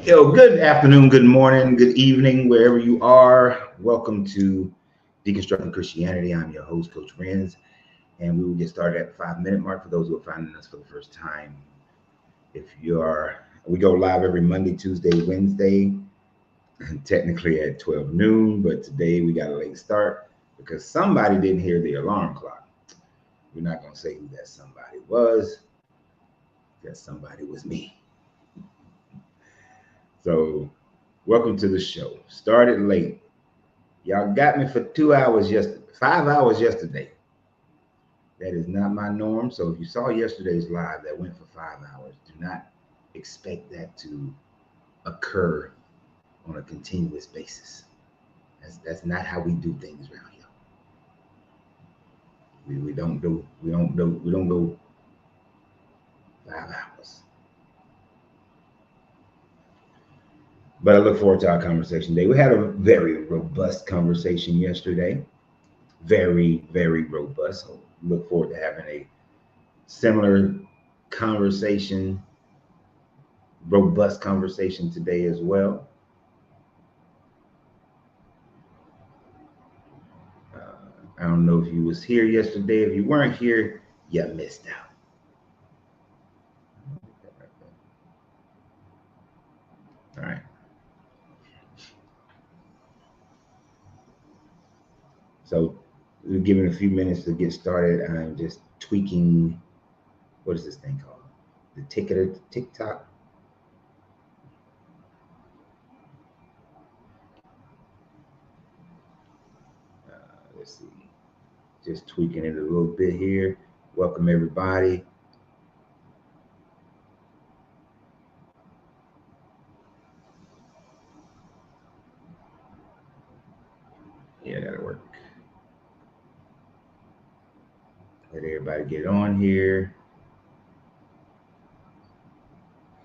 Yo, good afternoon, good morning, good evening, wherever you are. Welcome to Deconstructing Christianity. I'm your host, Coach Renz, and we will get started at the 5-minute mark for those who are finding us for the first time. We go live every Monday, Tuesday, Wednesday, and technically at 12 noon, but today we got a late start because somebody didn't hear the alarm clock. We're not going to say who that somebody was. That somebody was me. So, welcome to the show. Started late. Y'all got me for 2 hours yesterday, 5 hours yesterday. That is not my norm. So if you saw yesterday's live that went for 5 hours, do not expect that to occur on a continuous basis. That's not how we do things around here. We don't go 5 hours. But I look forward to our conversation today. We had a very robust conversation yesterday. Very, very robust. So look forward to having a similar conversation, robust conversation today as well. I don't know if you was here yesterday. If you weren't here, you missed out. All right. So we're giving a few minutes to get started. I'm just tweaking. What is this thing called? The TikTok. Let's see. Just tweaking it a little bit here. Welcome everybody. Yeah, that'll work. Let everybody get on here.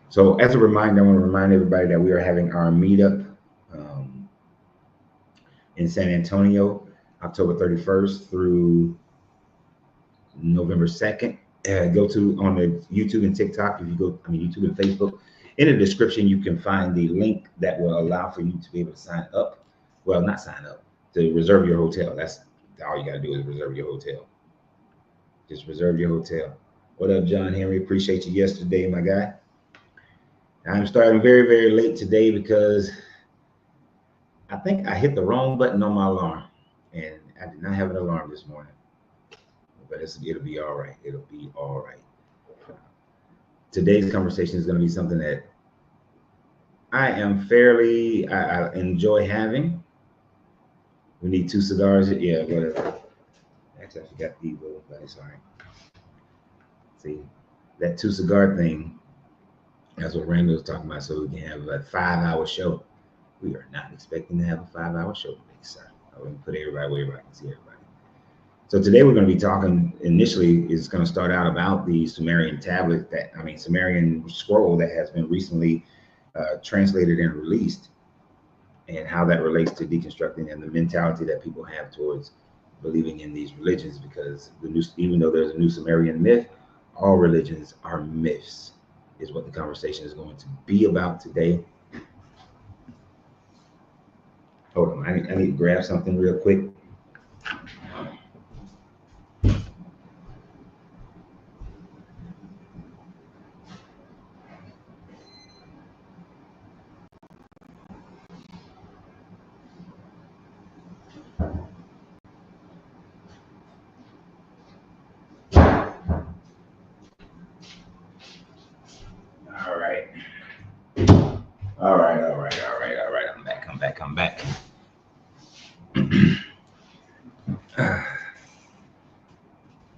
So as a reminder, I want to remind everybody that we are having our meetup in San Antonio, October 31st through November 2nd. Go to on the YouTube and TikTok. If you go, YouTube and Facebook. In the description, you can find the link that will allow for you to be able to sign up. Well, not sign up, to reserve your hotel. That's all you got to do is reserve your hotel. Just reserve your hotel. What up, John Henry? Appreciate you yesterday, my guy. I'm starting very, very late today because I think I hit the wrong button on my alarm, and I did not have an alarm this morning. But it'll be all right. It'll be all right. Today's conversation is going to be something that I enjoy having. We need 2 cigars. Yeah, whatever. Actually, I forgot these little, but it's all right. See, that 2 cigar thing, that's what Randall was talking about, so we can have a 5-hour show. We are not expecting to have a 5-hour show today, sir. I'm going to put everybody where everybody can see everybody. So today we're going to be talking, initially, is going to start out about the Sumerian tablet, Sumerian scroll that has been recently translated and released, and how that relates to deconstructing and the mentality that people have towards believing in these religions, because even though there's a new Sumerian myth, all religions are myths, is what the conversation is going to be about today. Hold on, I need to grab something real quick. All right. I'm back.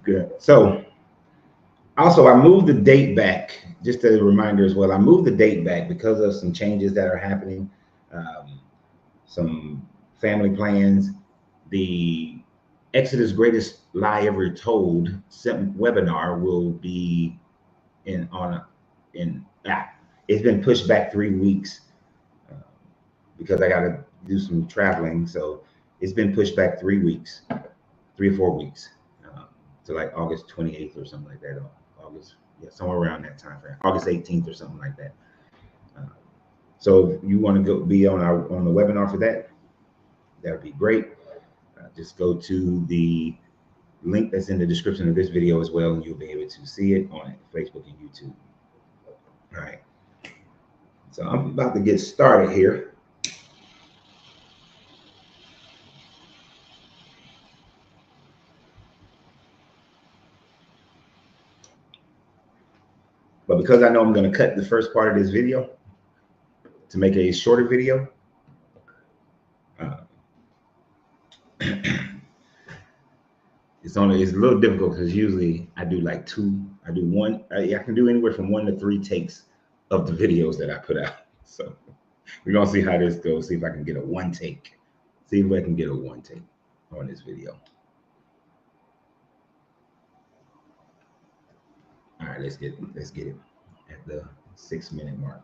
Good. So, also, I moved the date back, just a reminder as well. I moved the date back because of some changes that are happening, some family plans. The Exodus Greatest Lie Ever Told webinar will be it's been pushed back 3 weeks because I got to do some traveling. So it's been pushed back 3 weeks, 3 or 4 weeks, to like August 28th or something like that. Somewhere around that time frame, August 18th or something like that. So if you want to go be on the webinar for that, that would be great. Just go to the link that's in the description of this video as well, and you'll be able to see it on Facebook and YouTube. All right. So I'm about to get started here. But because I know I'm going to cut the first part of this video to make a shorter video, it's a little difficult because usually I do like one. I can do anywhere from 1 to 3 takes of the videos that I put out. So we're gonna see how this goes. See if I can get a one take. See if I can get a one take on this video. All right, let's get it at the 6-minute mark.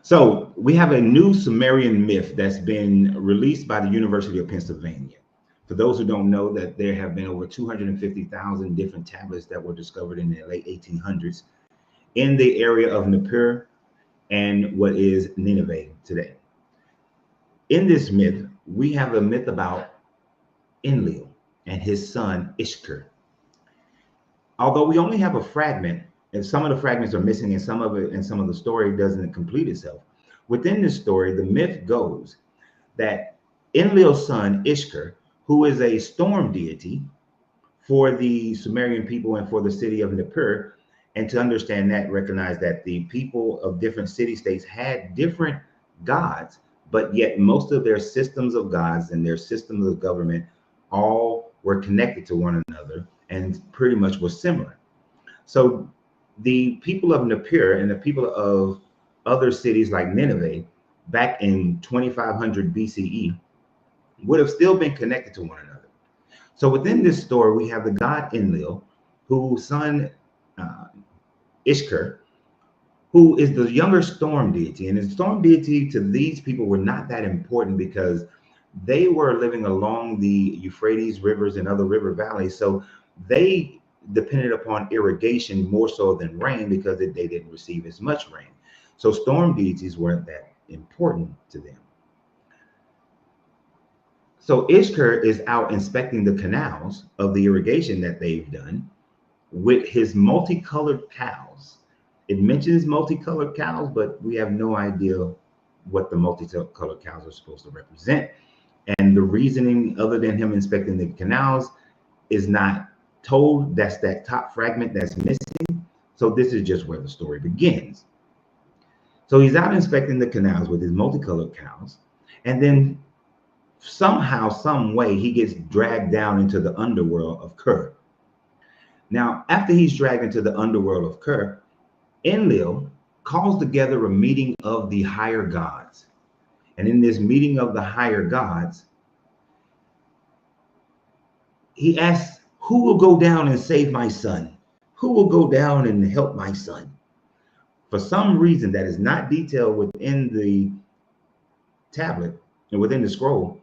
So we have a new Sumerian myth that's been released by the University of Pennsylvania. For those who don't know, that there have been over 250,000 different tablets that were discovered in the late 1800s in the area of Nippur and what is Nineveh today. In this myth, we have a myth about Enlil and his son Ishkur. Although we only have a fragment, and some of the fragments are missing, and some of the story doesn't complete itself. Within this story, the myth goes that Enlil's son Ishkur, who is a storm deity for the Sumerian people and for the city of Nippur, and to understand that, recognize that the people of different city-states had different gods, but yet most of their systems of gods and their systems of government all were connected to one another and pretty much were similar. So the people of Nippur and the people of other cities like Nineveh back in 2500 BCE would have still been connected to one another. So within this story, we have the god Enlil, whose son Ishkur, who is the younger storm deity. And the storm deity to these people were not that important because they were living along the Euphrates rivers and other river valleys. So they depended upon irrigation more so than rain because they didn't receive as much rain. So storm deities weren't that important to them. So Ishkur is out inspecting the canals of the irrigation that they've done with his multicolored cows. It mentions multicolored cows, but we have no idea what the multicolored cows are supposed to represent. And the reasoning, other than him inspecting the canals, is not told. That's that top fragment that's missing. So this is just where the story begins. So he's out inspecting the canals with his multicolored cows, and then somehow, some way, he gets dragged down into the underworld of Ker. Now, after he's dragged into the underworld of Ker, Enlil calls together a meeting of the higher gods. And in this meeting of the higher gods, he asks, who will go down and save my son? Who will go down and help my son? For some reason that is not detailed within the tablet and within the scroll,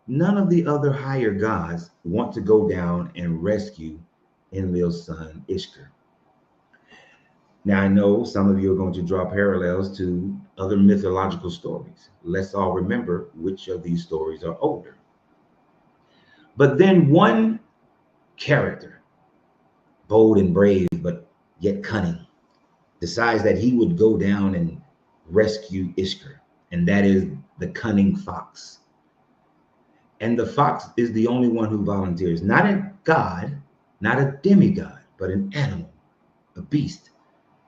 none of the other higher gods want to go down and rescue Enlil's son Ishkur. Now, I know some of you are going to draw parallels to other mythological stories. Let's all remember which of these stories are older. But then one character, bold and brave, but yet cunning, decides that he would go down and rescue Ishkur, and that is the cunning fox. And the fox is the only one who volunteers, not a god, not a demigod, but an animal, a beast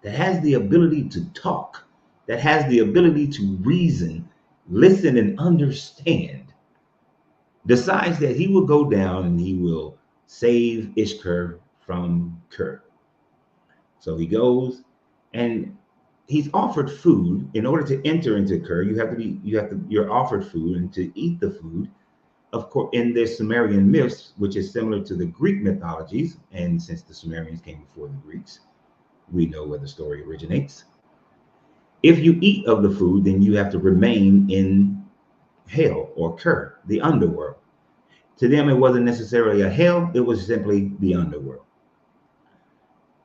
that has the ability to talk, that has the ability to reason, listen, and understand, decides that he will go down and he will save Ishkur from Ker. So he goes, and he's offered food. In order to enter into Ker, you're offered food, and to eat the food, of course, in the Sumerian myths, which is similar to the Greek mythologies, and since the Sumerians came before the Greeks, we know where the story originates. If you eat of the food, then you have to remain in hell or Ker, the underworld. To them, it wasn't necessarily a hell, it was simply the underworld.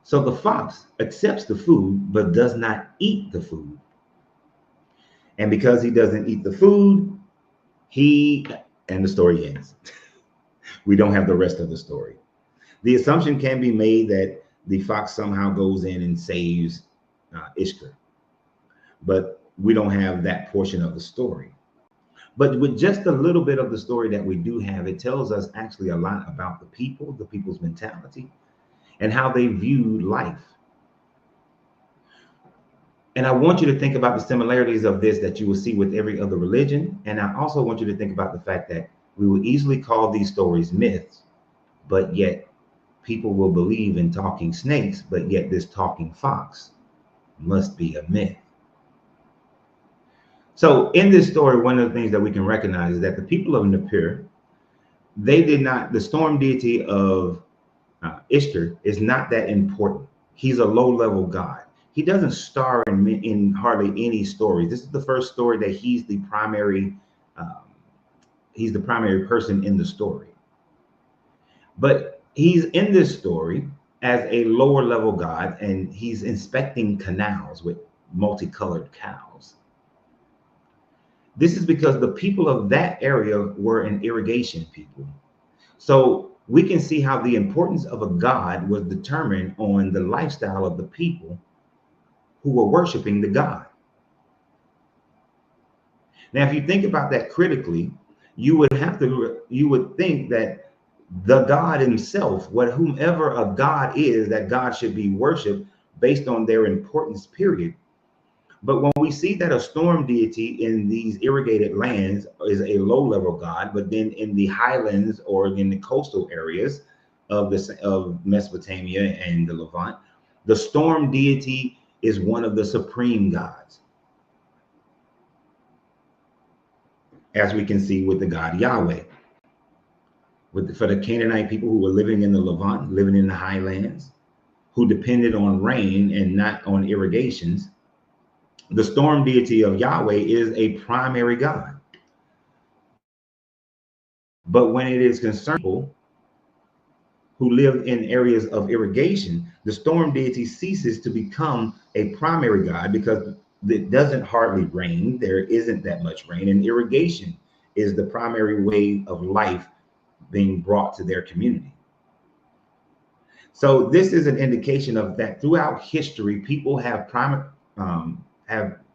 So the fox accepts the food, but does not eat the food. And because he doesn't eat the food, and the story ends. We don't have the rest of the story. The assumption can be made that the fox somehow goes in and saves Ishtar, but we don't have that portion of the story. But with just a little bit of the story that we do have, it tells us actually a lot about the people's mentality, and how they viewed life. And I want you to think about the similarities of this that you will see with every other religion. And I also want you to think about the fact that we will easily call these stories myths, but yet people will believe in talking snakes, but yet this talking fox must be a myth. So in this story, one of the things that we can recognize is that the people of Nippur, the storm deity of Ishtar is not that important. He's a low-level god. He doesn't star in hardly any stories. This is the first story that he's the primary person in the story. But he's in this story as a lower level god, and he's inspecting canals with multicolored cows. This is because the people of that area were an irrigation people. So we can see how the importance of a god was determined on the lifestyle of the people who were worshiping the god. Now, if you think about that critically, you would think that the god himself, whomever a god is, that god should be worshipped based on their importance, period. But when we see that a storm deity in these irrigated lands is a low-level god, but then in the highlands or in the coastal areas of Mesopotamia and the Levant, the storm deity is one of the supreme gods, as we can see with the god Yahweh. For the Canaanite people who were living in the Levant, living in the highlands, who depended on rain and not on irrigations, the storm deity of Yahweh is a primary god. But when it is concerned people who live in areas of irrigation, the storm deity ceases to become a primary god because it doesn't hardly rain. There isn't that much rain, and irrigation is the primary way of life being brought to their community. So this is an indication of that throughout history, people have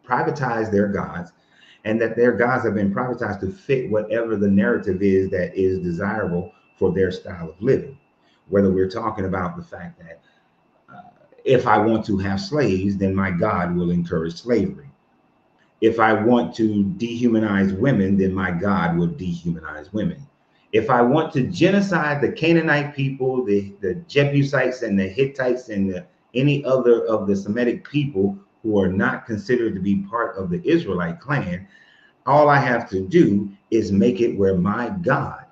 privatized their gods, and that their gods have been privatized to fit whatever the narrative is that is desirable for their style of living. Whether we're talking about the fact that if I want to have slaves, then my God will encourage slavery. If I want to dehumanize women, then my God will dehumanize women. If I want to genocide the Canaanite people, the Jebusites and the Hittites and any other of the Semitic people who are not considered to be part of the Israelite clan, all I have to do is make it where my God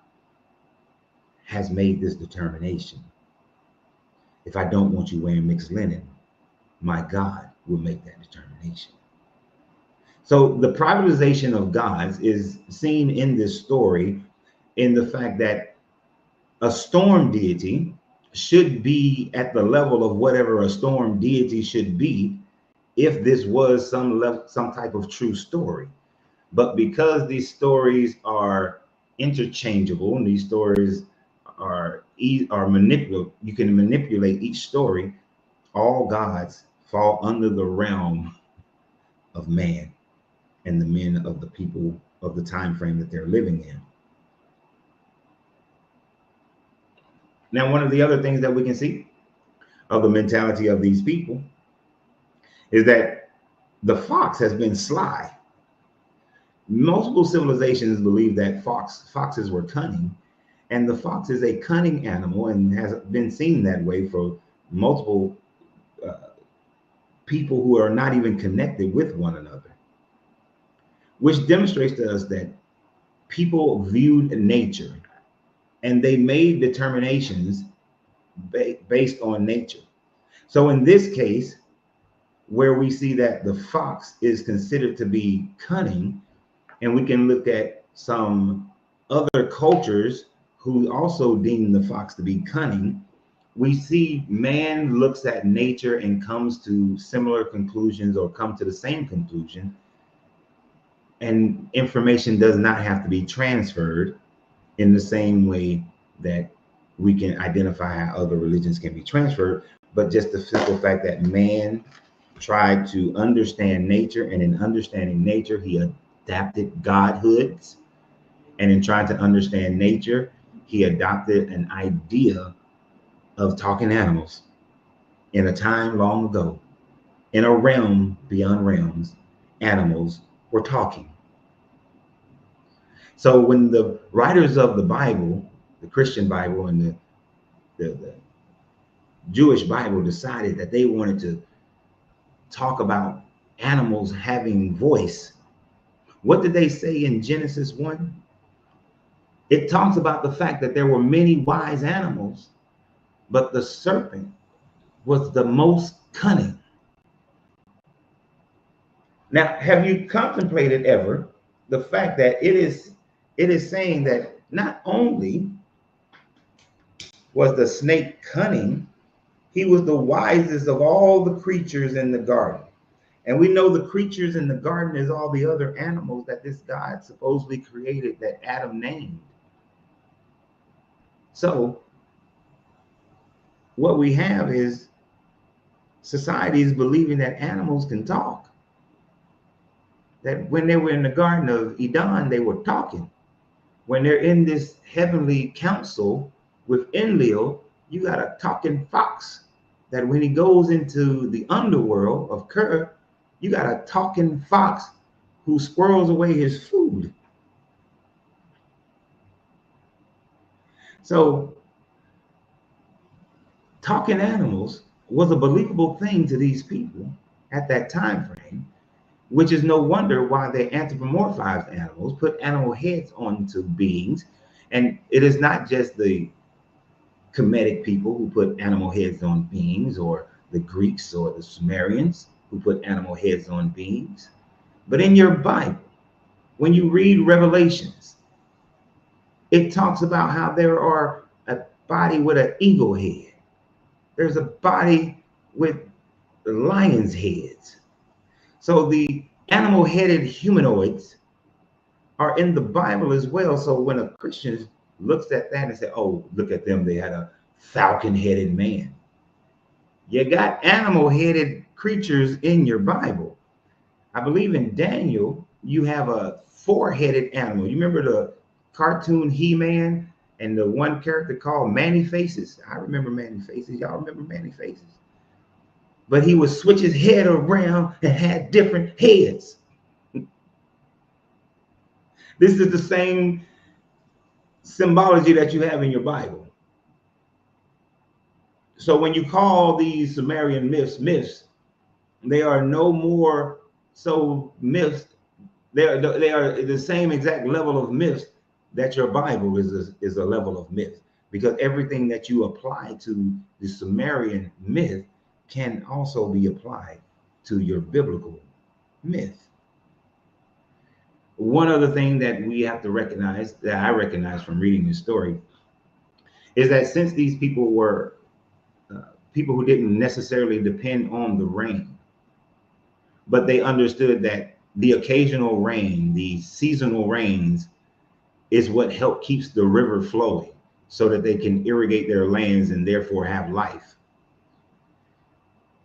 has made this determination. If I don't want you wearing mixed linen, my God will make that determination. So the privatization of gods is seen in this story in the fact that a storm deity should be at the level of whatever a storm deity should be if this was some type of true story. But because these stories are interchangeable and these stories are manipulable, you can manipulate each story, all gods fall under the realm of man and the men of the people of the time frame that they're living in. Now, one of the other things that we can see of the mentality of these people is that the fox has been sly. Multiple civilizations believe that foxes were cunning, and the fox is a cunning animal and has been seen that way for multiple people who are not even connected with one another, which demonstrates to us that people viewed nature and they made determinations based on nature. So in this case, where we see that the fox is considered to be cunning, and we can look at some other cultures who also deemed the fox to be cunning, we see man looks at nature and comes to similar conclusions or come to the same conclusion. And information does not have to be transferred in the same way that we can identify how other religions can be transferred, but just the simple fact that man tried to understand nature, and in understanding nature, he adapted godhoods. And in trying to understand nature, he adopted an idea of talking animals in a time long ago. In a realm beyond realms, animals were talking. So when the writers of the Bible, the Christian Bible and the Jewish Bible, decided that they wanted to talk about animals having voice, what did they say in Genesis 1? It talks about the fact that there were many wise animals, but the serpent was the most cunning. Now, have you contemplated ever the fact that it is saying that not only was the snake cunning, he was the wisest of all the creatures in the garden. And we know the creatures in the garden is all the other animals that this God supposedly created that Adam named. So what we have is societies believing that animals can talk. That when they were in the Garden of Eden, they were talking. When they're in this heavenly council with Enlil, you got a talking fox. That when he goes into the underworld of Ker, you got a talking fox who squirrels away his food. So talking animals was a believable thing to these people at that time frame, which is no wonder why they anthropomorphized animals, put animal heads onto beings. And it is not just the Kemetic people who put animal heads on beings, or the Greeks or the Sumerians who put animal heads on beings. But in your Bible, when you read Revelations, it talks about how there are a body with an eagle head. There's a body with lion's heads. So the animal-headed humanoids are in the Bible as well. So when a Christian looks at that and says, oh, look at them, they had a falcon-headed man. You got animal-headed creatures in your Bible. I believe in Daniel, you have a four-headed animal. You remember the cartoon He-Man and the one character called Manny Faces? I remember Manny Faces. Y'all remember Manny Faces? But he would switch his head around and had different heads. This is the same symbology that you have in your Bible. So when you call these Sumerian myths, they are no more so myths. They are the same exact level of myths that your Bible is a level of myth, because everything that you apply to the Sumerian myth can also be applied to your biblical myth. One other thing that we have to recognize, that I recognize from reading this story, is that since these people were people who didn't necessarily depend on the rain, but they understood that the occasional rain, the seasonal rains, is what help keeps the river flowing so that they can irrigate their lands and therefore have life.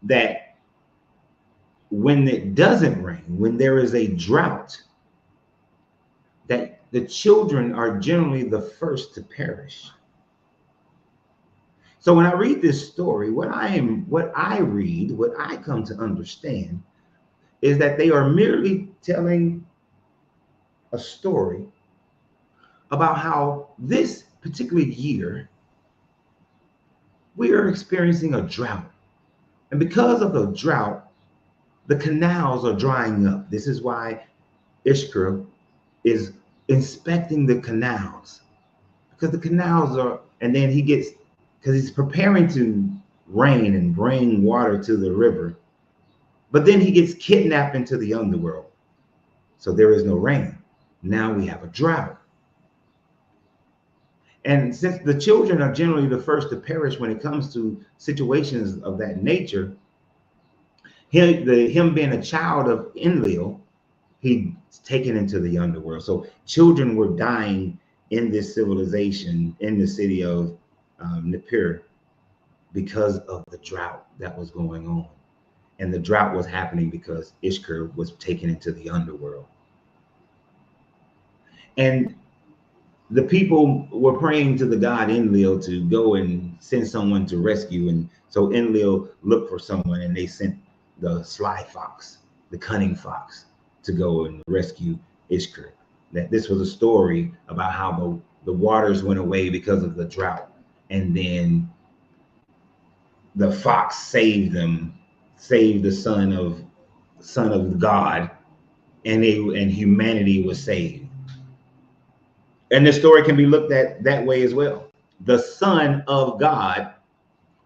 That when it doesn't rain, when there is a drought, that the children are generally the first to perish. So when I read this story, what I come to understand is that they are merely telling a story about how this particular year we are experiencing a drought. And because of the drought, the canals are drying up. This is why Ishkra is inspecting the canals, because the canals are, and then because he's preparing to rain and bring water to the river, but then he gets kidnapped into the underworld. So there is no rain. Now we have a drought. And since the children are generally the first to perish when it comes to situations of that nature, him being a child of Enlil, he's taken into the underworld. So children were dying in this civilization, in the city of Nippur, because of the drought that was going on. And the drought was happening because Ishkur was taken into the underworld. And the people were praying to the god Enlil to go and send someone to rescue. And so Enlil looked for someone, and they sent the sly fox, the cunning fox, to go and rescue Ishkur. That this was a story about how the waters went away because of the drought. And then the fox saved them, saved the son of God, and humanity was saved. And this story can be looked at that way as well. The Son of God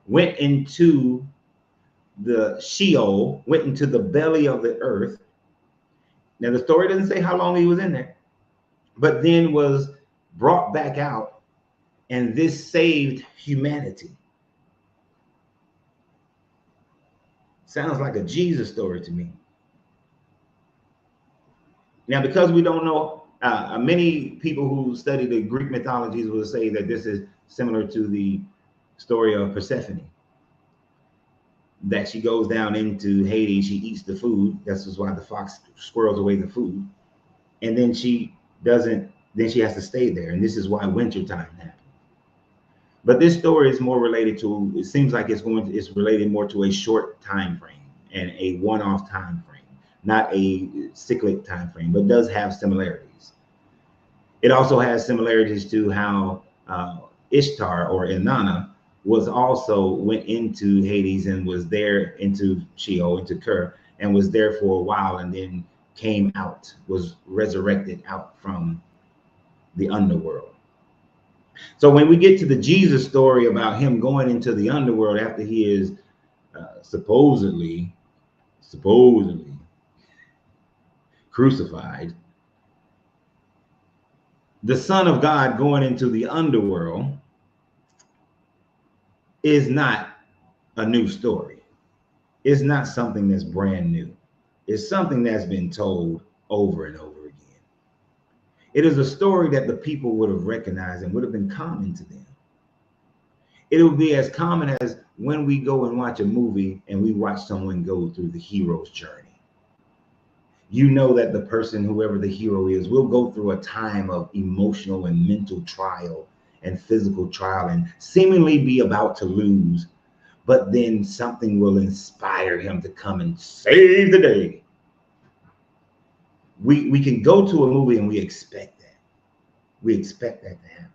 went into the Sheol, went into the belly of the earth. Now, the story doesn't say how long he was in there, but then was brought back out, and this saved humanity. Sounds like a Jesus story to me. Now, because we don't know, many people who study the Greek mythologies will say that this is similar to the story of Persephone, that she goes down into Hades, she eats the food. That's why the fox squirrels away the food. And then she doesn't, then she has to stay there. And this is why wintertime happens. But this story is more related to, it seems like it's related more to a short time frame and a one-off time frame, not a cyclic time frame, but does have similarities. It also has similarities to how Ishtar, or Inanna, was also went into Hades and was there, into Sheol, into Ker, and was there for a while, and then came out, was resurrected out from the underworld. So when we get to the Jesus story about him going into the underworld after he is supposedly crucified, the Son of God going into the underworld is not a new story. It's not something that's brand new. It's something that's been told over and over again. It is a story that the people would have recognized and would have been common to them. It would be as common as when we go and watch a movie and we watch someone go through the hero's journey. You know that the person, whoever the hero is, will go through a time of emotional and mental trial and physical trial and seemingly be about to lose, but then something will inspire him to come and save the day. We can go to a movie and we expect that. We expect that to happen.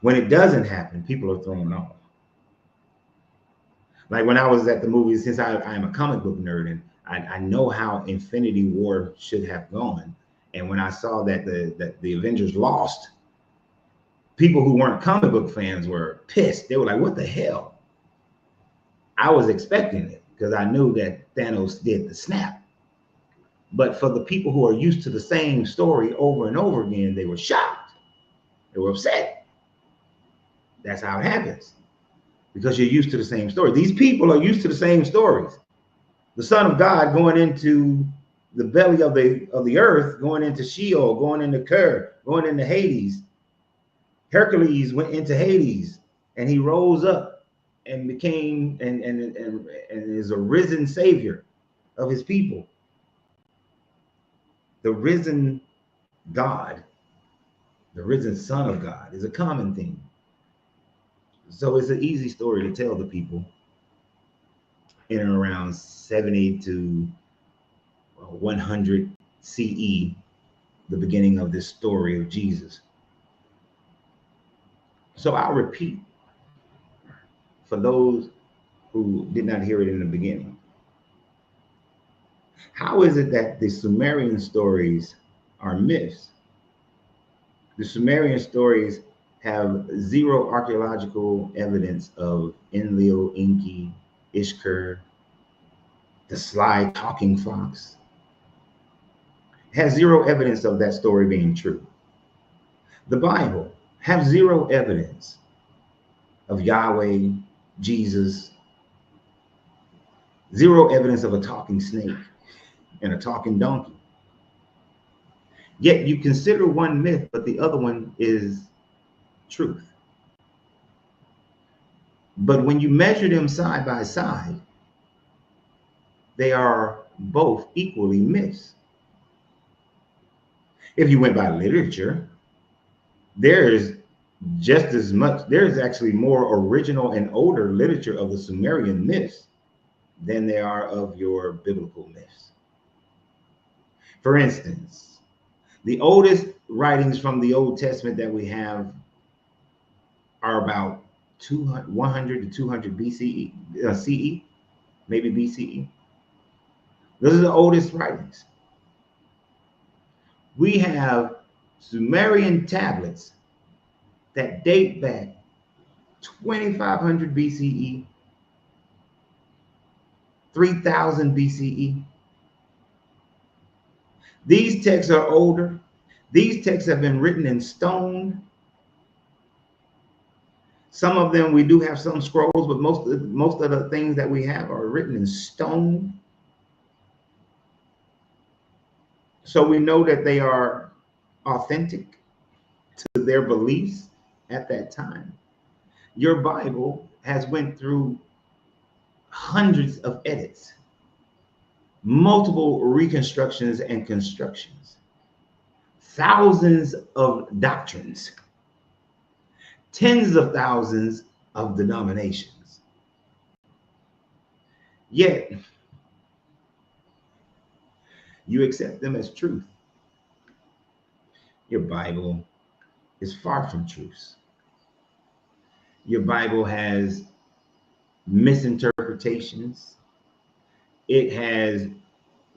When it doesn't happen, people are thrown off. Like when I was at the movies, since I'm a comic book nerd and I know how Infinity War should have gone. And when I saw that the Avengers lost, people who weren't comic book fans were pissed. They were like, what the hell? I was expecting it because I knew that Thanos did the snap. But for the people who are used to the same story over and over again, they were shocked. They were upset. That's how it happens. Because you're used to the same story. These people are used to the same stories. The Son of God going into the belly of the earth, going into Sheol, going into Ker, going into Hades. Hercules went into Hades and he rose up and became and is a risen savior of his people. The risen God, the risen Son of God, is a common theme. So it's an easy story to tell the people in and around 70 to 100 CE, the beginning of this story of Jesus. So I'll repeat for those who did not hear it in the beginning. How is it that the Sumerian stories are myths? The Sumerian stories have zero archaeological evidence of Enlil, Enki, Ishkur, the sly talking fox. Has zero evidence of that story being true. The Bible have zero evidence of Yahweh, Jesus, zero evidence of a talking snake and a talking donkey. Yet you consider one myth, but the other one is truth. But when you measure them side by side, they are both equally myths. If you went by literature, there is just as much, there's actually more original and older literature of the Sumerian myths than there are of your biblical myths. For instance, the oldest writings from the Old Testament that we have are about 100 to 200 BCE, CE, maybe BCE. Those are the oldest writings. We have Sumerian tablets that date back 2500 BCE, 3000 BCE. These texts are older. These texts have been written in stone. Some of them, we do have some scrolls, but most of the things that we have are written in stone. So we know that they are authentic to their beliefs at that time. Your Bible has went through hundreds of edits, multiple reconstructions and constructions, thousands of doctrines, tens of thousands of denominations. Yet, you accept them as truth. Your Bible is far from truth. Your Bible has misinterpretations. It has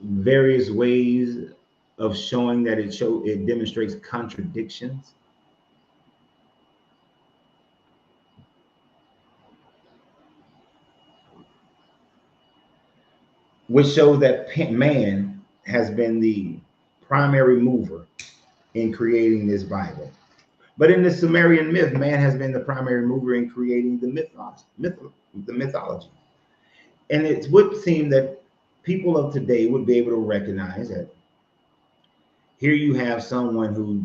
various ways of showing that it demonstrates contradictions. Which shows that man has been the primary mover in creating this Bible. But in the Sumerian myth, man has been the primary mover in creating the mythology. And it would seem that people of today would be able to recognize that here you have someone who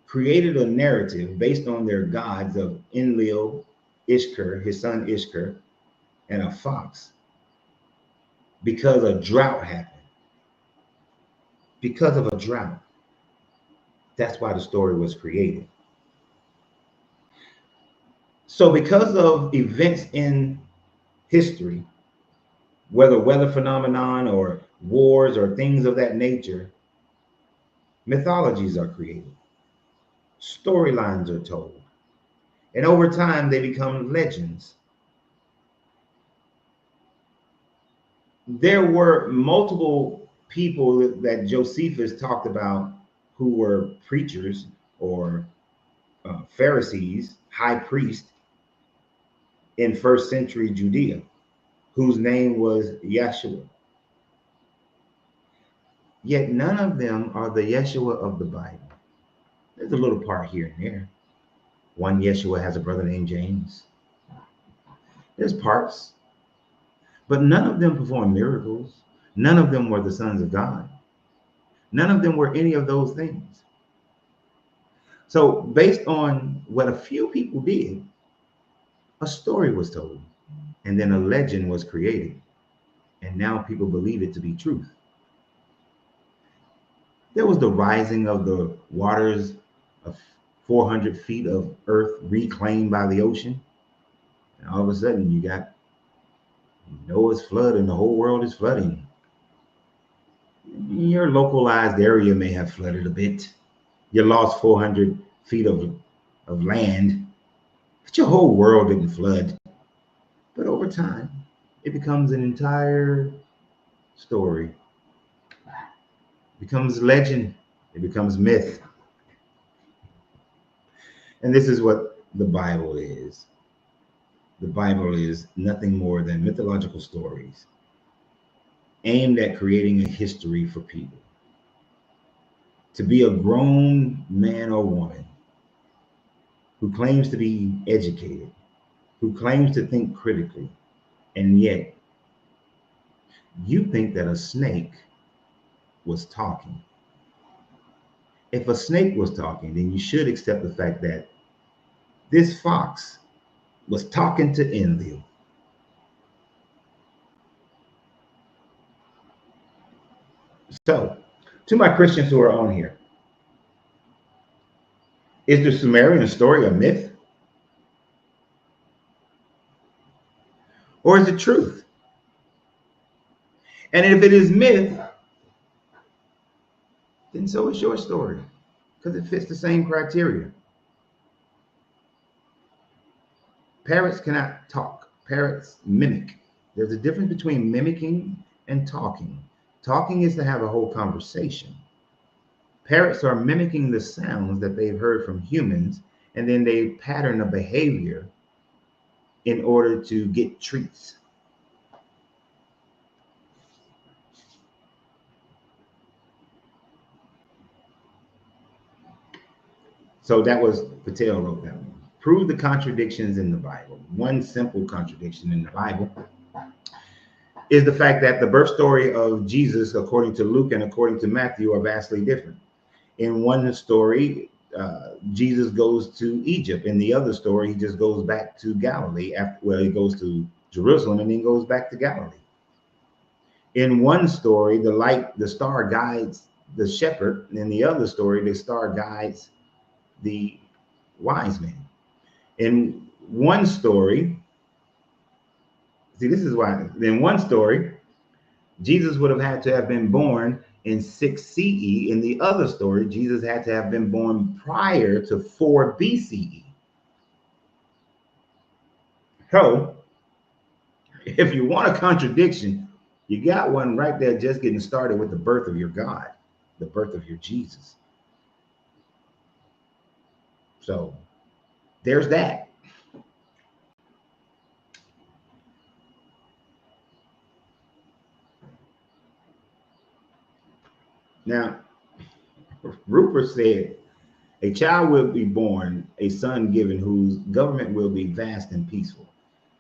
created a narrative based on their gods of Enlil, Ishkur, his son Ishkur, and a fox, because a drought happened. Because of a drought. That's why the story was created. So because of events in history, whether weather phenomenon or wars or things of that nature, mythologies are created. Storylines are told. And over time, they become legends. There were multiple people that Josephus talked about who were preachers or Pharisees, high priest in first century Judea, whose name was Yeshua. Yet none of them are the Yeshua of the Bible. There's a little part here and there. One Yeshua has a brother named James. There's parts, but none of them performed miracles. None of them were the sons of God. None of them were any of those things. So based on what a few people did, a story was told, and then a legend was created, and now people believe it to be truth. There was the rising of the waters of 400 feet of earth reclaimed by the ocean, and all of a sudden you got Noah's flood and the whole world is flooding. Your localized area may have flooded a bit. You lost 400 feet of land, but your whole world didn't flood. But over time, it becomes an entire story. It becomes legend. It becomes myth. And this is what the Bible is. The Bible is nothing more than mythological stories aimed at creating a history for people. To be a grown man or woman who claims to be educated, who claims to think critically, and yet you think that a snake was talking. If a snake was talking, then you should accept the fact that this fox was talking to Enlil. So, to my Christians who are on here, is the Sumerian story a myth? Or is it truth? And if it is myth, then so is your story, because it fits the same criteria. Parrots cannot talk. Parrots mimic. There's a difference between mimicking and talking. Talking is to have a whole conversation. Parrots are mimicking the sounds that they've heard from humans, and then they pattern a behavior in order to get treats. So that was Patel wrote that one. Prove the contradictions in the Bible. One simple contradiction in the Bible is the fact that the birth story of Jesus, according to Luke and according to Matthew, are vastly different. In one story, Jesus goes to Egypt. In the other story, he just goes back to Galilee. He goes to Jerusalem and then goes back to Galilee. In one story, the star guides the shepherd. In the other story, the star guides the wise men. In one story, this is why. In one story, Jesus would have had to have been born in 6 CE. In the other story, Jesus had to have been born prior to 4 BCE. So, if you want a contradiction, you got one right there just getting started with the birth of your God, the birth of your Jesus. So, there's that. Now, Rupert said, a child will be born, a son given, whose government will be vast and peaceful.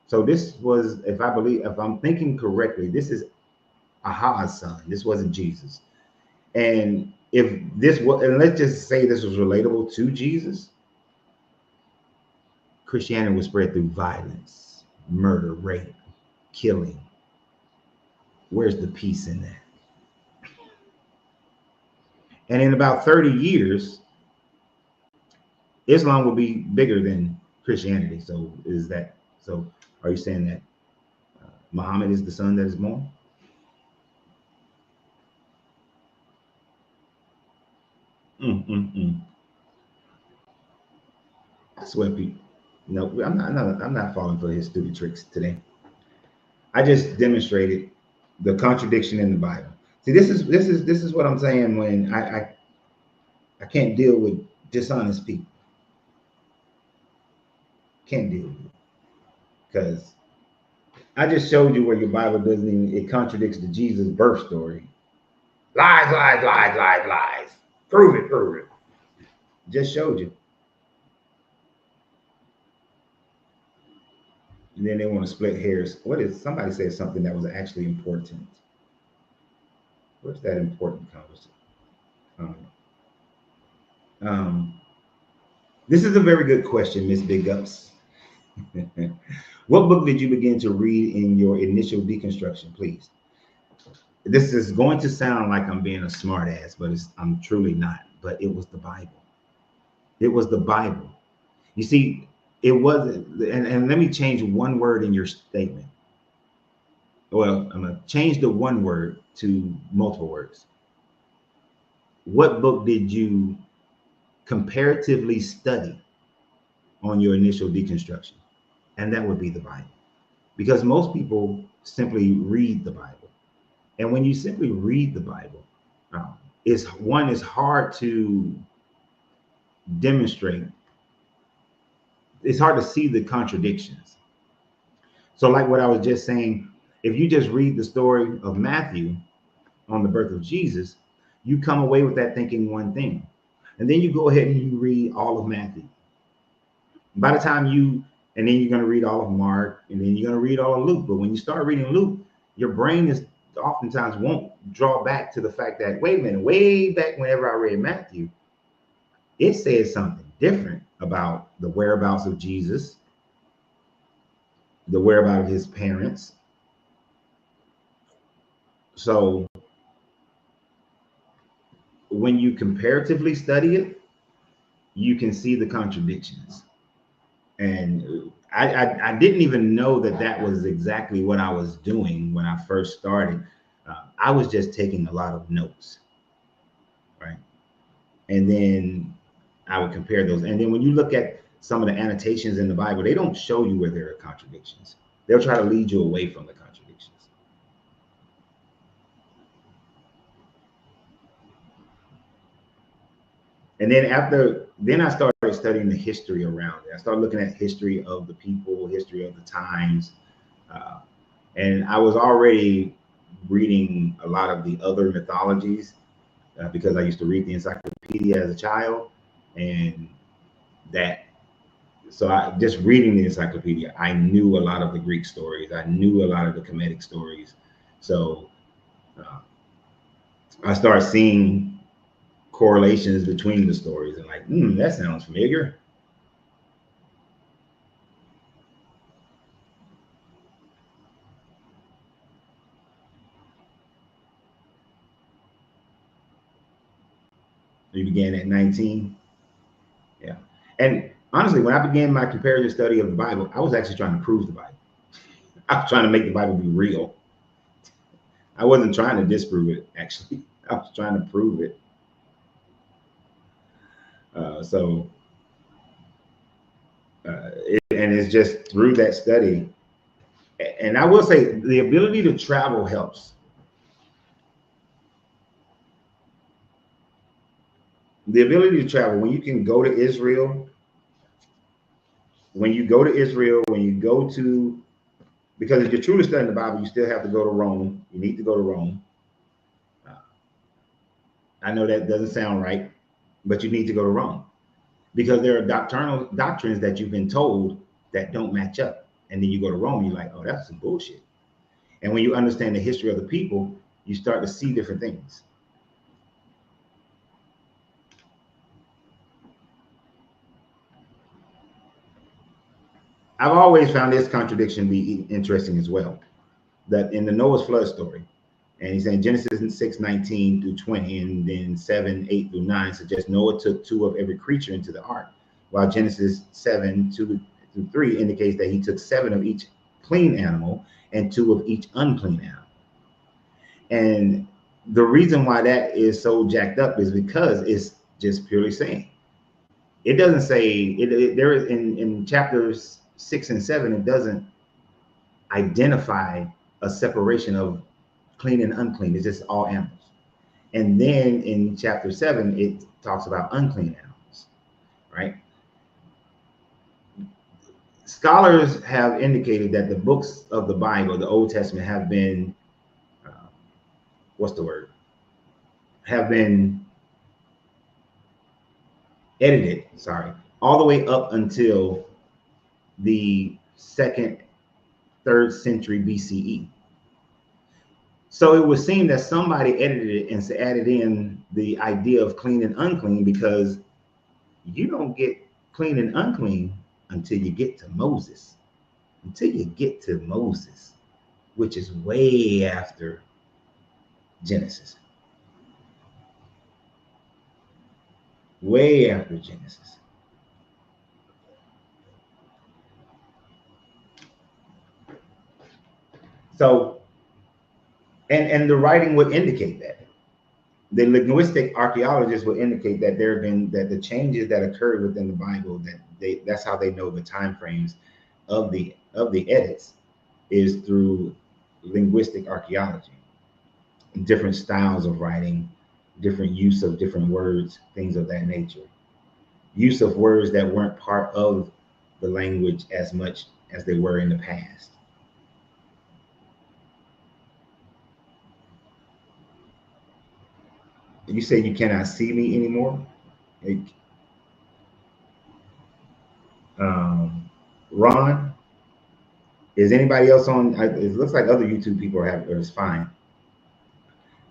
So this was, if I'm thinking correctly, this is Ahaz's son. This wasn't Jesus. And if this was, and let's just say this was relatable to Jesus, Christianity was spread through violence, murder, rape, killing. Where's the peace in that? And in about 30 years, Islam will be bigger than Christianity. So are you saying that Muhammad is the son that is born? I swear, people. No, I'm not falling for his stupid tricks today. I just demonstrated the contradiction in the Bible. See, this is what I'm saying when I can't deal with dishonest people. Can't deal with it because I just showed you where your Bible doesn't even, it contradicts the Jesus birth story. Lies, lies, lies, lies, lies. Prove it, prove it. Just showed you. And then they want to split hairs. Somebody said something that was actually important. Where's that important conversation? This is a very good question, Miss Big Ups. What book did you begin to read in your initial deconstruction, please? This is going to sound like I'm being a smartass, but I'm truly not. But it was the Bible. It was the Bible. You see, it wasn't, and let me change one word in your statement. Well, I'm going to change the one word to multiple words. What book did you comparatively study on your initial deconstruction? And that would be the Bible. Because most people simply read the Bible. And when you simply read the Bible, it's hard to demonstrate. It's hard to see the contradictions. So like what I was just saying, if you just read the story of Matthew on the birth of Jesus, you come away with that thinking one thing. And then you go ahead and you read all of Matthew. By the time you, and then you're going to read all of Mark, and then you're going to read all of Luke. But when you start reading Luke, your brain is oftentimes won't draw back to the fact that, wait a minute, way back whenever I read Matthew, it says something different about the whereabouts of Jesus, the whereabouts of his parents. So when you comparatively study it, you can see the contradictions. And I didn't even know that that was exactly what I was doing when I first started. I was just taking a lot of notes, right? And then I would compare those. And then when you look at some of the annotations in the Bible, they don't show you where there are contradictions. They'll try to lead you away from the contradictions. And then then I started studying the history around it. I started looking at history of the people, history of the times. Uh, and I was already reading a lot of the other mythologies because I used to read the encyclopedia as a child. And that, so I just reading the encyclopedia, I knew a lot of the Greek stories. I knew a lot of the Kemetic stories. So uh, I started seeing correlations between the stories and like, that sounds familiar. We began at 19. Yeah. And honestly, when I began my comparative study of the Bible, I was actually trying to prove the Bible. I was trying to make the Bible be real. I wasn't trying to disprove it, actually. I was trying to prove it. So, and it's just through that study. And I will say the ability to travel helps. The ability to travel, when you can go to Israel, when you go to Israel, when you go to, because if you're truly studying the Bible, you still have to go to Rome. You need to go to Rome. Uh, I know that doesn't sound right, but you need to go to Rome because there are doctrinal doctrines that you've been told that don't match up. And then you go to Rome, you're like, oh, that's some bullshit. And when you understand the history of the people, you start to see different things. I've always found this contradiction be interesting as well. That in the Noah's flood story, and he's saying Genesis 6:19 through 20, and then 7:8 through 9 suggests Noah took two of every creature into the ark, while Genesis 7:2 through 3 indicates that he took seven of each clean animal and two of each unclean animal. And the reason why that is so jacked up is because it's just purely saying. It doesn't say there is in chapters 6 and 7, it doesn't identify a separation of clean and unclean. It's just all animals. And then in chapter 7, it talks about unclean animals, right? Scholars have indicated that the books of the Bible, the Old Testament, have been, what's the word? Have been edited, sorry, all the way up until the second, third century BCE. So it would seem that somebody edited it and added in the idea of clean and unclean, because you don't get clean and unclean until you get to Moses. Until you get to Moses, which is way after Genesis. Way after Genesis. So, and the writing would indicate that. The linguistic archaeologists would indicate that there have been, that the changes that occurred within the Bible, that's how they know the time frames of the edits, is through linguistic archaeology. Different styles of writing, different use of different words, things of that nature. Use of words that weren't part of the language as much as they were in the past. You say you cannot see me anymore? Ron, is anybody else on? It looks like other YouTube people have, but it's fine.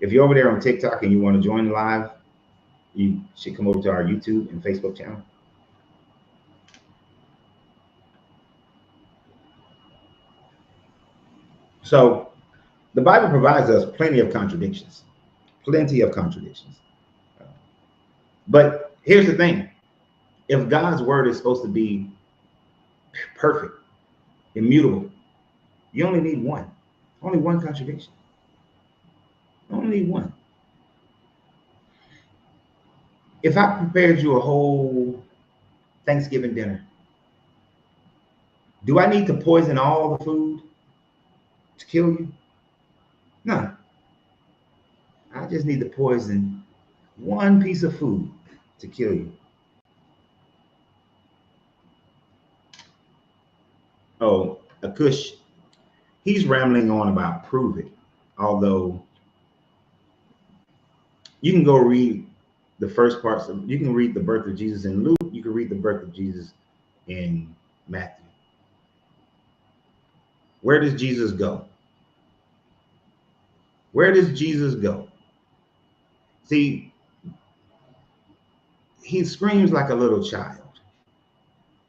If you're over there on TikTok and you want to join live, you should come over to our YouTube and Facebook channel. So the Bible provides us plenty of contradictions, plenty of contradictions. But here's the thing. If God's word is supposed to be perfect, immutable, you only need one. Only one contradiction. Only one. If I prepared you a whole Thanksgiving dinner, do I need to poison all the food to kill you? No. I just need to poison one piece of food to kill you. Oh, Akush, he's rambling on about prove it. Although you can go read the first parts of, you can read the birth of Jesus in Luke, you can read the birth of Jesus in Matthew. Where does Jesus go? Where does Jesus go? See, he screams like a little child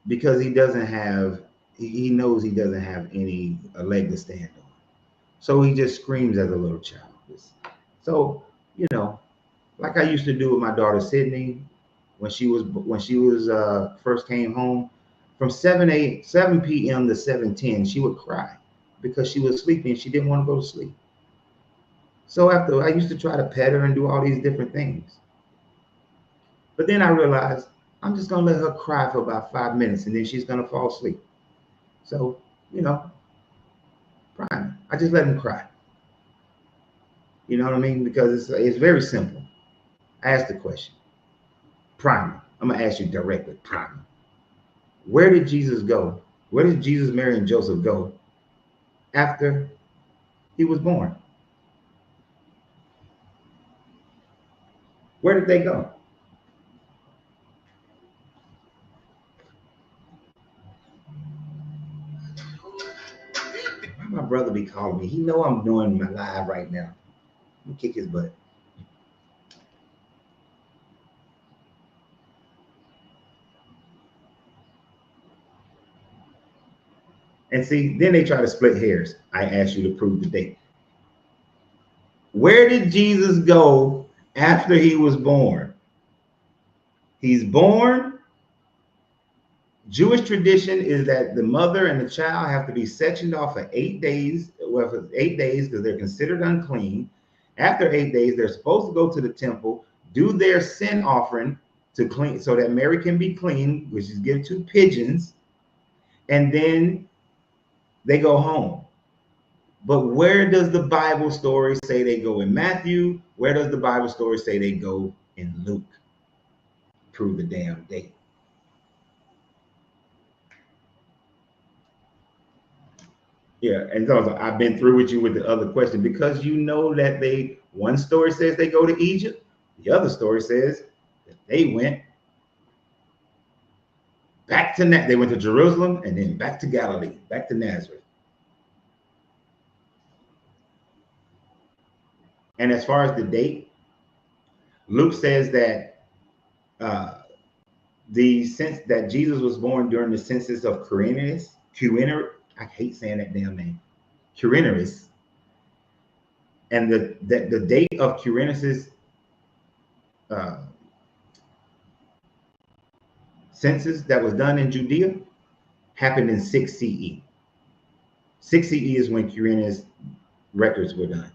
because he doesn't have, he knows he doesn't have any a leg to stand on. So he just screams as a little child. So, you know, like I used to do with my daughter Sydney when she was first came home, from 7 p.m. to 7:10, she would cry because she was sleepy and she didn't want to go to sleep. So after, I used to try to pet her and do all these different things. But then I realized I'm just gonna let her cry for about 5 minutes and then she's gonna fall asleep. So, you know, prime. I just let him cry. You know what I mean? Because it's very simple. Ask the question. Prime. I'm gonna ask you directly. Prime. Where did Jesus go? Where did Jesus, Mary, and Joseph go after he was born? Where did they go? Why my brother be calling me? He know I'm doing my live right now. I'm gonna kick his butt. And see, then they try to split hairs. I asked you to prove the date. Where did Jesus go after he was born? He's born. Jewish tradition is that the mother and the child have to be sectioned off for 8 days. Well, for 8 days because they're considered unclean. After 8 days, they're supposed to go to the temple, do their sin offering to clean, so that Mary can be clean, which is give 2 pigeons, and then they go home. But where does the Bible story say they go in Matthew? Where does the Bible story say they go in Luke? Prove the damn date. Yeah, and so I've been through with you with the other question because you know that one story says they go to Egypt, the other story says that they went back to they went to Jerusalem and then back to Galilee, back to Nazareth. And as far as the date, Luke says that the sense that Jesus was born during the census of Quirinius, I hate saying that damn name, Quirinius, and the date of Quirinius's census that was done in Judea happened in 6 CE. 6 CE is when Quirinius' records were done,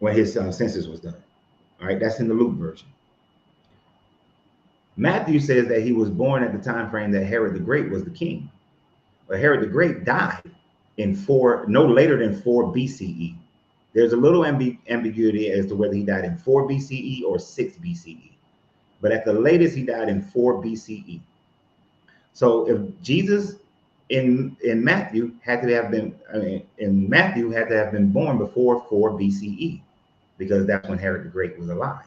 when his census was done. All right, that's in the Luke version. Matthew says that he was born at the time frame that Herod the Great was the king. But Herod the Great died in no later than 4 BCE. There's a little ambiguity as to whether he died in 4 BCE or 6 BCE. But at the latest, he died in 4 BCE. So if Jesus in Matthew had to have been born before 4 BCE, because that's when Herod the Great was alive.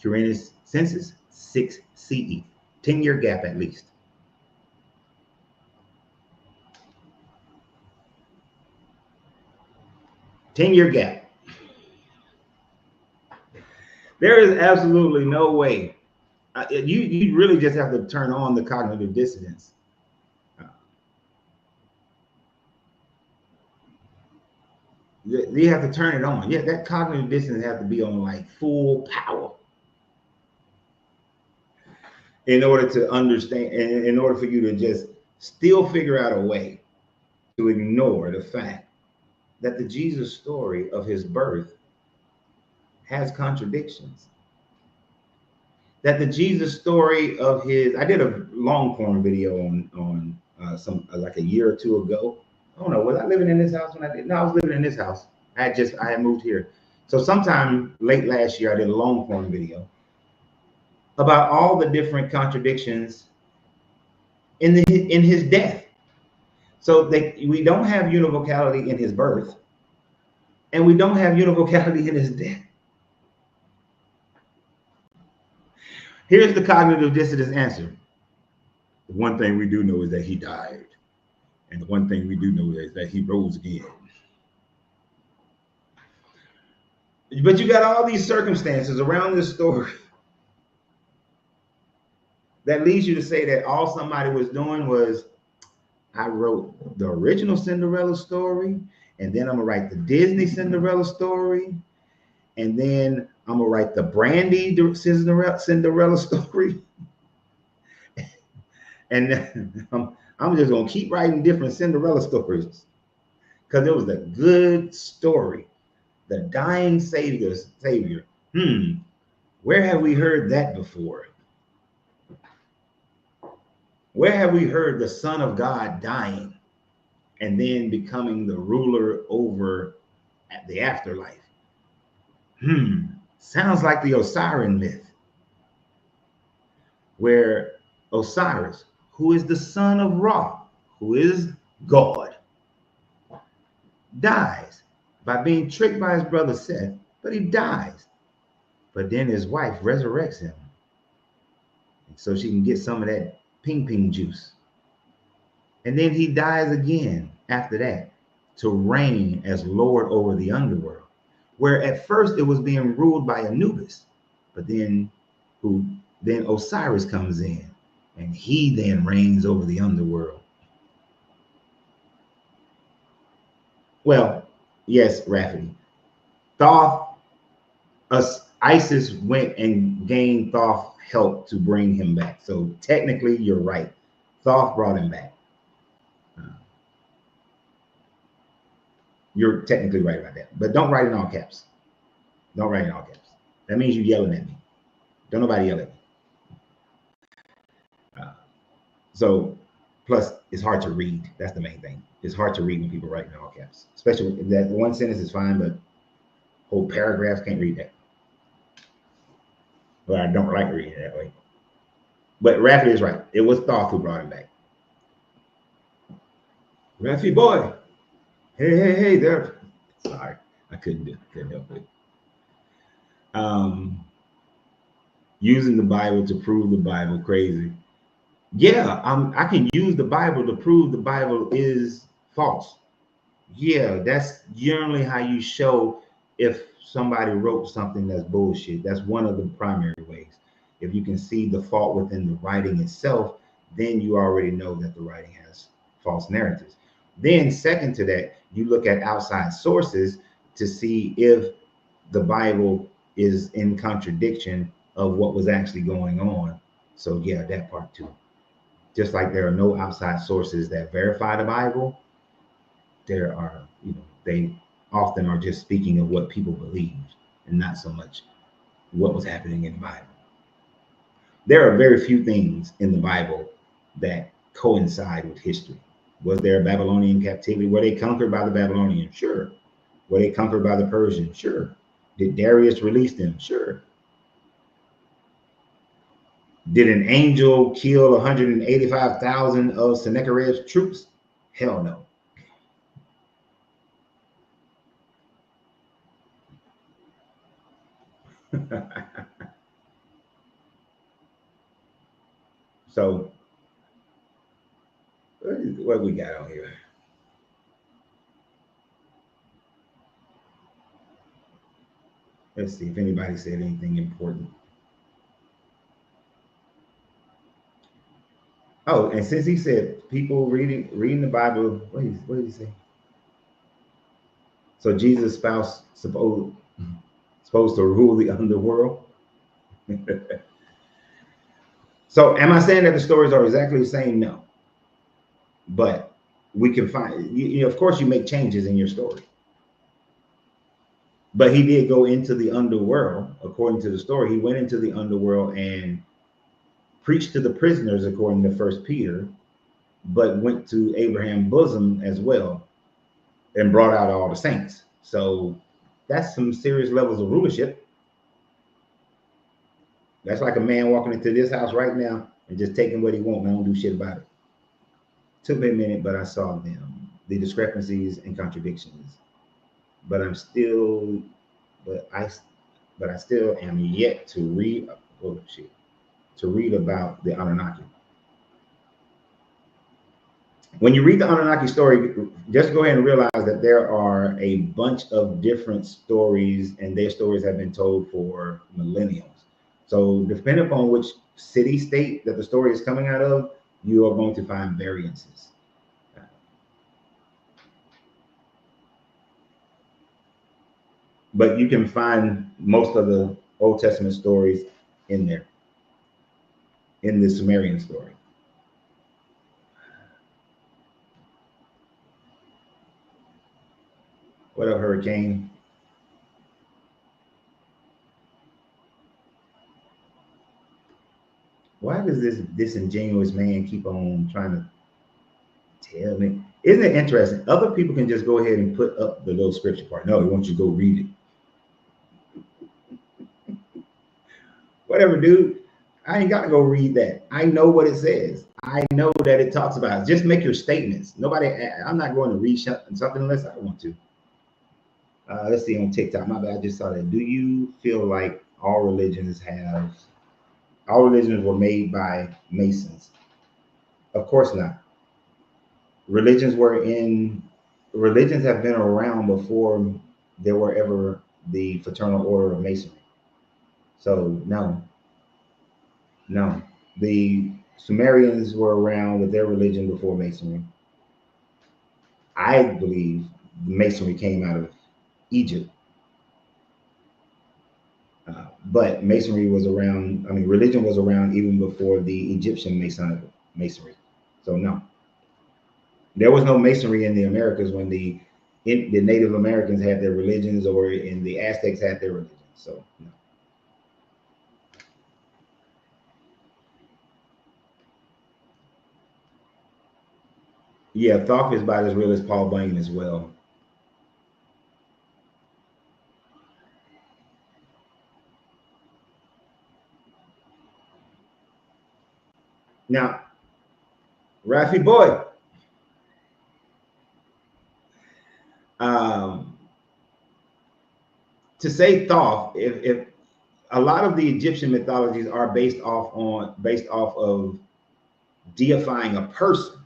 Quirinius' census, 6 CE, 10-year gap at least. 10-year gap. There is absolutely no way. You really just have to turn on the cognitive dissonance. You have to turn it on. Yeah, that cognitive dissonance has to be on like full power in order to understand, in order for you to just still figure out a way to ignore the fact that the Jesus story of his birth has contradictions. That the Jesus story of his, I did a long form video on some like a year or two ago. I don't know, was I living in this house when I did? No, I was living in this house. I had moved here. So sometime late last year, I did a long form video about all the different contradictions in his death. So we don't have univocality in his birth, and we don't have univocality in his death. Here's the cognitive dissonance answer. The one thing we do know is that he died. And the one thing we do know is that he rose again. But you got all these circumstances around this story that leads you to say that all somebody was doing was, I wrote the original Cinderella story, and then I'm gonna write the Disney Cinderella story, and then I'm gonna write the Brandy Cinderella story, and then I'm just gonna keep writing different Cinderella stories because it was a good story. The dying savior. Where have we heard that before? Where have we heard the Son of God dying and then becoming the ruler over the afterlife? Sounds like the Osirian myth, where Osiris, who is the son of Ra, who is God, dies by being tricked by his brother Seth, but he dies. But then his wife resurrects him so she can get some of that ping ping juice. And then he dies again after that to reign as Lord over the underworld, where at first it was being ruled by Anubis, but then Osiris comes in and he then reigns over the underworld. Well, yes, Rafferty. Thoth, Isis went and gained Thoth help to bring him back. So technically, you're right. Thoth brought him back. You're technically right about that. But don't write in all caps. Don't write in all caps. That means you're yelling at me. Don't nobody yell at me. So, plus, it's hard to read. That's the main thing. It's hard to read when people write in all caps. Especially if that one sentence is fine, but whole paragraphs, can't read that. Well, I don't like reading it that way. But Raffi is right. It was Thoth who brought him back. Raffi boy. Hey there. Sorry, I couldn't help it. Using the Bible to prove the Bible, crazy. Yeah, I can use the Bible to prove the Bible is false. Yeah, that's generally how you show if somebody wrote something that's bullshit. That's one of the primary ways. If you can see the fault within the writing itself, then you already know that the writing has false narratives. Then second to that, you look at outside sources to see if the Bible is in contradiction of what was actually going on. So yeah, that part too. Just like there are no outside sources that verify the Bible, there are, they often are just speaking of what people believed and not so much what was happening in the Bible. There are very few things in the Bible that coincide with history. Was there a Babylonian captivity? Were they conquered by the Babylonians? Sure. Were they conquered by the Persians? Sure. Did Darius release them? Sure. Did an angel kill 185,000 of Sennacherib's troops? Hell no. So, what we got on here? Let's see if anybody said anything important. Oh, and since he said people reading the Bible, what did he say? So Jesus' spouse supposed to rule the underworld. So am I saying that the stories are exactly the same? No. But we can find, of course, you make changes in your story. But he did go into the underworld, according to the story. He went into the underworld and preached to the prisoners, according to First Peter, but went to Abraham's bosom as well and brought out all the saints. So that's some serious levels of rulership. That's like a man walking into this house right now and just taking what he wants and I don't do shit about it. Took me a minute, but I saw them, the discrepancies and contradictions. But I'm still, but I still am yet to read. Oh shit! To read about the Anunnaki. When you read the Anunnaki story, just go ahead and realize that there are a bunch of different stories, and their stories have been told for millenniums. So, depending upon which city state that the story is coming out of, you are going to find variances. But you can find most of the Old Testament stories in there, in the Sumerian story. What up, Hurricane? Why does this disingenuous man keep on trying to tell me? Isn't it interesting? Other people can just go ahead and put up the little scripture part. No, he wants you to go read it. Whatever, dude. I ain't got to go read that. I know what it says. I know that it talks about it. Just make your statements. Nobody, I'm not going to read something unless I want to. Let's see on TikTok. My bad. I just saw that. Do you feel like all religions were made by Masons? Of course not. Religions have been around before there were ever the Fraternal Order of Masonry. So no. The Sumerians were around with their religion before Masonry. I believe Masonry came out of Egypt. But Masonry was around, I mean, religion was around even before the Egyptian Masonry. So no. There was no Masonry in the Americas when the Native Americans had their religions, or in the Aztecs had their religions. So no. Yeah, Thoth is about as real as Paul Bunyan as well. Now, Rafi boy, um, to say Thoth, if a lot of the Egyptian mythologies are based off of deifying a person.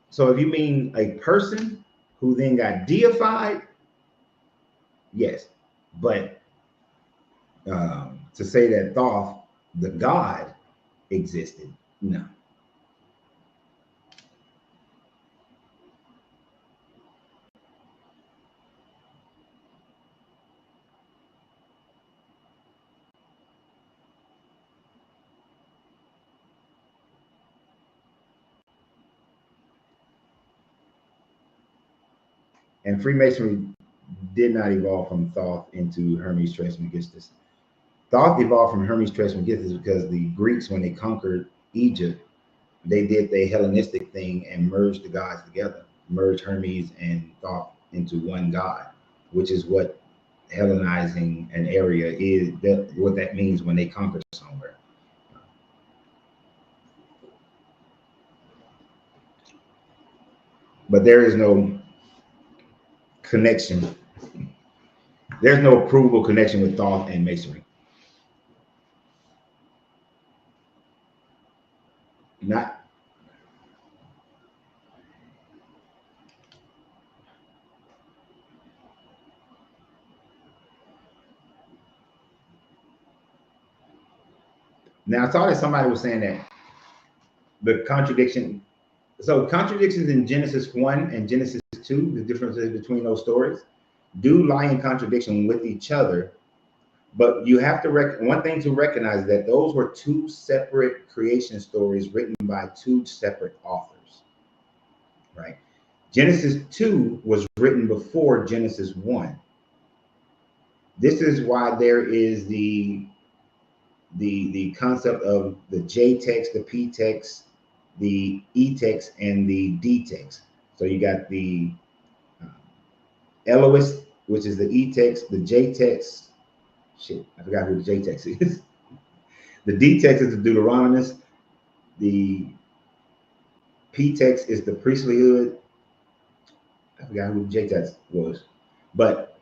So if you mean a person who then got deified, yes. But to say that Thoth, the god, existed, no. And Freemasonry did not evolve from Thoth into Hermes Trismegistus. Thoth evolved from Hermes Trismegistus because the Greeks, when they conquered Egypt, they did the Hellenistic thing and merged the gods together, merged Hermes and Thoth into one god, which is what Hellenizing an area is, what that means when they conquer somewhere. But there is no connection. There's no provable connection with Thoth and Masonry. Not Now I saw that somebody was saying that the contradiction. So contradictions in Genesis 1 and Genesis 2, the differences between those stories, do lie in contradiction with each other. But you have to one thing to recognize that those were two separate creation stories written by two separate authors, right? Genesis 2 was written before Genesis 1. This is why there is the concept of the J text, the P text, the E text, and the D text. So you got the Elohist, which is the E text, the J text. Shit, I forgot who the J text is. The D text is the Deuteronomist. The P text is the priestlyhood. I forgot who the J text was. But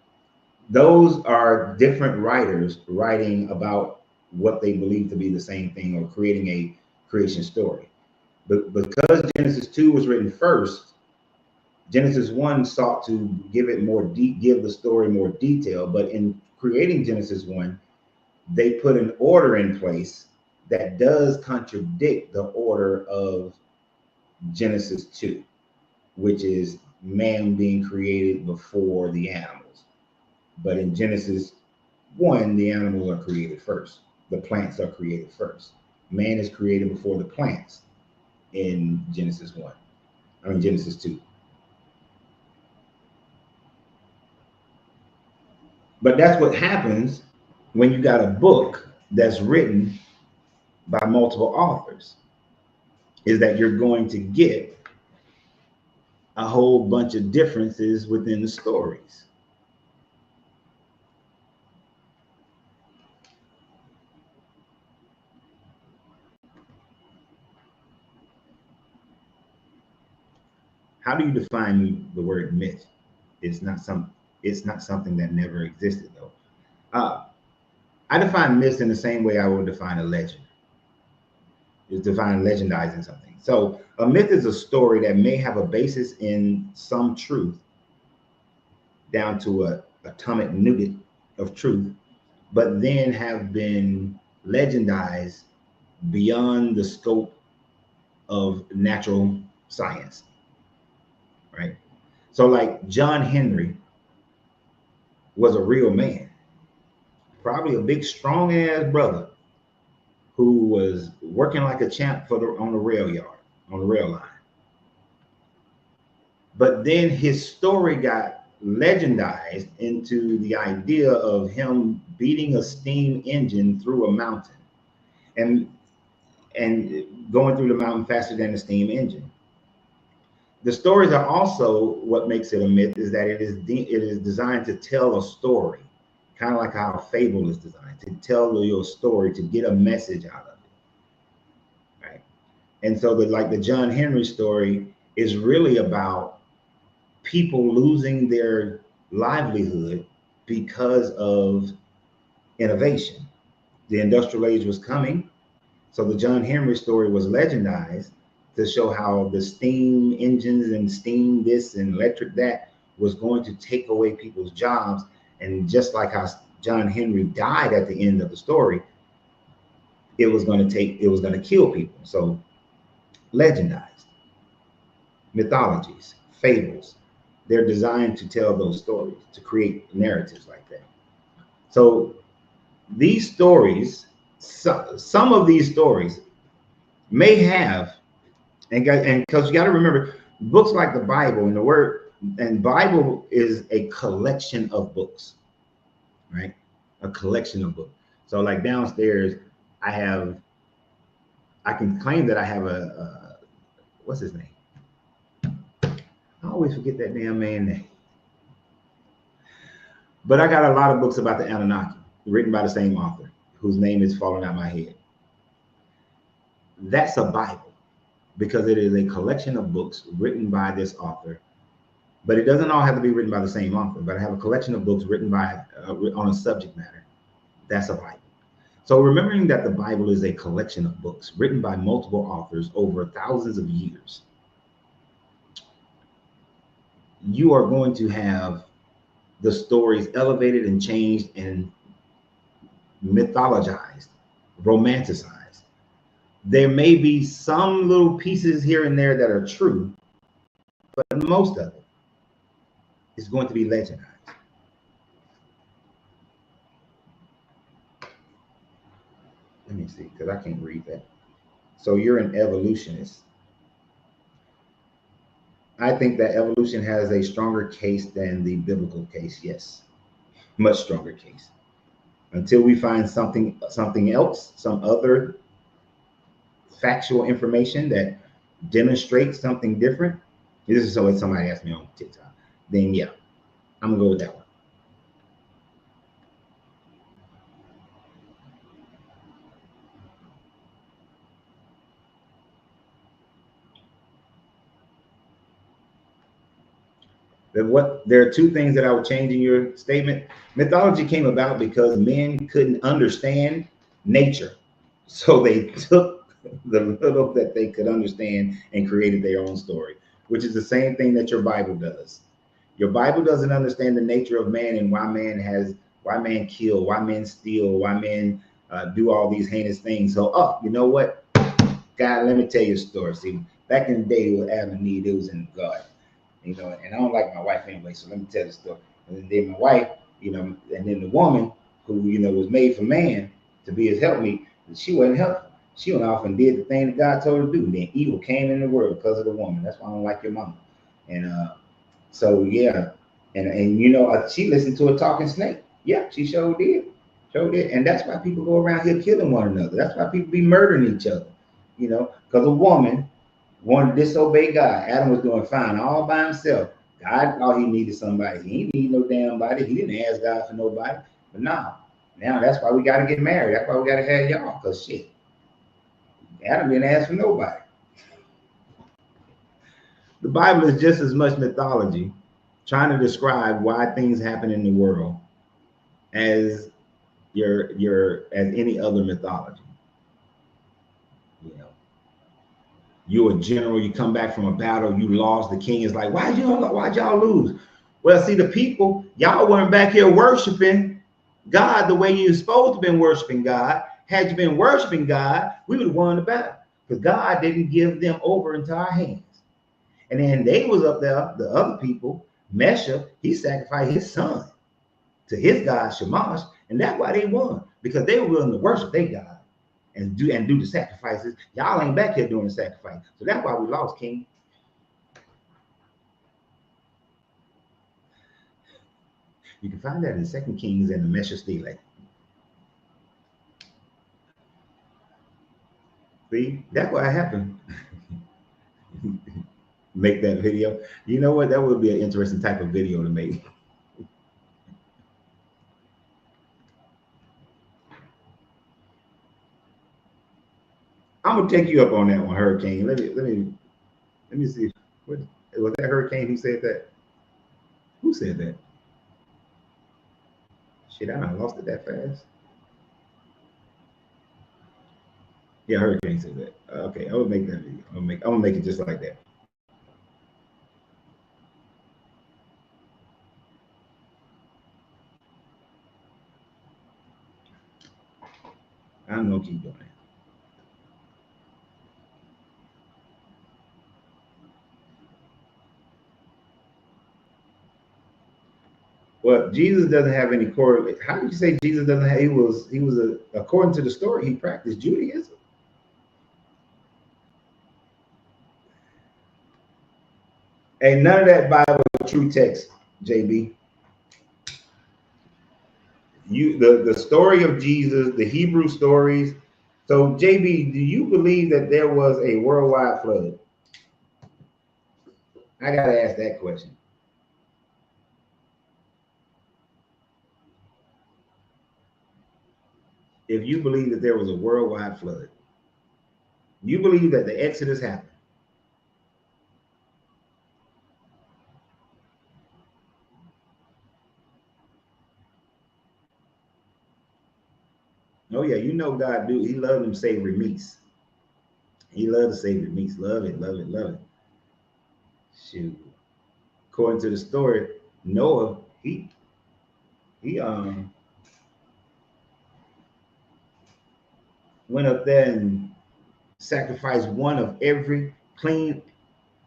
those are different writers writing about what they believe to be the same thing or creating a creation story. But because Genesis 2 was written first, Genesis 1 sought to give it more give the story more detail. But in creating Genesis 1, they put an order in place that does contradict the order of Genesis 2, which is man being created before the animals. But in Genesis 1, the animals are created first. The plants are created first. Man is created before the plants in Genesis 1. I mean, Genesis 2. But that's what happens when you got a book that's written by multiple authors, is that you're going to get a whole bunch of differences within the stories. How do you define the word myth? It's not something that never existed though. I define myths in the same way I would define a legend. Is define legendizing something. So a myth is a story that may have a basis in some truth, down to a atomic nugget of truth, but then have been legendized beyond the scope of natural science, right? So like John Henry was a real man, probably a big strong ass brother who was working like a champ on the rail yard, on the rail line. But then his story got legendized into the idea of him beating a steam engine through a mountain and going through the mountain faster than a steam engine. The stories are also what makes it a myth, is that it is designed to tell a story, kind of like how a fable is designed to tell your story, to get a message out of it, right? And so the John Henry story is really about people losing their livelihood because of innovation. The industrial age was coming, so the John Henry story was legendized to show how the steam engines and steam this and electric that was going to take away people's jobs. And just like how John Henry died at the end of the story, it was going to kill people. So legendized mythologies, fables, they're designed to tell those stories, to create narratives like that. So these stories, some of these stories may have, and because you got to remember, books like the Bible, and Bible is a collection of books, right? A collection of books. So like downstairs, I can claim that I have what's his name? I always forget that damn man's name. But I got a lot of books about the Anunnaki, written by the same author, whose name is falling out my head. That's a Bible, because it is a collection of books written by this author. But it doesn't all have to be written by the same author. But I have a collection of books written by on a subject matter. That's a Bible. So remembering that the Bible is a collection of books written by multiple authors over thousands of years, you are going to have the stories elevated and changed and mythologized, romanticized. There may be some little pieces here and there that are true, but most of it is going to be legendized. Let me see, because I can't read that. So you're an evolutionist. I think that evolution has a stronger case than the biblical case. Yes, much stronger case. Until we find something else, some other factual information that demonstrates something different. This is what somebody asked me on TikTok. Then yeah, I'm gonna go with that one. There are two things that I would change in your statement. Mythology came about because men couldn't understand nature, so they took the little that they could understand and created their own story, which is the same thing that your Bible does. Your Bible doesn't understand the nature of man and why man kill, why men steal, why men do all these heinous things. So, you know what, God, let me tell you a story. See, back in the day with Adam and Eve, it was in the garden. And I don't like my wife anyway, so let me tell the story. And then my wife, and then the woman who, was made for man to be his helpmeet, she wasn't helpful. She went off and did the thing that God told her to do. And then evil came in the world because of the woman. That's why I don't like your mama. And so yeah, and she listened to a talking snake. Yeah, she sure did. Sure did. And that's why people go around here killing one another. That's why people be murdering each other. Because a woman wanted to disobey God. Adam was doing fine all by himself. God thought he needed somebody. He didn't need no damn body. He didn't ask God for nobody. But now that's why we got to get married. That's why we got to have y'all. Because shit, Adam didn't ask for nobody. The Bible is just as much mythology, trying to describe why things happen in the world, as as any other mythology. You're a general, you come back from a battle, you lost, the king is like, why'd y'all lose? Well, see, the people, y'all weren't back here worshiping God the way you're supposed to have been worshiping God. Had you been worshiping God, we would have won the battle, because God didn't give them over into our hands. And then they was up there, the other people, Mesha, he sacrificed his son to his god Shamash, and that's why they won, because they were willing to worship their God and do the sacrifices. Y'all ain't back here doing the sacrifice. So that's why we lost, King. You can find that in 2 Kings and the Mesha stele. See, that's what happened. Make that video. You know what? That would be an interesting type of video to make. I'm gonna take you up on that one, Hurricane. Let me see. What was that, Hurricane? Who said that? Who said that? Shit, I done lost it that fast. Yeah, Hurricane said that. Okay, I will make that video. I'm gonna make it just like that. I'm gonna keep doing it. Well, Jesus doesn't have any core. How did you say Jesus doesn't have? According to the story, he practiced Judaism. Ain't none of that Bible true text, JB. The story of Jesus, the Hebrew stories. So, JB, do you believe that there was a worldwide flood? I gotta ask that question. If you believe that there was a worldwide flood, you believe that the Exodus happened. Oh yeah, God do. He loved them savory meats. He loved the savory meats. Love it, love it, love it. Shoot. According to the story, Noah, he went up there and sacrifice one of every clean,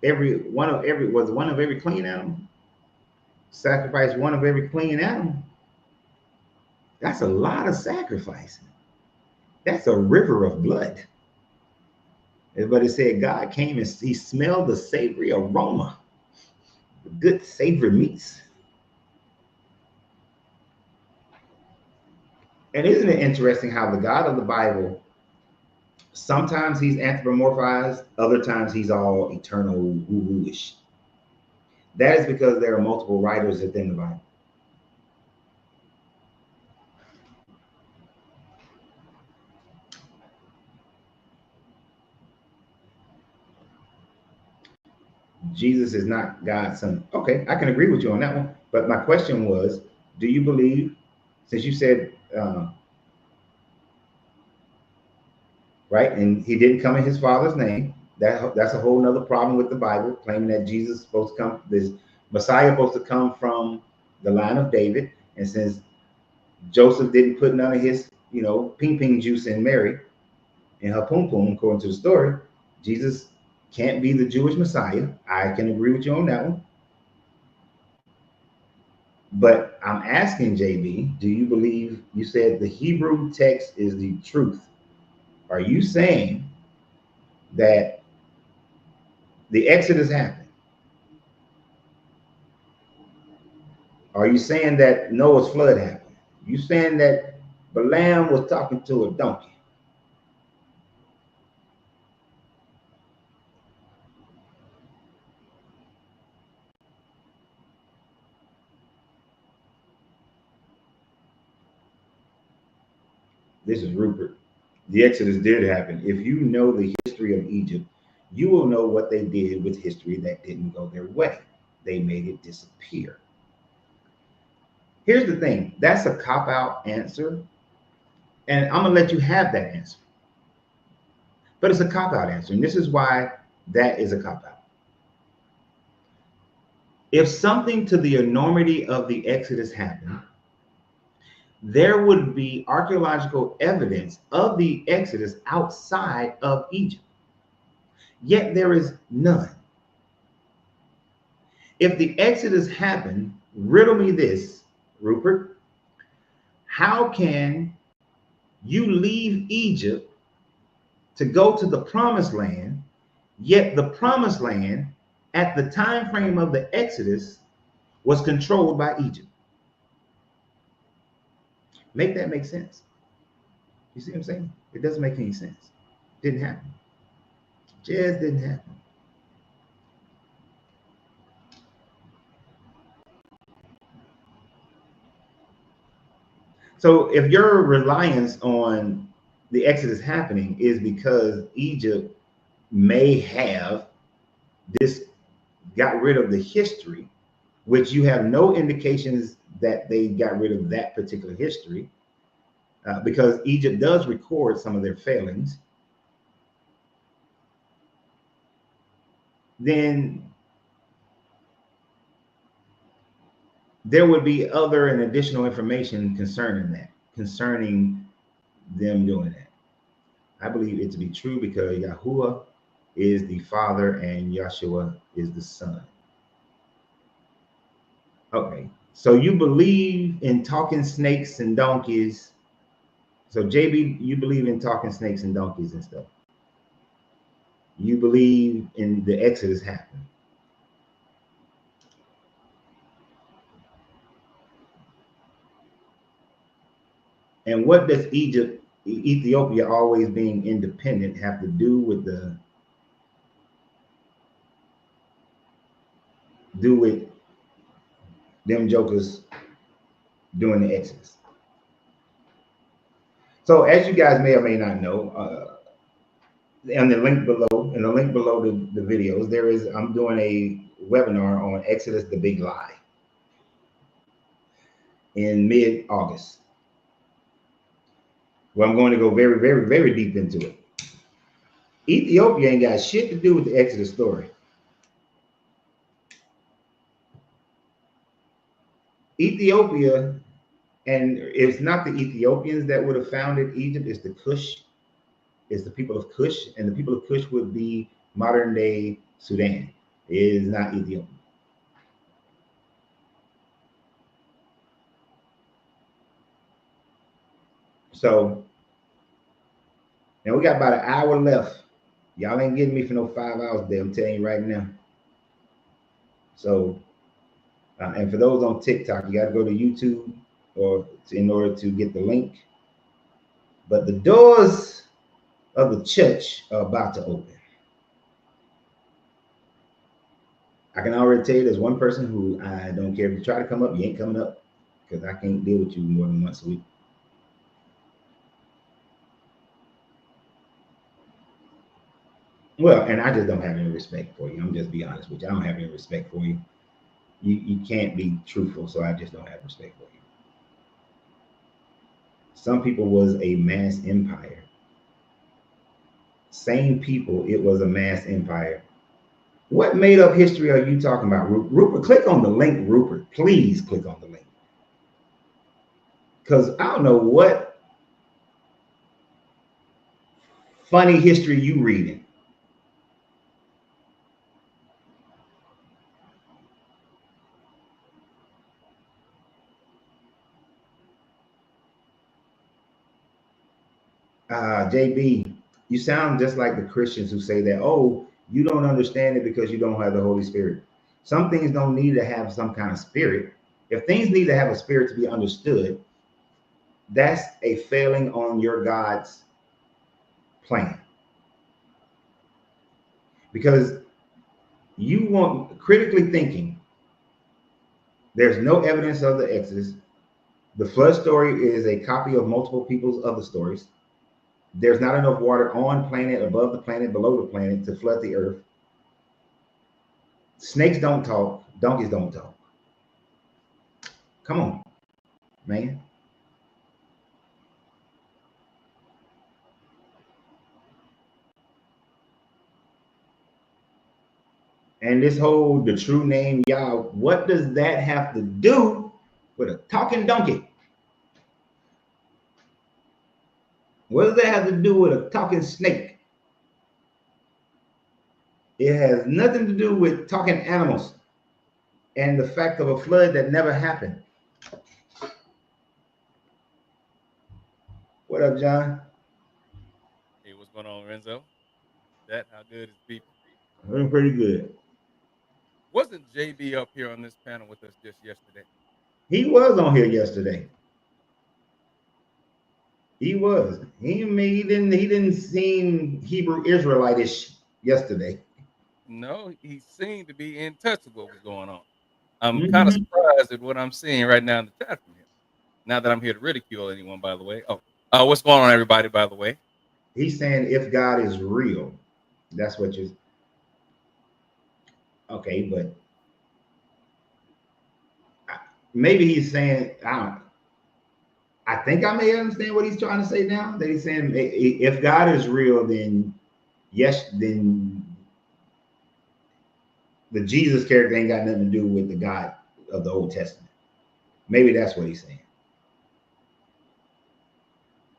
every one of every was one of every clean animal. Sacrifice one of every clean animal. That's a lot of sacrificing. That's a river of blood. But it said God came and he smelled the savory aroma, good savory meats. And isn't it interesting how the God of the Bible, sometimes he's anthropomorphized, other times he's all eternal woo-woo-ish. That is because there are multiple writers within the Bible. Jesus is not God's son. Okay, I can agree with you on that one. But my question was, do you believe, since you said, right, and he didn't come in his father's name, that's a whole nother problem with the Bible, claiming that Jesus is supposed to come, this Messiah is supposed to come from the line of David. And since Joseph didn't put none of his, ping ping juice in Mary, in her poom poom, according to the story, Jesus can't be the Jewish Messiah. I can agree with you on that one. But I'm asking JB, do you believe, you said the Hebrew text is the truth? Are you saying that the Exodus happened? Are you saying that Noah's flood happened? You saying that Balaam was talking to a donkey? This is Rupert. The Exodus did happen. If you know the history of Egypt, you will know what they did with history that didn't go their way. They made it disappear. Here's the thing, that's a cop-out answer, and I'm gonna let you have that answer. But it's a cop-out answer, and this is why that is a cop-out. If something to the enormity of the Exodus happened, there would be archaeological evidence of the Exodus outside of Egypt. Yet there is none. If the Exodus happened, riddle me this, Rupert. How can you leave Egypt to go to the promised land, yet the promised land at the time frame of the Exodus was controlled by Egypt? Make that make sense. You see what I'm saying? It doesn't make any sense. Didn't happen. Just didn't happen. So if your reliance on the Exodus happening is because Egypt may have this got rid of the history, which you have no indications that they got rid of that particular history, because Egypt does record some of their failings, then there would be other and additional information concerning them doing that. I believe it to be true because Yahuwah is the Father and Yahshua is the Son. Okay, so you believe in talking snakes and donkeys. So JB, you believe in talking snakes and donkeys and stuff. You believe in the Exodus happened. And what does Ethiopia always being independent have to do with them jokers doing the Exodus? So as you guys may or may not know, in the link below the videos, I'm doing a webinar on Exodus, the Big Lie, in mid-August, where I'm going to go very, very, very deep into it. Ethiopia ain't got shit to do with the Exodus story. Ethiopia, and it's not the Ethiopians that would have founded Egypt, it's the Kush. is the people of Kush, and the people of Kush would be modern day Sudan. It is not Ethiopia. So now we got about an hour left. Y'all ain't getting me for no 5 hours today. I'm telling you right now. So, and for those on TikTok, you got to go to YouTube or in order to get the link. But the doors of the church are about to open. I can already tell you there's one person who I don't care if you try to come up, you ain't coming up because I can't deal with you more than once a week. Well, and I just don't have any respect for you. I'm just be honest with you. I don't have any respect for you. You can't be truthful, so I just don't have respect for you. Some people was a mass empire. Same people, it was a mass empire. What made up history are you talking about, Rupert? Click on the link, Rupert. Please click on the link. Because I don't know what funny history you reading. JB, you sound just like the Christians who say that, oh, you don't understand it because you don't have the Holy Spirit. Some things don't need to have some kind of spirit. If things need to have a spirit to be understood, that's a failing on your God's plan. Because you want critically thinking, there's no evidence of the Exodus. The flood story is a copy of multiple people's other stories. There's not enough water on planet, above the planet, below the planet to flood the earth. Snakes don't talk. Donkeys don't talk. Come on, man. And this whole the true name Yah, what does that have to do with a talking donkey? What does that have to do with a talking snake? It has nothing to do with talking animals and the fact of a flood that never happened. What up, John? Hey, what's going on, Renzo? How good is people? Doing pretty good. Wasn't JB up here on this panel with us just yesterday? He was on here yesterday. He was. He didn't seem Hebrew Israelite-ish yesterday. No, he seemed to be in touch with what was going on. I'm kind of surprised at what I'm seeing right now in the chat from him. Now that I'm here to ridicule anyone, by the way. What's going on, everybody, by the way? He's saying if God is real, that's what you're. Okay, but maybe he's saying, I think I may understand what he's trying to say now. That he's saying if God is real, then yes, then the Jesus character ain't got nothing to do with the God of the Old Testament. Maybe that's what he's saying.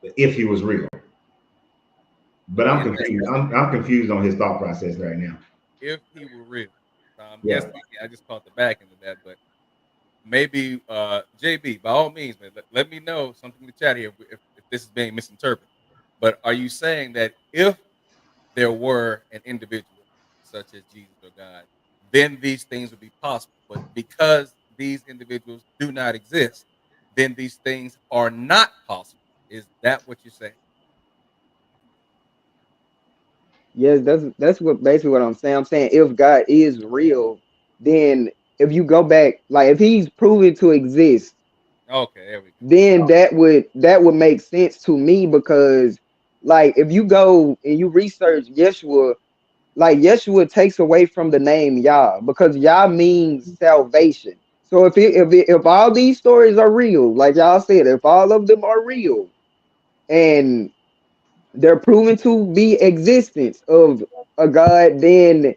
If he was real. But I'm confused. I'm confused on his thought process right now. If he were real. Yes, I just caught the back end of that, but maybe JB, by all means, man, let me know something in the chat here if this is being misinterpreted. But are you saying that if there were an individual such as Jesus or God, then these things would be possible? But because these individuals do not exist, then these things are not possible. Is that what you're saying? Yes, that's what basically what I'm saying. I'm saying if God is real, then if you go back, like if he's proven to exist, okay, there we go. Then that would make sense to me because like if you go and you research Yeshua, like Yeshua takes away from the name Yah because Yah means salvation. So if all these stories are real, like y'all said, if all of them are real and they're proven to be existence of a God, then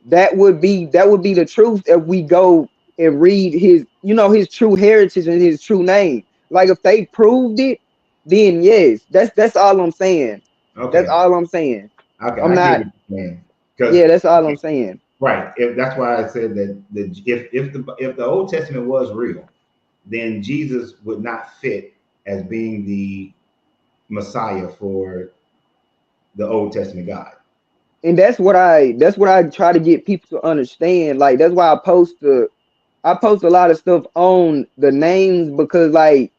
that would be the truth if we go and read his his true heritage and his true name. Like if they proved it, then yes, that's all I'm saying. That's Okay. all I'm saying. Okay. I'm I get not. what you're saying. Yeah, Because that's all I'm saying. right. That's why I said that if the Old Testament was real, then Jesus would not fit as being the Messiah for the Old Testament God. And that's what I try to get people to understand. Like that's why I post a lot of stuff on the names because like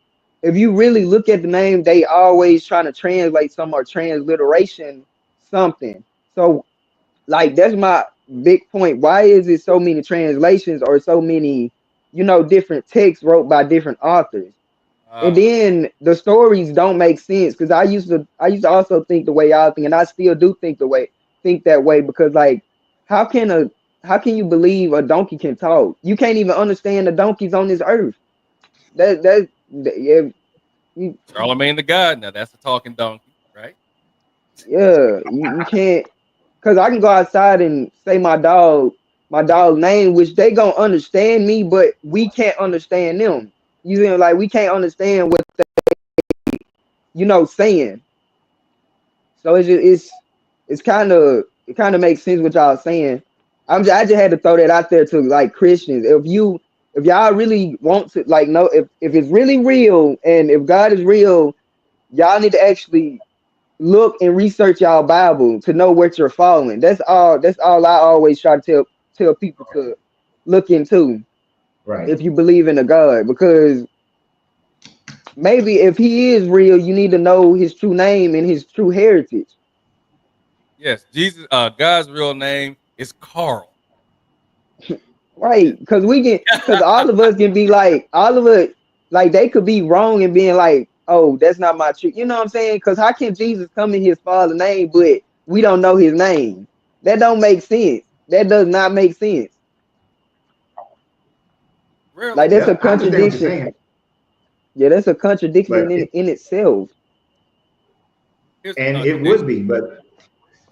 if you really look at the name, they always trying to translate some or transliteration something. So like that's my big point. Why is it so many translations or so many, different texts wrote by different authors? And then the stories don't make sense because I used to also think the way y'all think, and I still do think that way because like how can a how can you believe a donkey can talk? You can't even understand the donkeys on this earth. Yeah, Charlemagne the God. Now that's a talking donkey, right? you can't because I can go outside and say my dog name, which they gonna understand me, but we can't understand them. You know, like we can't understand what saying. So it's kind of it kind of makes sense what y'all saying. I just had to throw that out there to like Christians. If y'all really want to like know if it's really real and if God is real, y'all need to actually look and research y'all Bible to know what you're following. That's all I always try to tell people to look into Right. if you believe in a God because maybe if he is real, you need to know his true name and his true heritage. Yes, Jesus. God's real name is Carl. Right, because all of us can be like, all of it, like they could be wrong and being like, oh, that's not my truth. You know what I'm saying? Because how can Jesus come in his father's name, but we don't know his name? That don't make sense. That does not make sense. Really? Like that's a Yep, I understand what you're contradiction. saying, Yeah, that's a contradiction but in itself. Here's the and it would contradiction. be, but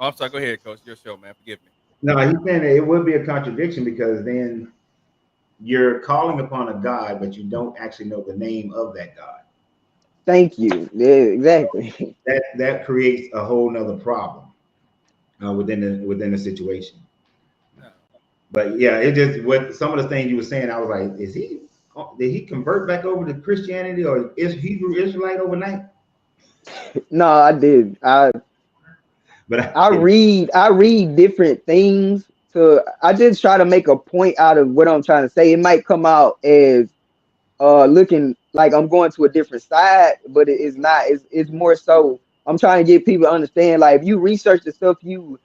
Oh, I'm sorry. Go ahead, Coach. Your show, man. Forgive me. no, he's saying that it would be a contradiction because then you're calling upon a God, but you don't actually know the name of that God. Thank you. Yeah, exactly. That creates a whole nother problem within the situation. No. But yeah, it just what some of the things you were saying, I was like, did he convert back over to Christianity or is Hebrew Israelite overnight? No, I did. But I I read different things. So I just try to make a point out of what I'm trying to say. It might come out as looking like I'm going to a different side, but it is not. It's more so I'm trying to get people to understand. Like if you research the stuff you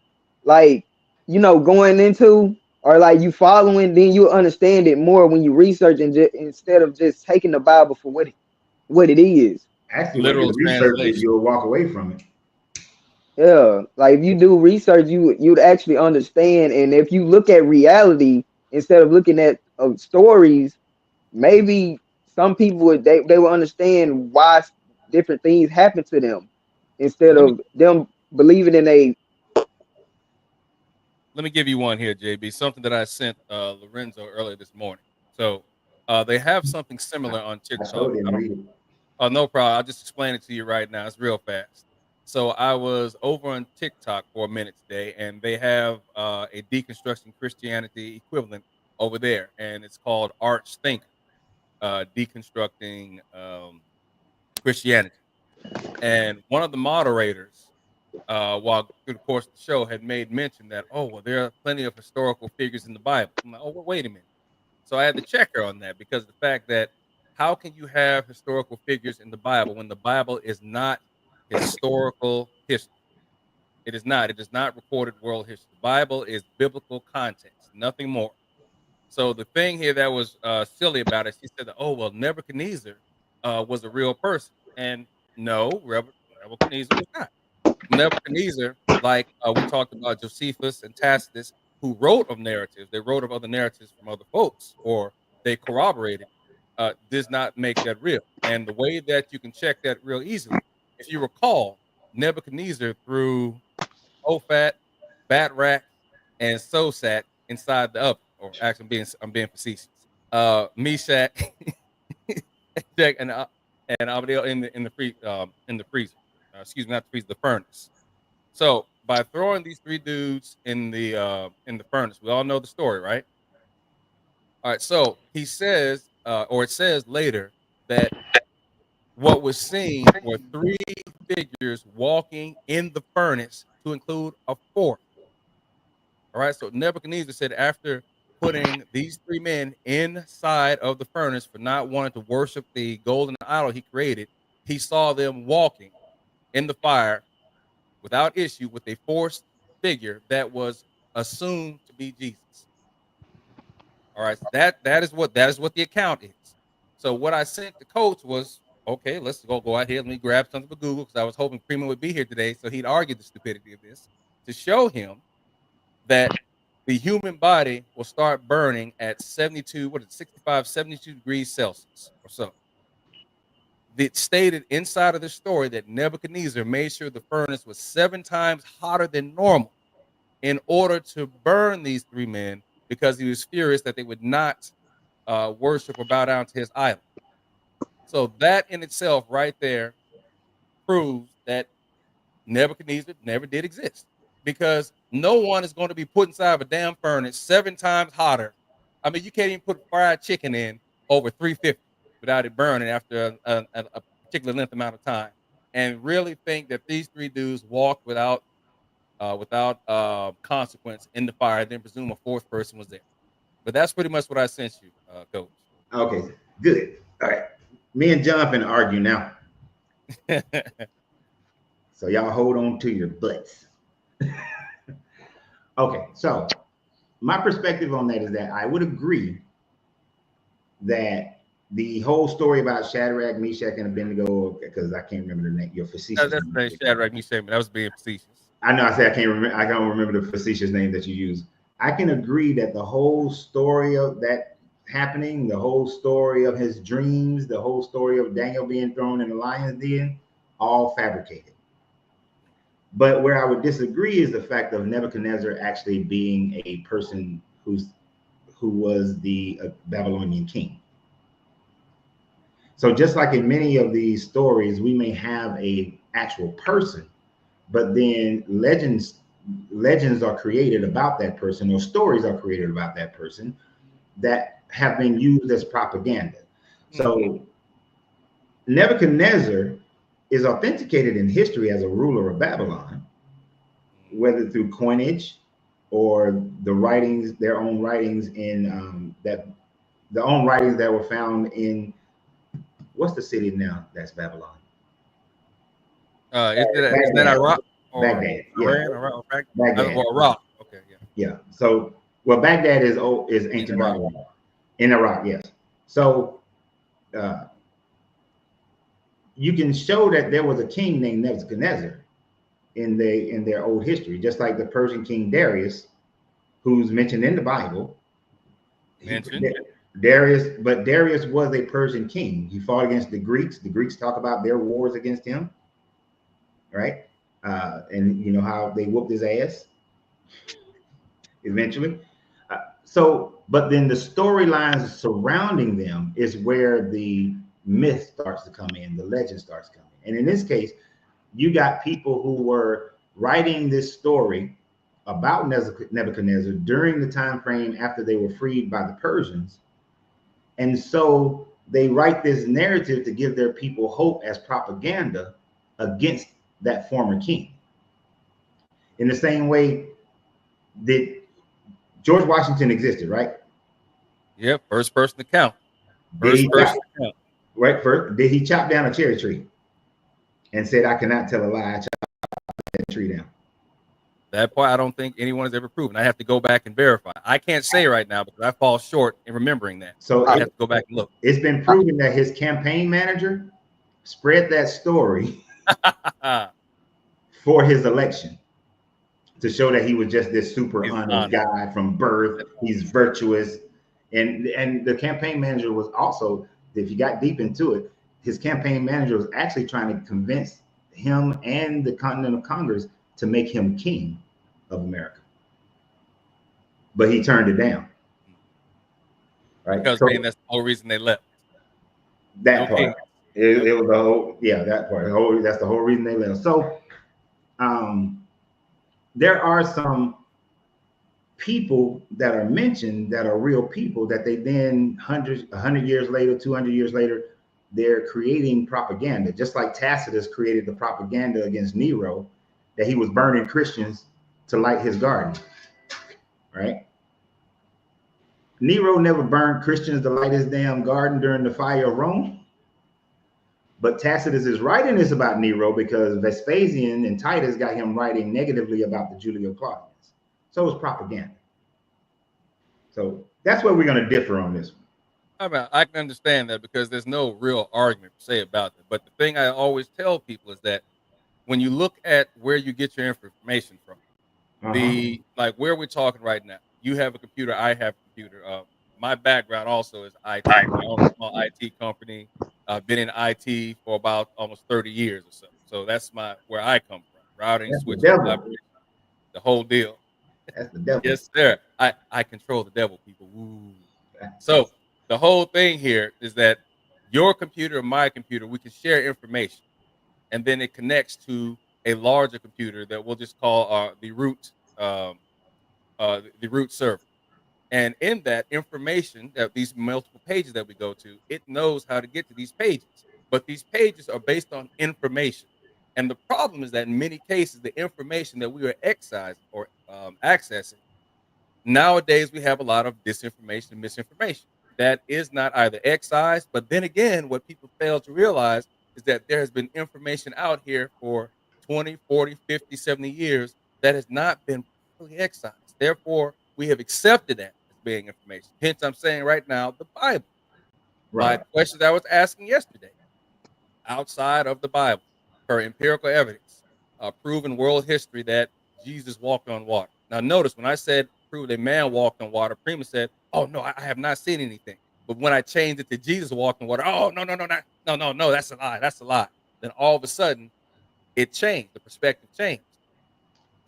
like, going into or like you following, then you understand it more when you research and instead of just taking the Bible for what it is. actually when you Literal research it, translation. you'll walk away from it. Yeah, like if you do research, you'd actually understand. And if you look at reality instead of looking at stories, maybe some people they will understand why different things happen to them So instead of them believing in a. let me give you one here, JB. Something that I sent Lorenzo earlier this morning. So they have something similar on I TikTok. sure didn't I don't. read it. Oh, no problem. I'll just explain it to you right now. It's real fast. So I was over on TikTok for a minute today, and they have a deconstructing Christianity equivalent over there, and it's called Arch Thinker, deconstructing Christianity. And one of the moderators, while through the course of the show, had made mention that, oh, well, there are plenty of historical figures in the Bible. I'm like, oh, well, wait a minute. So I had to check her on that because the fact that how can you have historical figures in the Bible when the Bible is not historical history? It is not. It is not recorded world history. The Bible is biblical context, nothing more. So the thing here that was silly about it, she said, that, "Oh well, Nebuchadnezzar was a real person," and no, Nebuchadnezzar was not. Nebuchadnezzar, like we talked about Josephus and Tacitus, who wrote of narratives, they wrote of other narratives from other folks, or they corroborated, does not make that real. And the way that you can check that real easily, if you recall, Nebuchadnezzar threw Ophat, Batrak, and Sosat inside the oven. Or actually, I'm being facetious. Meshach, and Abednego in the freezer. Excuse me, not the freezer, the furnace. So by throwing these three dudes in the furnace, we all know the story, right? All right. So he says, or it says later that what was seen were three figures walking in the furnace to include a fourth. All right. So Nebuchadnezzar said after putting these three men inside of the furnace for not wanting to worship the golden idol he created, he saw them walking in the fire without issue with a fourth figure that was assumed to be Jesus. All right. That is what the account is. So what I sent the coach was, okay, let's go out here. Let me grab something for Google because I was hoping Freeman would be here today so he'd argue the stupidity of this to show him that the human body will start burning at 72, 65, 72 degrees Celsius or so. It stated inside of the story that Nebuchadnezzar made sure the furnace was 7 times hotter than normal in order to burn these three men because he was furious that they would not worship or bow down to his idol. So that in itself, right there, proves that Nebuchadnezzar never did exist because no one is going to be put inside of a damn furnace 7 times hotter. I mean, you can't even put fried chicken in over 350 without it burning after a particular length amount of time, and really think that these three dudes walked without consequence in the fire, then presume a fourth person was there. But that's pretty much what I sent you, Coach. Okay, good. All right. Me and John finna argue now. So y'all hold on to your butts. Okay, so my perspective on that is that I would agree that the whole story about Shadrach, Meshach, and Abednego, because I can't remember the name, your facetious That's name. Shadrach, Meshach, that was being facetious. I know I said I don't remember the facetious name that you use. I can agree that the whole story of that happening, the whole story of his dreams, the whole story of Daniel being thrown in the lion's den, all fabricated. But where I would disagree is the fact of Nebuchadnezzar actually being a person who was the Babylonian king. So just like in many of these stories, we may have a actual person, but then legends are created about that person, or stories are created about that person that have been used as propaganda. So Nebuchadnezzar is authenticated in history as a ruler of Babylon, whether through coinage or the writings, their own writings in the own writings that were found in, what's the city now that's Babylon? Is that Iraq or Baghdad? Iran, Yeah, Baghdad. Or Iraq. Okay, yeah. Yeah. So, well, Baghdad is ancient Babylon. In Iraq, yes. So, you can show that there was a king named Nebuchadnezzar in their old history, just like the Persian king Darius, who's mentioned in the Bible. Darius was a Persian king. He fought against the Greeks. The Greeks talk about their wars against him, right? And you know how they whooped his ass eventually. But then the storylines surrounding them is where the myth starts to come in, the legend starts coming. And in this case, you got people who were writing this story about Nebuchadnezzar during the time frame after they were freed by the Persians. And so they write this narrative to give their people hope as propaganda against that former king. In the same way that George Washington existed, right? Yeah, first person to count. Right. First, did he chop down a cherry tree and said, "I cannot tell a lie, I chopped that tree down"? That part I don't think anyone has ever proven. I have to go back and verify. I can't say right now because I fall short in remembering that. So I have to go back and look. It's been proven that his campaign manager spread that story for his election to show that he was just this super honest guy from birth. He's virtuous. And the campaign manager was also, if you got deep into it, his campaign manager was actually trying to convince him and the Continental Congress to make him king of America. But he turned it down. Right. Because so, that's the whole reason they left. That part. It was the whole, yeah, that part. That's the whole reason they left. So there are some people that are mentioned that are real people that they then 100 years later, 200 years later, they're creating propaganda, just like Tacitus created the propaganda against Nero, that he was burning Christians to light his garden, right? Nero never burned Christians to light his damn garden during the fire of Rome. But Tacitus is writing this about Nero because Vespasian and Titus got him writing negatively about the Julio-Claudians. So it's propaganda. So that's where we're going to differ on this one. I mean, I can understand that because there's no real argument per se about that. But the thing I always tell people is that when you look at where you get your information from, the like where we're talking right now, you have a computer, I have a computer. My background also is IT. I own a small IT company. I've been in IT for about almost 30 years or so. So that's where I come from. Routing, That's the switching, devil. collaboration, the whole deal. That's the devil. Yes, sir. I control the devil, people. Woo. So the whole thing here is that your computer and my computer, we can share information, and then it connects to a larger computer that we'll just call the root server. And in that information, that these multiple pages that we go to, it knows how to get to these pages. But these pages are based on information. And the problem is that in many cases, the information that we are excising or accessing, nowadays we have a lot of disinformation and misinformation that is not either excised, but then again, what people fail to realize is that there has been information out here for 20, 40, 50, 70 years that has not been properly excised. Therefore, we have accepted that as being information. Hence, I'm saying right now, the Bible. Right. My questions I was asking yesterday, outside of the Bible, per empirical evidence, proven world history that Jesus walked on water. Now, notice when I said prove a man walked on water, Prima said, "Oh no, I have not seen anything." But when I changed it to Jesus walked on water, oh no, no, no, no, that's a lie, that's a lie. Then all of a sudden, it changed. The perspective changed.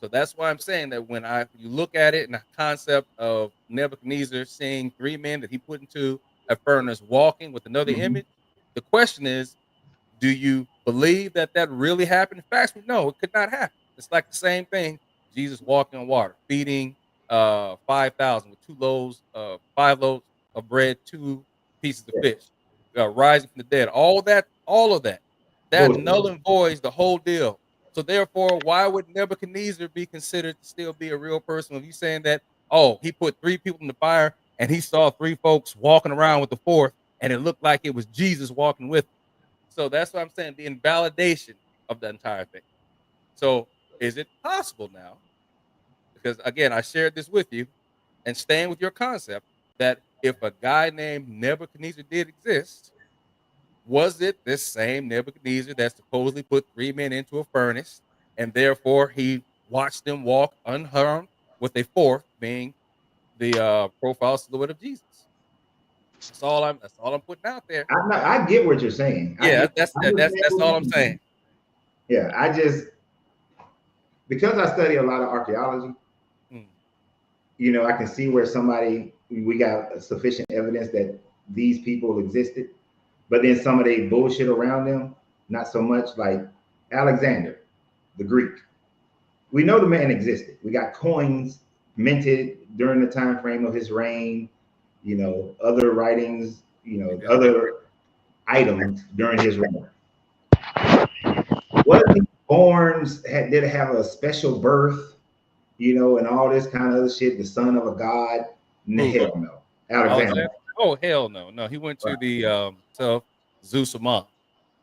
So that's why I'm saying that when you look at it in the concept of Nebuchadnezzar seeing three men that he put into a furnace walking with another image, the question is, do you believe that that really happened? In fact, no, it could not happen. It's like the same thing. Jesus walking on water, feeding 5,000 with 5 loaves of bread, 2 pieces of fish, rising from the dead. All of that Bullshit. null and voids the whole deal. So therefore, why would Nebuchadnezzar be considered to still be a real person? If you saying that, oh, he put 3 people in the fire and he saw 3 folks walking around with the fourth, and it looked like it was Jesus walking with them. So that's what I'm saying, the invalidation of the entire thing. So is it possible now? Because again, I shared this with you and staying with your concept that if a guy named Nebuchadnezzar did exist, was it this same Nebuchadnezzar that supposedly put 3 men into a furnace and therefore he watched them walk unharmed with a fourth being the profile silhouette of Jesus? That's all I'm putting out there. I get what you're saying. Yeah, that's I that's understand that's what all you're I'm saying. saying. Yeah, because I study a lot of archaeology, I can see where we got sufficient evidence that these people existed, but then some of the bullshit around them, not so much. Like Alexander, the Greek. We know the man existed. We got coins minted during the time frame of his reign, other writings, other items during his reign. What if he did have a special birth, and all this kind of other shit, the son of a god? Hell no. Alexander. Oh, hell no. No, he went to the Zeus Amon.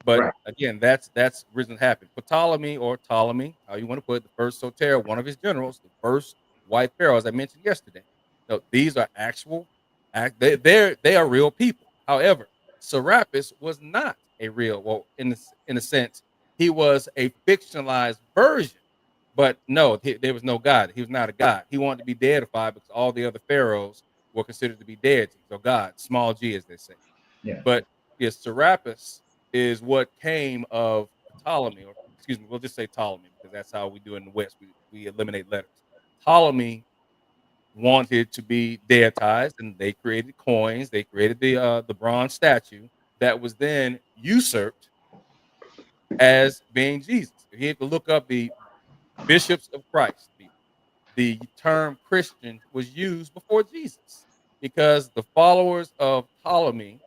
But again, that's risen happened. Ptolemy, how you want to put it, the first Soter, one of his generals, the first white pharaoh, as I mentioned yesterday. No, these are they are real people. However, Serapis was not a real, well, in a sense, he was a fictionalized version. But no, there was no God. He was not a god. He wanted to be deified because all the other pharaohs were considered to be deities or gods, small g, as they say. Yeah. But yes, Serapis is what came of Ptolemy, or excuse me, we'll just say Ptolemy because that's how we do it in the West. We eliminate letters. Ptolemy wanted to be deitized, and they created coins. They created the bronze statue that was then usurped as being Jesus. If you have to look up the bishops of Christ, the the term Christian was used before Jesus, because the followers of Ptolemy,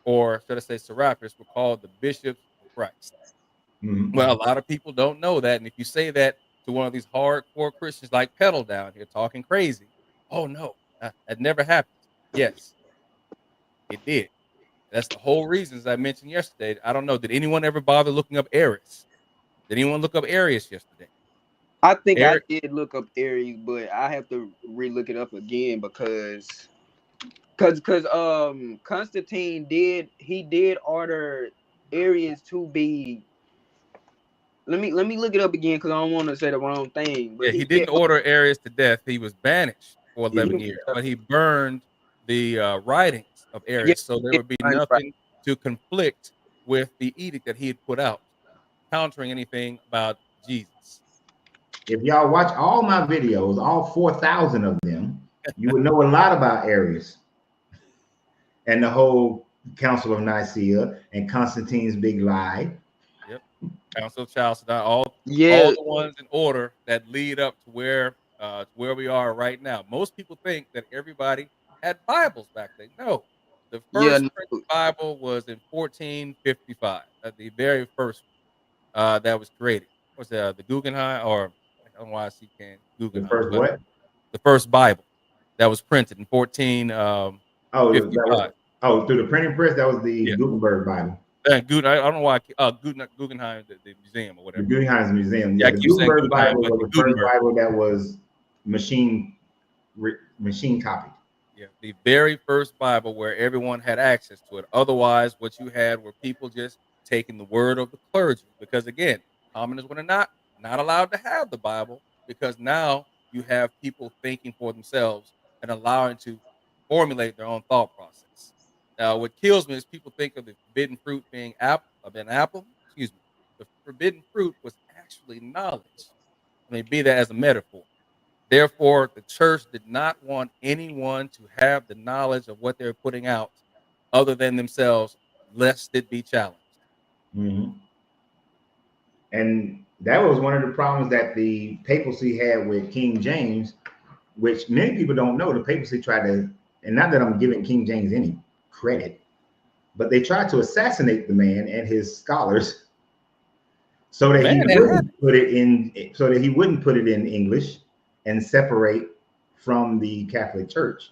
or should I say Serapis, were called the bishops of Christ. Mhm. Well, a lot of people don't know that, and if you say that to one of these hardcore Christians like Pedal down here talking crazy, oh no, that never happened. Yes, it did. That's the whole reasons I mentioned yesterday. I don't know. Did anyone ever bother looking up Eris? Did anyone look up Arius yesterday? I think I Eric, did look up Aries, but I have to re-look it up again because Constantine did order Aries to be. Let me look it up again because I don't want to say the wrong thing. But yeah, he he did. didn't order Arius to death. He was banished for He 11 was, years, but he burned the writings of Yeah, Arius, so there he would be did, right. nothing to conflict with the edict that he had put out, countering anything about Jesus. if y'all watch all my videos, all 4,000 of them, you would know a lot about Arius and the whole Council of Nicaea and Constantine's big lie. Yep. Council of Chalcedon, all Yeah, the ones in order that lead up to where we are right now. Most people think that everybody had Bibles back then. No, the yeah, first no, printed Bible was in 1455. The very first that was created was the Guggenheim, or I don't know why I see can The Guggenheim, first but what? the first Bible that was printed in Oh, that 1455. was through the printing press. That was the Yeah, Gutenberg Bible. I don't know why. Guggenheim, the museum or The whatever. Guggenheim's Museum. Yeah, Yeah, I the keep saying Gutenberg Guggenheim, Bible but was the the first Gutenberg. Bible that was machine copied. Yeah, the very first Bible where everyone had access to it. Otherwise, what you had were people just taking the word of the clergy. Because again, commoners were not allowed to have the Bible, because now you have people thinking for themselves and allowing to formulate their own thought process. Now, what kills me is people think of the forbidden fruit being an apple. Excuse me. The forbidden fruit was actually knowledge. I mean, be that as a metaphor. Therefore, the church did not want anyone to have the knowledge of what they're putting out other than themselves, lest it be challenged. Hmm. And that was one of the problems that the papacy had with King James, which many people don't know. The papacy tried to, and not that I'm giving King James any credit, but they tried to assassinate the man and his scholars so The that man he had had wouldn't put it in, so that he wouldn't put it in English and separate from the Catholic Church.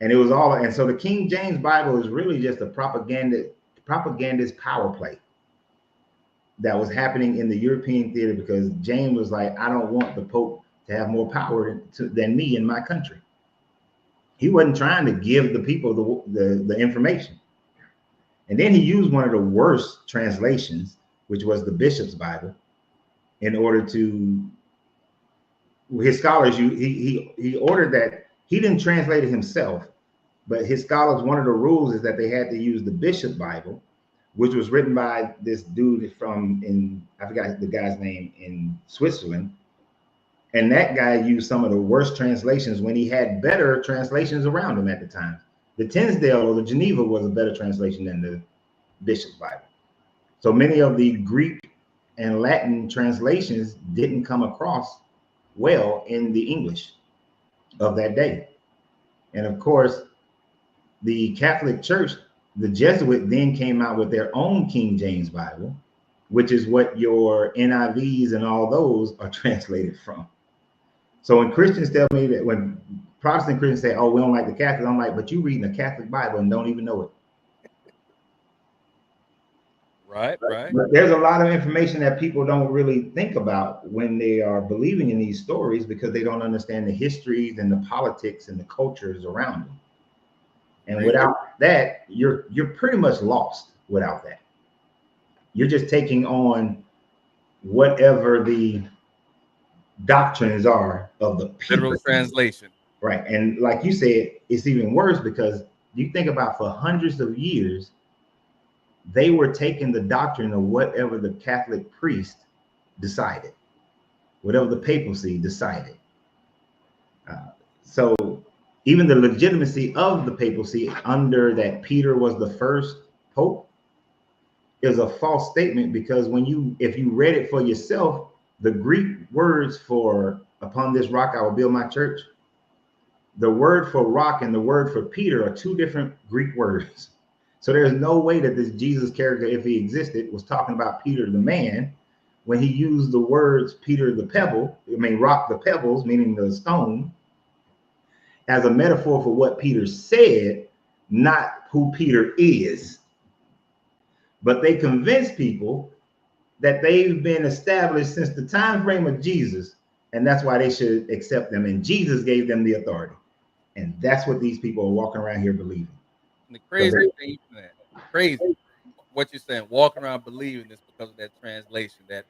And it was all, and so the King James Bible is really just a propagandist power play that was happening in the European theater, because James was like, I don't want the Pope to have more power than me in my country. He wasn't trying to give the people the information. And then he used one of the worst translations, which was the Bishop's Bible, in order to, his scholars, he ordered that he didn't translate it himself, but his scholars, one of the rules is that they had to use the Bishop Bible, which was written by this dude I forgot the guy's name, in Switzerland. And that guy used some of the worst translations when he had better translations around him at the time. The Tinsdale or the Geneva was a better translation than the Bishop's Bible. So many of the Greek and Latin translations didn't come across well in the English of that day. And of course, the Catholic Church, the Jesuit, then came out with their own King James Bible, which is what your NIVs and all those are translated from. So when Christians tell me that, when Protestant Christians say, oh, we don't like the Catholics, I'm like, but you reading the Catholic Bible and don't even know it. Right, right. But there's a lot of information that people don't really think about when they are believing in these stories, because they don't understand the histories and the politics and the cultures around them. And Agreed. without that, you're pretty much lost without that. You're just taking on whatever the doctrines are of the Literal people. translation. Right. And like you said, it's even worse, because you think about, for hundreds of years, they were taking the doctrine of whatever the Catholic priest decided, whatever the papacy decided. So even the legitimacy of the papacy, under that Peter was the first pope, is a false statement, because if you read it for yourself, the Greek words for upon this rock I will build my church. The word for rock and the word for Peter are two different Greek words. So there's no way that this Jesus character, if he existed, was talking about Peter the man when he used the words Peter the pebble, rock the pebbles, meaning the stone, as a metaphor for what Peter said, not who Peter is. But they convince people that they've been established since the time frame of Jesus, and that's why they should accept them. And Jesus gave them the authority. And that's what these people are walking around here believing. And the crazy thing, crazy, what you're saying, walking around believing this because of that translation that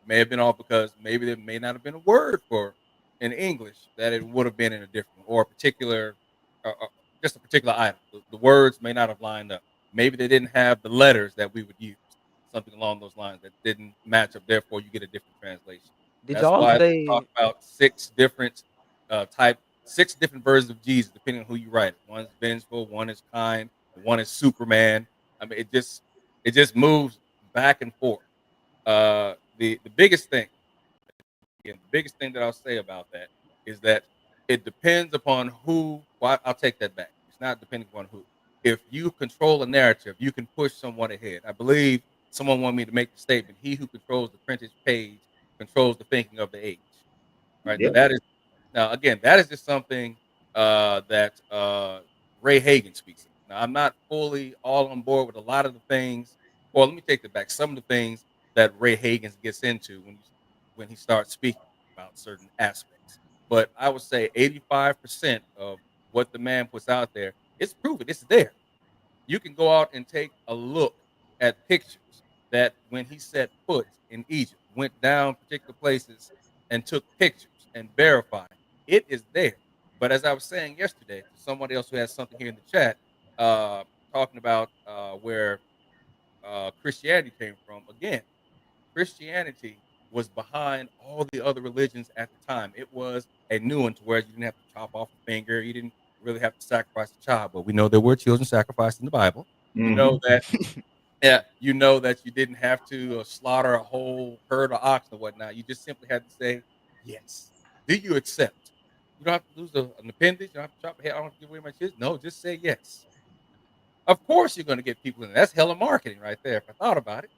may have been off, because maybe there may not have been a word for in English that it would have been in a different, or a particular, just a particular item. The words may not have lined up. Maybe they didn't have the letters that we would use, something along those lines that didn't match up. Therefore, you get a different translation. Did That's y'all why they talk say about six different versions of Jesus, depending on who you write it. One is vengeful, one is kind, one is Superman. I mean, it just moves back and forth. The biggest thing, again, the biggest thing that I'll say about that is that it depends upon who. Well, I'll take that back. It's not depending upon who. If you control a narrative, you can push someone ahead. I believe someone wanted me to make the statement: "He who controls the printed page controls the thinking of the age." Right now, Yep. now again, that is just something that Ray Hagan speaks of. Now, I'm not fully all on board with a lot of the things. Well, let me take that back. Some of the things that Ray Hagan gets into when he starts speaking about certain aspects. But I would say 85% of what the man puts out there, it's proven. It's there. You can go out and take a look at pictures that when he set foot in Egypt, went down particular places and took pictures and verified. It is there. But as I was saying yesterday to somebody else who has something here in the chat, talking about where Christianity came from, again, Christianity was behind all the other religions at the time. It was a new one to where you didn't have to chop off a finger. You didn't really have to sacrifice a child. But we know there were children sacrificed in the Bible. You know Mm-hmm. that, yeah, you know that you didn't have to slaughter a whole herd of ox and whatnot. You just simply had to say yes. Do you accept? You don't have to lose an appendage. You don't have to chop a head. I don't have to give away my kids. No, just say yes. Of course, you're going to get people in. That's hella marketing right there. If I thought about it.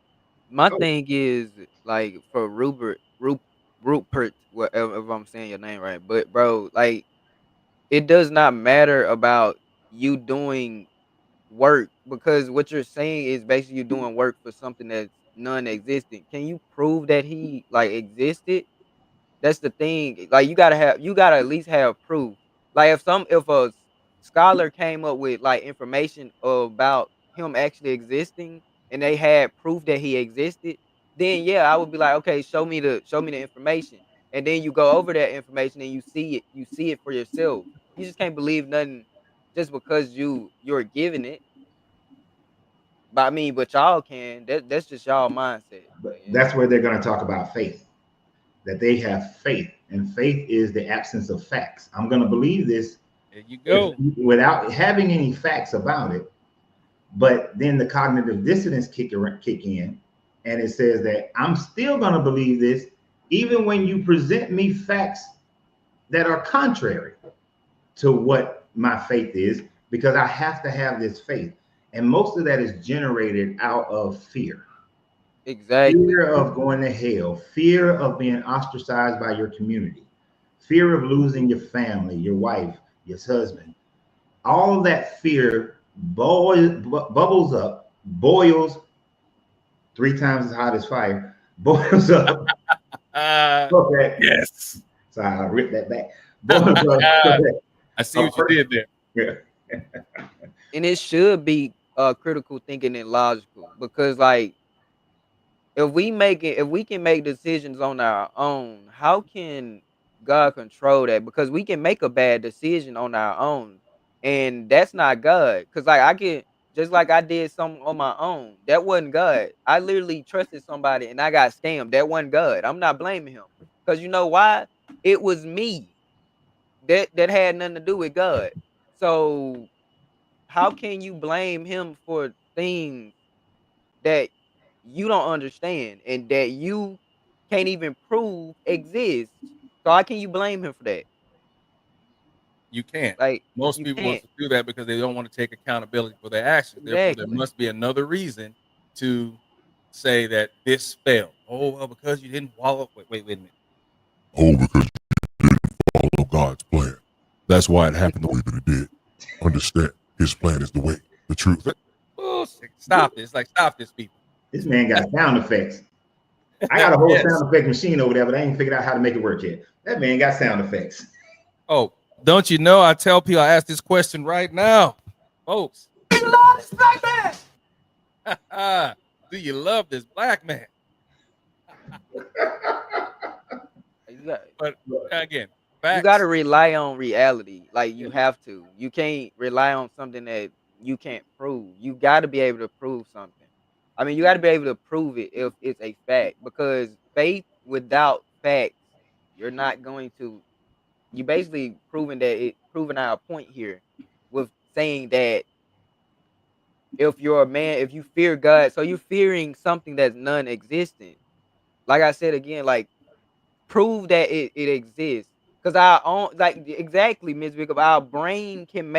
my Oh, thing is like for Rupert, whatever if I'm saying your name right, but bro, like it does not matter about you doing work because what you're saying is basically you doing work for something that's non-existent. Can you prove that he like existed? That's the thing. Like you gotta at least have proof. Like if a scholar came up with like information about him actually existing and they had proof that he existed, then yeah, I would be like, okay, show me the information. And then you go over that information and you see it for yourself. You just can't believe nothing just because you're given it. But I mean, but y'all can. That's just y'all mindset. but Yeah. that's where they're going to talk about faith, that they have faith, and faith is the absence of facts. I'm going to believe this There you if go. without having any facts about it. But then the cognitive dissonance kick in, and it says that I'm still going to believe this even when you present me facts that are contrary to what my faith is, because I have to have this faith. And most of that is generated out of fear. Exactly. Fear of going to hell, fear of being ostracized by your community, fear of losing your family, your wife, your husband. All that fear bubbles up, boils 3 times as hot as fire, boils up. Uh, Okay. yes. So I ripped that back. Boils up. I see what you did there. Yeah. And it should be critical thinking and logical because like if we can make decisions on our own, how can God control that? Because we can make a bad decision on our own, and that's not God. Because like I can just like I did something on my own, that wasn't God. I literally trusted somebody and I got scammed. That wasn't God. I'm not blaming him because you know why? It was me that had nothing to do with God. So how can you blame him for things that you don't understand and that you can't even prove exists? So how can you blame him for that? You can't. Like, Most you people can't. want to do that because they don't want to take accountability for their actions. Therefore, there Exactly. must be another reason to say that this failed. Oh, well, because you didn't follow. Wait a minute. Oh, because you didn't follow God's plan. That's why it happened the way that it did. Understand, His plan is the way, the truth. Bullshit. Stop this. Like, stop this, people. This man got sound effects. I got a whole Yes. sound effect machine over there, but I ain't figured out how to make it work yet. That man got sound effects. Oh, don't you know? I tell people I ask this question right now, folks. Do you love this black man? Do you love this black man? But again, you got to rely on reality. Like, you have to. You can't rely on something that you can't prove. You got to be able to prove something. I mean, you got to be able to prove it if it's a fact, because faith without facts, you're not going to. You basically proving our point here with saying that if you're a man, if you fear God, so you're fearing something that's non-existent. Like I said again, like, prove that it exists. Because our own, like, exactly, Ms. Bickup, our brain and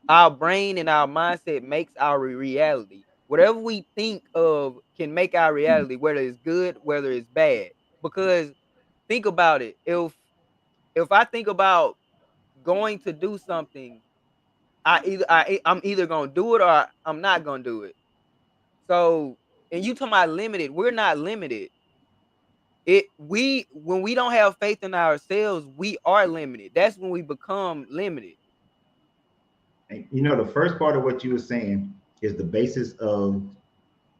our mindset makes our reality. Whatever we think of can make our reality, whether it's good, whether it's bad. Because think about it. If I think about going to do something, I'm either gonna do it or I'm not gonna do it. So, and you talking about limited, we're not limited. When we don't have faith in ourselves, we are limited. That's when we become limited. And you know, the first part of what you were saying is the basis of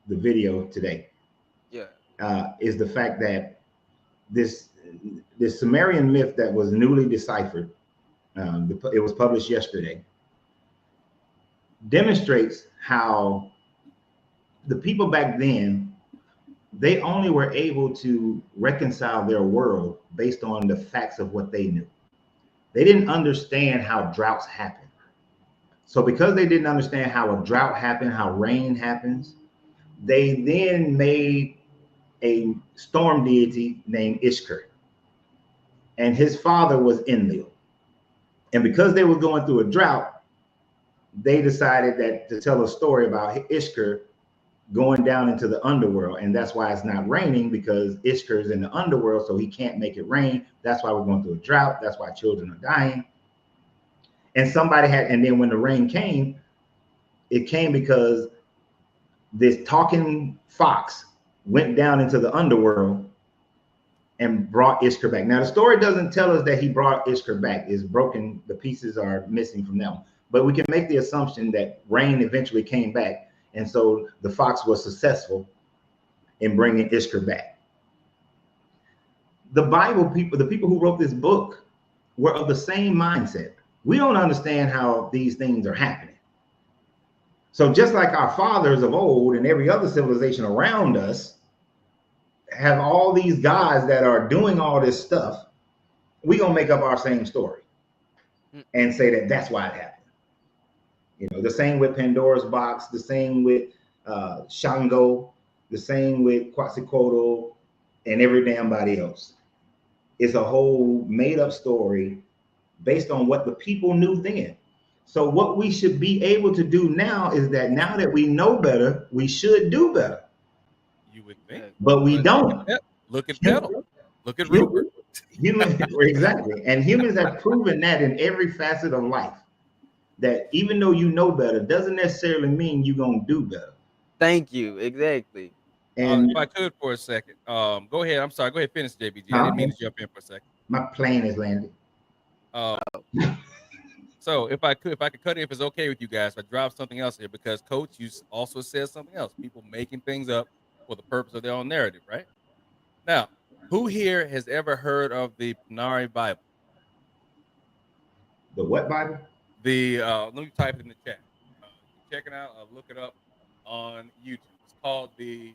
the video today. Yeah. Is the fact that this Sumerian myth that was newly deciphered, it was published yesterday, demonstrates how the people back then, they only were able to reconcile their world based on the facts of what they knew. They didn't understand how droughts happen. So because they didn't understand how a drought happened, how rain happens, they then made a storm deity named Ishkur. And his father was Enlil. And because they were going through a drought, they decided that to tell a story about Ishkur going down into the underworld. And that's why it's not raining, because Ishkur's in the underworld, so he can't make it rain. That's why we're going through a drought. That's why children are dying. And then when the rain came, it came because this talking fox went down into the underworld and brought Ishkur back. Now, the story doesn't tell us that he brought Ishkur back. It's broken. The pieces are missing from that one. But we can make the assumption that rain eventually came back. And so the fox was successful in bringing Ishkur back. The Bible people, the people who wrote this book, were of the same mindset. We don't understand how these things are happening. So just like our fathers of old and every other civilization around us have all these guys that are doing all this stuff, we're going to make up our same story and say that that's why it happened. You know, the same with Pandora's box, the same with Shango, the same with Quetzalcoatl, and every damn body else. It's a whole made up story based on what the people knew then. So what we should be able to do now is that now that we know better, we should do better. You would think, but we don't. Look at Petal. Look at Rupert. Exactly. And humans have proven that in every facet of life, that even though you know better, doesn't necessarily mean you're going to do better. Thank you. Exactly. And if I could for a second, go ahead. I'm sorry. Go ahead. Finish, JBG. I didn't mean to jump in for a second. My plane has landed. So if I could cut it, if it's okay with you guys, if I drop something else here, because Coach, you also said something else. People making things up for the purpose of their own narrative, right? Now, who here has ever heard of the Panari Bible? The what Bible? Let me type it in the chat. Check it out. Look it up on YouTube. It's called the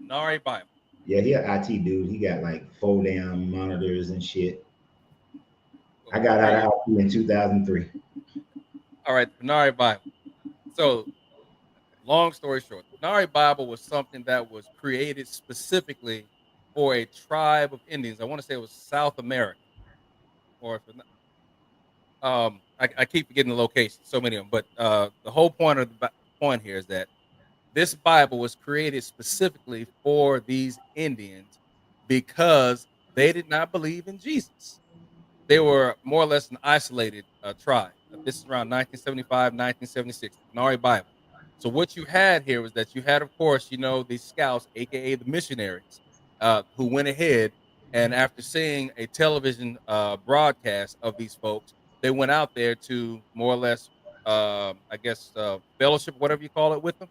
Panari Bible. Yeah, he an IT dude. He got like 4 damn monitors and shit. I got out of IT in 2003. All right, the Panari Bible. So, long story short, the Panari Bible was something that was created specifically for a tribe of Indians. I want to say it was South America. or if not, I keep forgetting the location, so many of them. But the whole point of the point here is that this Bible was created specifically for these Indians because they did not believe in Jesus. They were more or less an isolated tribe. This is around 1975, 1976, the Canary Bible. So what you had here was that you had, of course, these scouts, aka the missionaries, who went ahead and after seeing a television broadcast of these folks, they went out there to more or less, I guess, fellowship, whatever you call it, with them,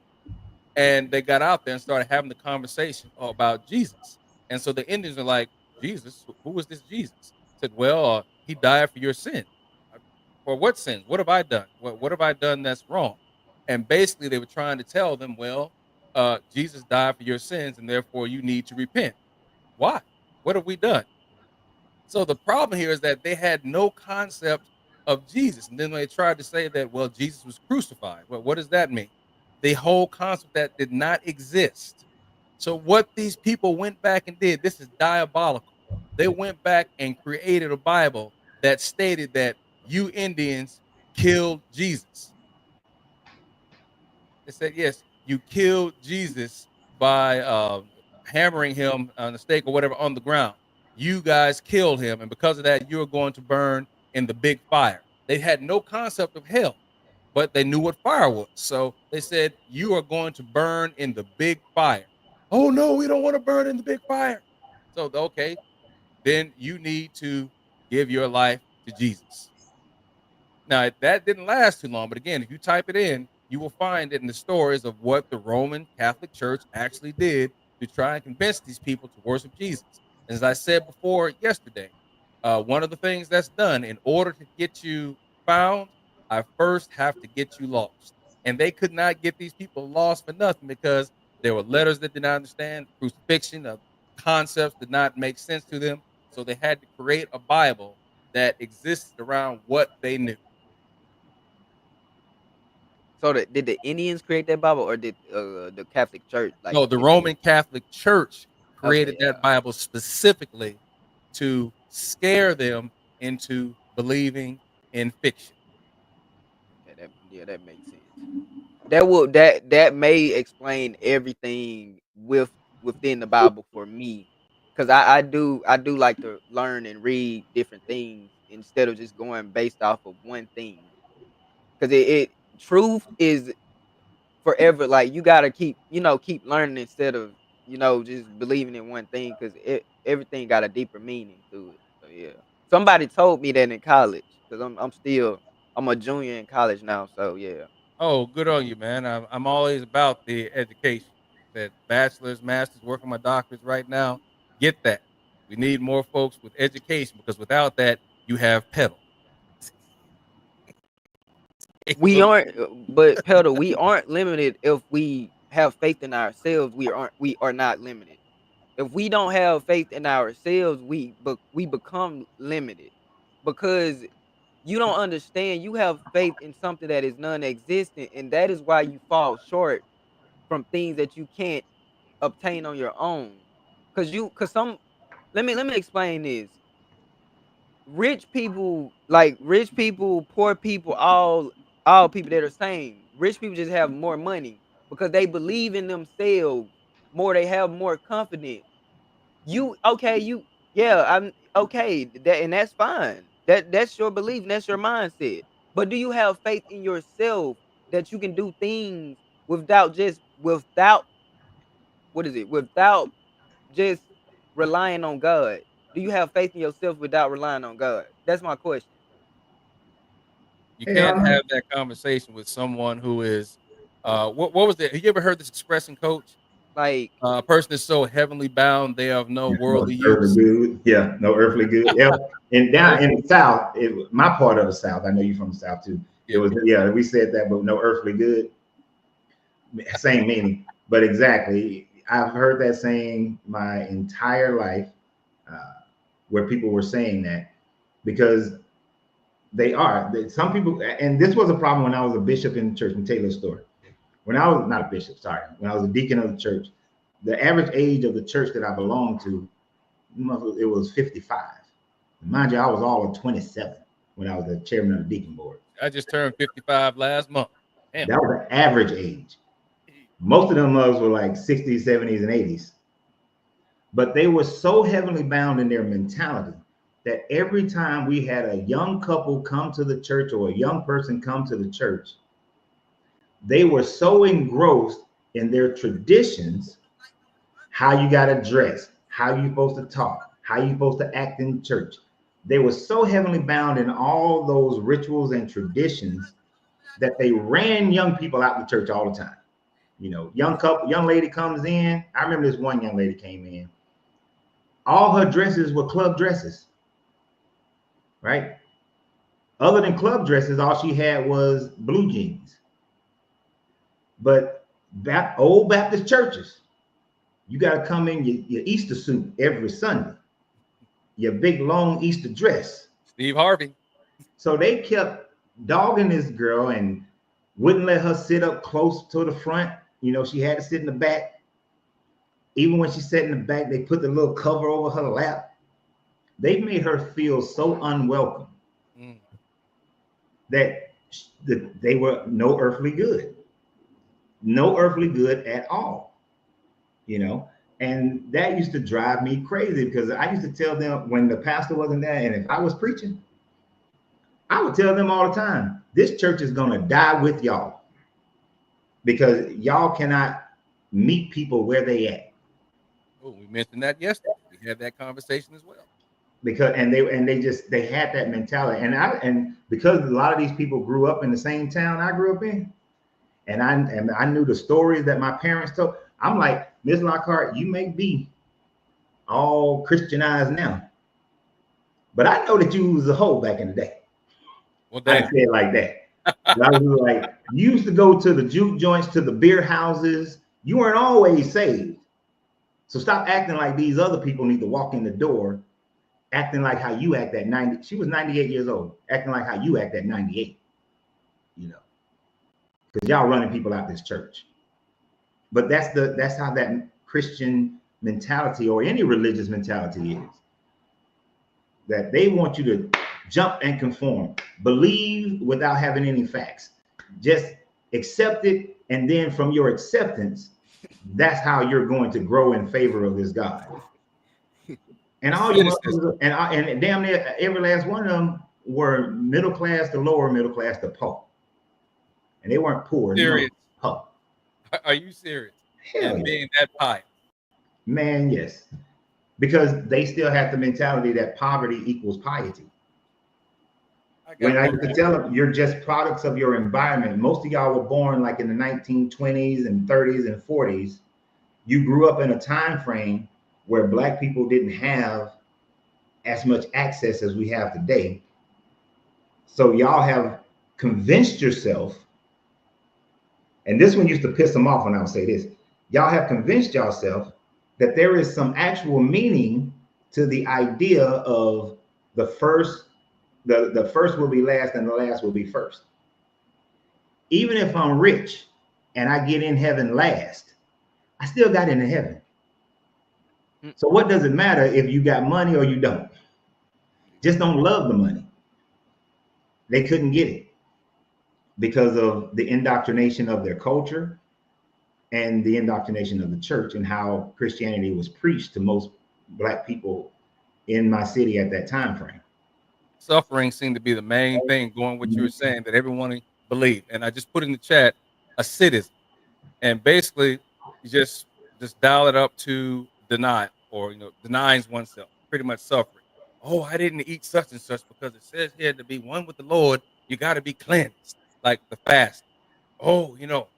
and they got out there and started having the conversation about Jesus. And so the Indians are like, Jesus, who is this Jesus? Said, well, he died for your sin. "Uh, For what sins? What have I done? What have I done that's wrong? And basically, they were trying to tell them, well, Jesus died for your sins, and therefore you need to repent. Why? What have we done? So the problem here is that they had no concept of Jesus. And then they tried to say that, well, Jesus was crucified. Well, what does that mean? The whole concept that did not exist. So what these people went back and did, this is diabolical. They went back and created a Bible that stated that you Indians killed Jesus. They said, yes, you killed Jesus by hammering him on a stake or whatever on the ground. You guys killed him, and because of that, you're going to burn in the big fire. They had no concept of hell, but they knew what fire was. So they said, you are going to burn in the big fire. Oh, no, we don't want to burn in the big fire. So, okay, then you need to give your life to Jesus. Now, that didn't last too long, but again, if you type it in, you will find it in the stories of what the Roman Catholic Church actually did to try and convince these people to worship Jesus. As I said before yesterday, one of the things that's done in order to get you found, I first have to get you lost. And they could not get these people lost for nothing because there were letters that did not understand, crucifixion, concepts did not make sense to them. So they had to create a Bible that existed around what they knew. So did the Indians create that Bible, or did the Catholic Church like No, the create that? Roman Catholic Church Okay, created yeah, that Bible specifically to scare them into believing in fiction. okay, that makes sense. That may explain everything within the Bible for me, because I do like to learn and read different things instead of just going based off of one thing. Because it truth is forever. Like, you gotta keep learning instead of just believing in one thing, because everything got a deeper meaning to it. So yeah, somebody told me that in college, because I'm a junior in college now. So yeah. Oh, good on you, man. I'm always about the education. That bachelor's, master's, working my doctors right now. Get that. We need more folks with education because without that, you have pedal. We aren't, but Pedro, we aren't limited if we have faith in ourselves. We are not limited. If we don't have faith in ourselves, we become limited, because you don't understand. You have faith in something that is non-existent, and that is why you fall short from things that you can't obtain on your own. Cause some let me explain this. Rich people, poor people, all people that are same. Rich people just have more money because they believe in themselves more. They have more confidence. You okay? Yeah, I'm okay. And that's fine. That's your belief and that's your mindset. But do you have faith in yourself that you can do things without what is it? Without just relying on God? Do you have faith in yourself without relying on God? That's my question. You can't Yeah, have that conversation with someone who is, what was it? Have you ever heard this expression, Coach? Like, A person is so heavenly bound they have no no worldly earthly use. good. Yeah, no earthly good. Yeah, and No, down in the South, my part of the South, I know you're from the South too. It yeah, was, yeah, we said that, but no earthly good, same meaning, but exactly. I've heard that saying my entire life, uh, where people were saying that because some people, and this was a problem when I was a bishop in the church. Let me tell you a story. When I was not a bishop, sorry, when I was a deacon of the church, the average age of the church that I belonged to, it was 55. Mind you, I was all of 27 when I was the chairman of the deacon board. I just turned 55 last month. Damn. That was the average age. Most of them mugs were like 60s, 70s, and 80s. But they were so heavily bound in their mentality that every time we had a young couple come to the church or a young person come to the church, they were so engrossed in their traditions, how you got to dress, how you supposed to talk, how you supposed to act in church. They were so heavily bound in all those rituals and traditions that they ran young people out the church all the time. You know, young lady comes in. I remember this one young lady came in. All her dresses were club dresses, right? Other than club dresses, all she had was blue jeans. But old Baptist churches, you got to come in your Easter suit every Sunday, your big long Easter dress. Steve Harvey. So they kept dogging this girl and wouldn't let her sit up close to the front. You know, she had to sit in the back. Even when she sat in the back, they put the little cover over her lap. They made her feel so unwelcome that they were no earthly good. No earthly good at all, you know? And that used to drive me crazy because I used to tell them when the pastor wasn't there and if I was preaching, I would tell them all the time, this church is going to die with y'all because y'all cannot meet people where they at. Oh, we mentioned that yesterday. We had that conversation as well. Because they had that mentality, and because a lot of these people grew up in the same town I grew up in, and I knew the stories that my parents told. I'm like, Miss Lockhart, you may be all Christianized now, but I know that you was a hoe back in the day. Well, I didn't say it like that. I was like, you used to go to the juke joints, to the beer houses. You weren't always saved. So stop acting like these other people need to walk in the door, acting like how you act at 90. She was 98 years old, acting like how you act at 98, you know, because y'all running people out this church. But that's how that Christian mentality or any religious mentality is. That they want you to jump and conform, believe without having any facts, just accept it, and then from your acceptance, that's how you're going to grow in favor of this God. And all you and damn near every last one of them were middle class to lower middle class to poor, and they weren't poor. Serious? Poor. Are you serious? Hell and yeah. being that pious? Man, yes, because they still have the mentality that poverty equals piety. When I used to tell them, you're just products of your environment. Most of y'all were born like in the 1920s and 30s and 40s. You grew up in a time frame where Black people didn't have as much access as we have today. So y'all have convinced yourself, and this one used to piss them off when I would say this, y'all have convinced yourself that there is some actual meaning to the idea of the first will be last and the last will be first. Even if I'm rich and I get in heaven last, I still got into heaven. So what does it matter if you got money or you don't? Just don't love the money. They couldn't get it because of the indoctrination of their culture and the indoctrination of the church and how Christianity was preached to most Black people in my city at that time frame. Suffering seemed to be the main thing going what you were saying that everyone believed. And I just put in the chat a citizen. And basically you just dial it up to deny or denying oneself, pretty much suffering. Oh, I didn't eat such and such because it says here to be one with the Lord, you got to be cleansed, like the fast. Oh, no,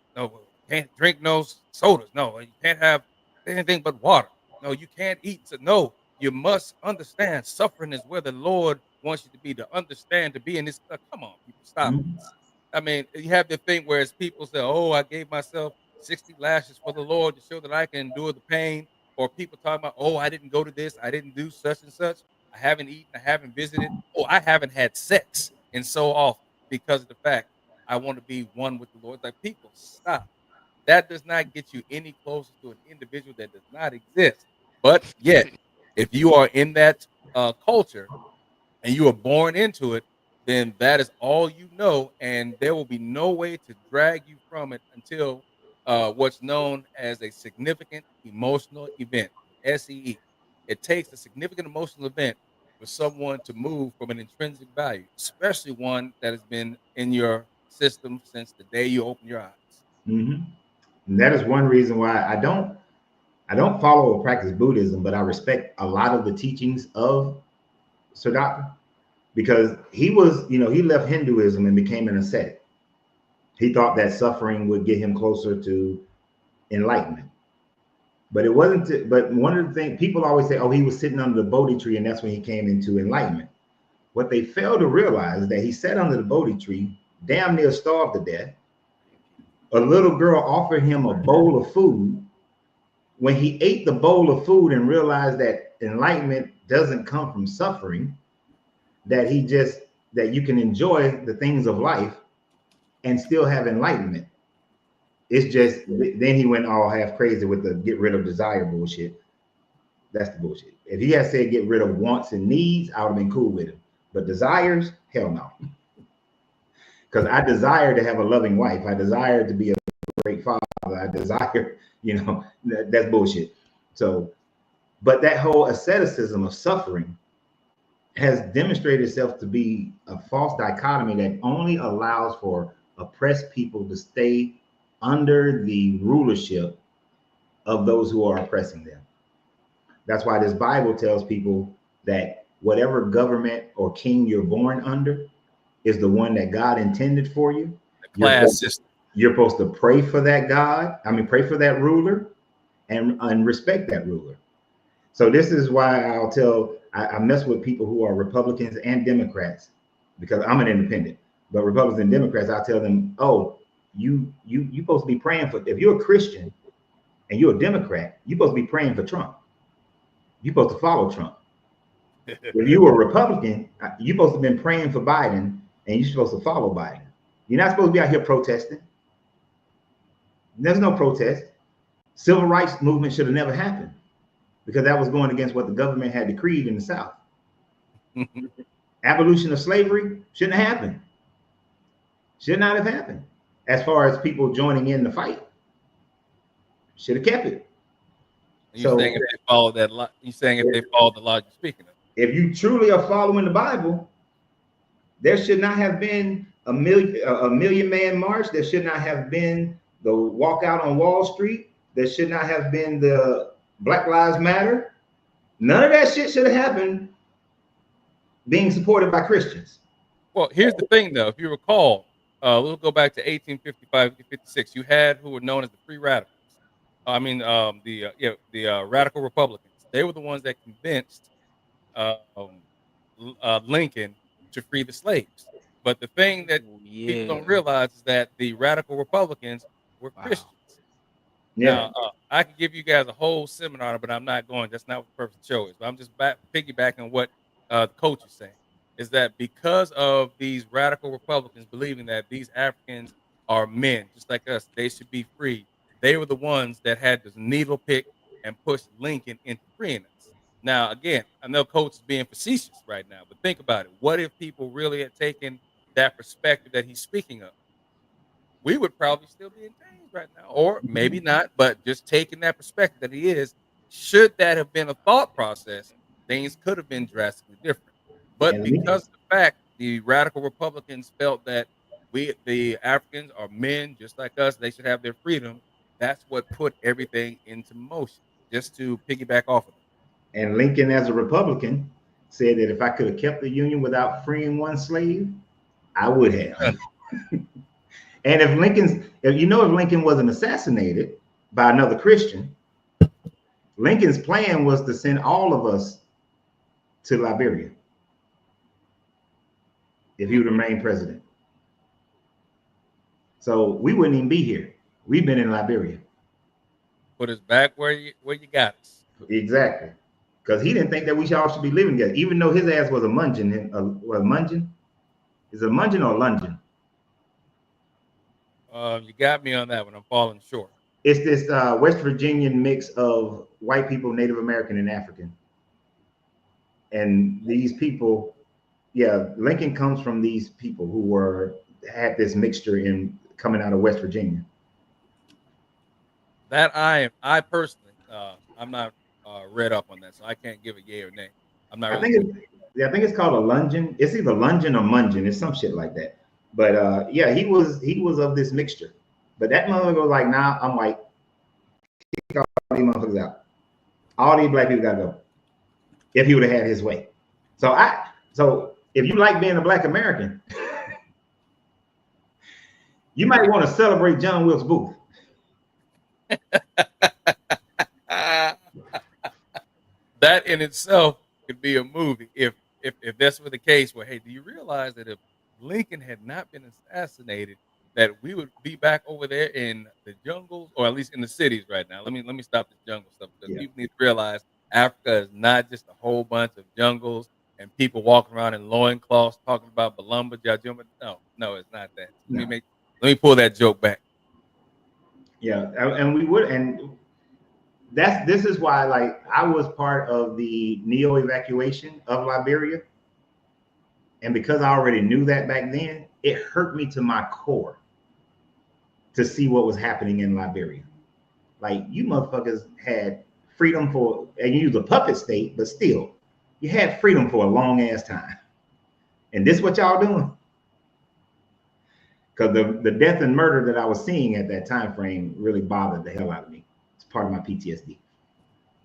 can't drink no sodas. No, you can't have anything but water. No, you can't eat. So no, you must understand suffering is where the Lord wants you to be, to understand, to be in this. Come on, people, stop. I mean, you have the thing where people say, oh, I gave myself 60 lashes for the Lord to show that I can endure the pain. Or people talking about, oh, I didn't go to this. I didn't do such and such. I haven't eaten. I haven't visited. Oh, I haven't had sex in so often because of the fact I want to be one with the Lord. Like, people, stop. That does not get you any closer to an individual that does not exist. But yet, if you are in that culture, and you are born into it, then that is all you know, and there will be no way to drag you from it until what's known as a significant emotional event, SEE. It takes a significant emotional event for someone to move from an intrinsic value, especially one that has been in your system since the day you open your eyes. Mm-hmm. And that is one reason why I don't follow or practice Buddhism, but I respect a lot of the teachings of Siddhartha, because he was, you know, he left Hinduism and became an ascetic. He thought that suffering would get him closer to enlightenment. But it wasn't, but one of the things people always say, oh, he was sitting under the Bodhi tree and that's when he came into enlightenment. What they fail to realize is that he sat under the Bodhi tree, damn near starved to death. A little girl offered him a bowl of food. When he ate the bowl of food and realized that enlightenment doesn't come from suffering, that that you can enjoy the things of life and still have enlightenment. It's just, then he went all half crazy with the get rid of desire bullshit. That's the bullshit. If he had said get rid of wants and needs, I would have been cool with him. But desires, hell no. Because I desire to have a loving wife. I desire to be a great father. I desire, you know, that's bullshit. So, but that whole asceticism of suffering has demonstrated itself to be a false dichotomy that only allows for oppressed people to stay under the rulership of those who are oppressing them. That's why this Bible tells people that whatever government or king you're born under is the one that God intended for you. The class system. You're supposed to pray for that God. I mean, pray for that ruler and respect that ruler. So this is why I'll tell, I mess with people who are Republicans and Democrats because I'm an independent. But Republicans and Democrats, I'll tell them, oh, you supposed to be praying for, if you're a Christian and you're a Democrat, you're supposed to be praying for Trump. You're supposed to follow Trump. If you were a Republican, you're supposed to have been praying for Biden and you're supposed to follow Biden. You're not supposed to be out here protesting. There's no protest. Civil rights movement should have never happened because that was going against what the government had decreed in the South. Abolition of slavery shouldn't have happened. Should not have happened. As far as people joining in the fight, should have kept it. You're saying if they follow that, you're saying if they follow the law you're speaking of. If you truly are following the Bible, there should not have been a million man march. There should not have been the walkout on Wall Street. There should not have been the Black Lives Matter. None of that shit should have happened being supported by Christians. Well, here's the thing, though. If you recall, we'll go back to 1855 to 56. You had who were known as the free radicals. I mean, the radical Republicans. They were the ones that convinced Lincoln to free the slaves. But the thing that people don't realize is that the radical Republicans were Christians. Yeah. Now, I could give you guys a whole seminar, but I'm not going. That's not what the purpose of the show is. But I'm just piggybacking on what the coach is saying. Is that because of these radical Republicans believing that these Africans are men, just like us, they should be free. They were the ones that had this needle pick and pushed Lincoln into freeing us. Now, again, I know Coach is being facetious right now, but think about it. What if people really had taken that perspective that he's speaking of? We would probably still be in chains right now, or maybe not, but just taking that perspective that he is, should that have been a thought process, things could have been drastically different. But because of the fact the radical Republicans felt that the Africans are men just like us, they should have their freedom, that's what put everything into motion, just to piggyback off of it. And Lincoln, as a Republican, said that if I could have kept the Union without freeing one slave, I would have. And if Lincoln wasn't assassinated by another Christian, Lincoln's plan was to send all of us to Liberia if he would remain president. So we wouldn't even be here. We've been in Liberia. Put us back where you got us. Exactly. Because he didn't think that we all should be living together, even though his ass was a Munjan. Munjan? Is it a Munjan or a Lungeon? You got me on that one. I'm falling short. It's this West Virginian mix of white people, Native American, and African. And these people yeah, Lincoln comes from these people who had this mixture in coming out of West Virginia. That I personally, I'm not read up on that, so I can't give a yay or nay. I'm not I really. think I think it's called a lungeon. It's either lungeon or mungin. It's some shit like that. But yeah, he was of this mixture. But that motherfucker was like, nah, I'm white. Kick all these motherfuckers out. All these black people gotta go. If he would have had his way. So if you like being a black American, you might want to celebrate John Wilkes Booth. That in itself could be a movie if that's the case. Where, hey, do you realize that if Lincoln had not been assassinated, that we would be back over there in the jungles, or at least in the cities right now? Let me stop this jungle stuff, because people need to realize Africa is not just a whole bunch of jungles and people walking around in loincloths talking about Balumba Jajumba. No, it's not that. No. Let me pull that joke back. Yeah, and we would, and this is why, like, I was part of the Neo evacuation of Liberia, and because I already knew that back then, it hurt me to my core to see what was happening in Liberia. Like, you motherfuckers had freedom for, and you was a puppet state, but still, you had freedom for a long ass time. And this what y'all doing? Because the death and murder that I was seeing at that time frame really bothered the hell out of me. It's part of my PTSD.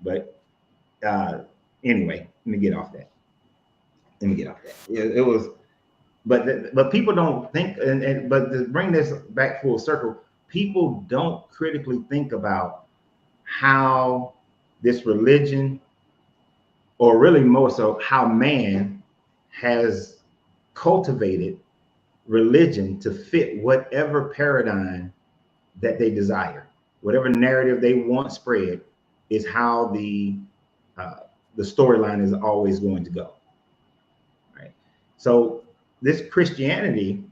But anyway, let me get off that. Yeah, it was, but people don't think, but to bring this back full circle, people don't critically think about how this religion, or really more so how man has cultivated religion to fit whatever paradigm that they desire. Whatever narrative they want spread is how the storyline is always going to go. Right. So this Christianity,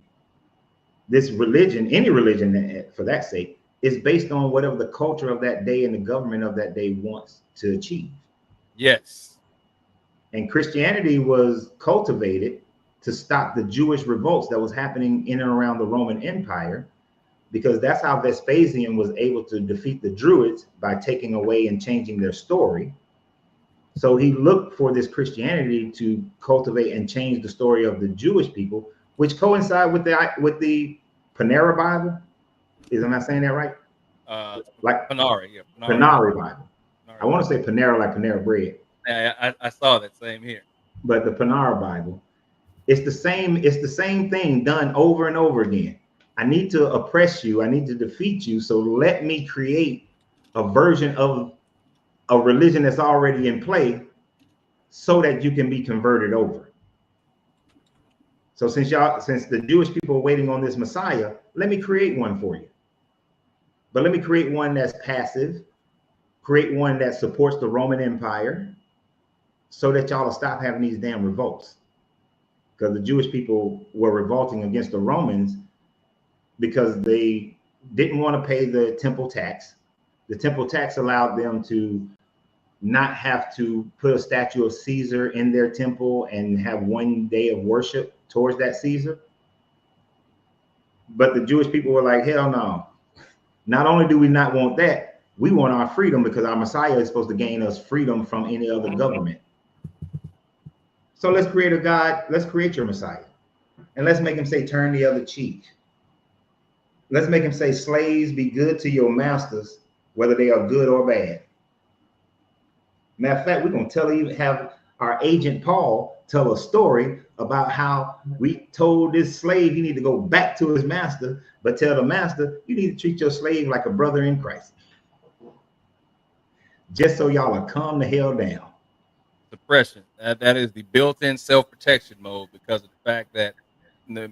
this religion, any religion for that sake, is based on whatever the culture of that day and the government of that day wants to achieve. Yes. And Christianity was cultivated to stop the Jewish revolts that was happening in and around the Roman Empire, because that's how Vespasian was able to defeat the Druids, by taking away and changing their story. So he looked for this Christianity to cultivate and change the story of the Jewish people, which coincide with the Panera Bible. Am I saying that right? Like Panari, yeah. Panari Bible. I want to say Panera, like Panera bread. Yeah, I saw that same here. But the Panara Bible, it's the same thing done over and over again. I need to oppress you. I need to defeat you. So let me create a version of a religion that's already in play so that you can be converted over. So since the Jewish people are waiting on this Messiah, let me create one for you. But let me create one that's passive, create one that supports the Roman Empire, so that y'all will stop having these damn revolts. Because the Jewish people were revolting against the Romans because they didn't want to pay the temple tax. The temple tax allowed them to not have to put a statue of Caesar in their temple and have one day of worship towards that Caesar. But the Jewish people were like, hell no. Not only do we not want that, we want our freedom, because our Messiah is supposed to gain us freedom from any other government. So let's create a God. Let's create your Messiah. And let's make him say, turn the other cheek. Let's make him say, slaves, be good to your masters, whether they are good or bad. Matter of fact, we're going to have our agent Paul tell a story about how we told this slave he need to go back to his master, but tell the master, you need to treat your slave like a brother in Christ. Just so y'all will calm the hell down. Suppression. That is the built-in self-protection mode, because of the fact that the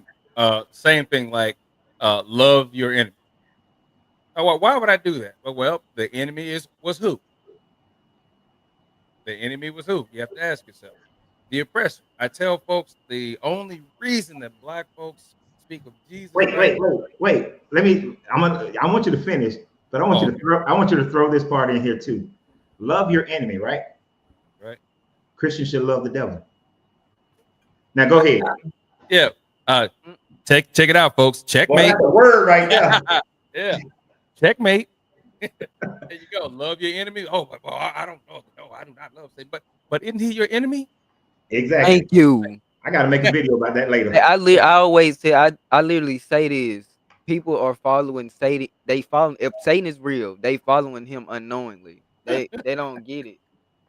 same thing like love your enemy. Oh, why would I do that? Well, the enemy was who? The enemy was who? You have to ask yourself. The oppressor. I tell folks the only reason that black folks speak of Jesus. Wait. I want you to finish, but I want you to throw this part in here too. Love your enemy, right? Right. Christians should love the devil. Now go ahead. Yeah. Check it out, folks. Well, Checkmate. that's a word right there. Yeah. Checkmate. There you go. Love your enemy. Oh, well, I don't know. No, I do not love Satan. But isn't he your enemy? Exactly. Thank you. I got to make a video about that later. I always say I literally say this. People are following Satan. They follow if Satan is real, they following him unknowingly. They don't get it.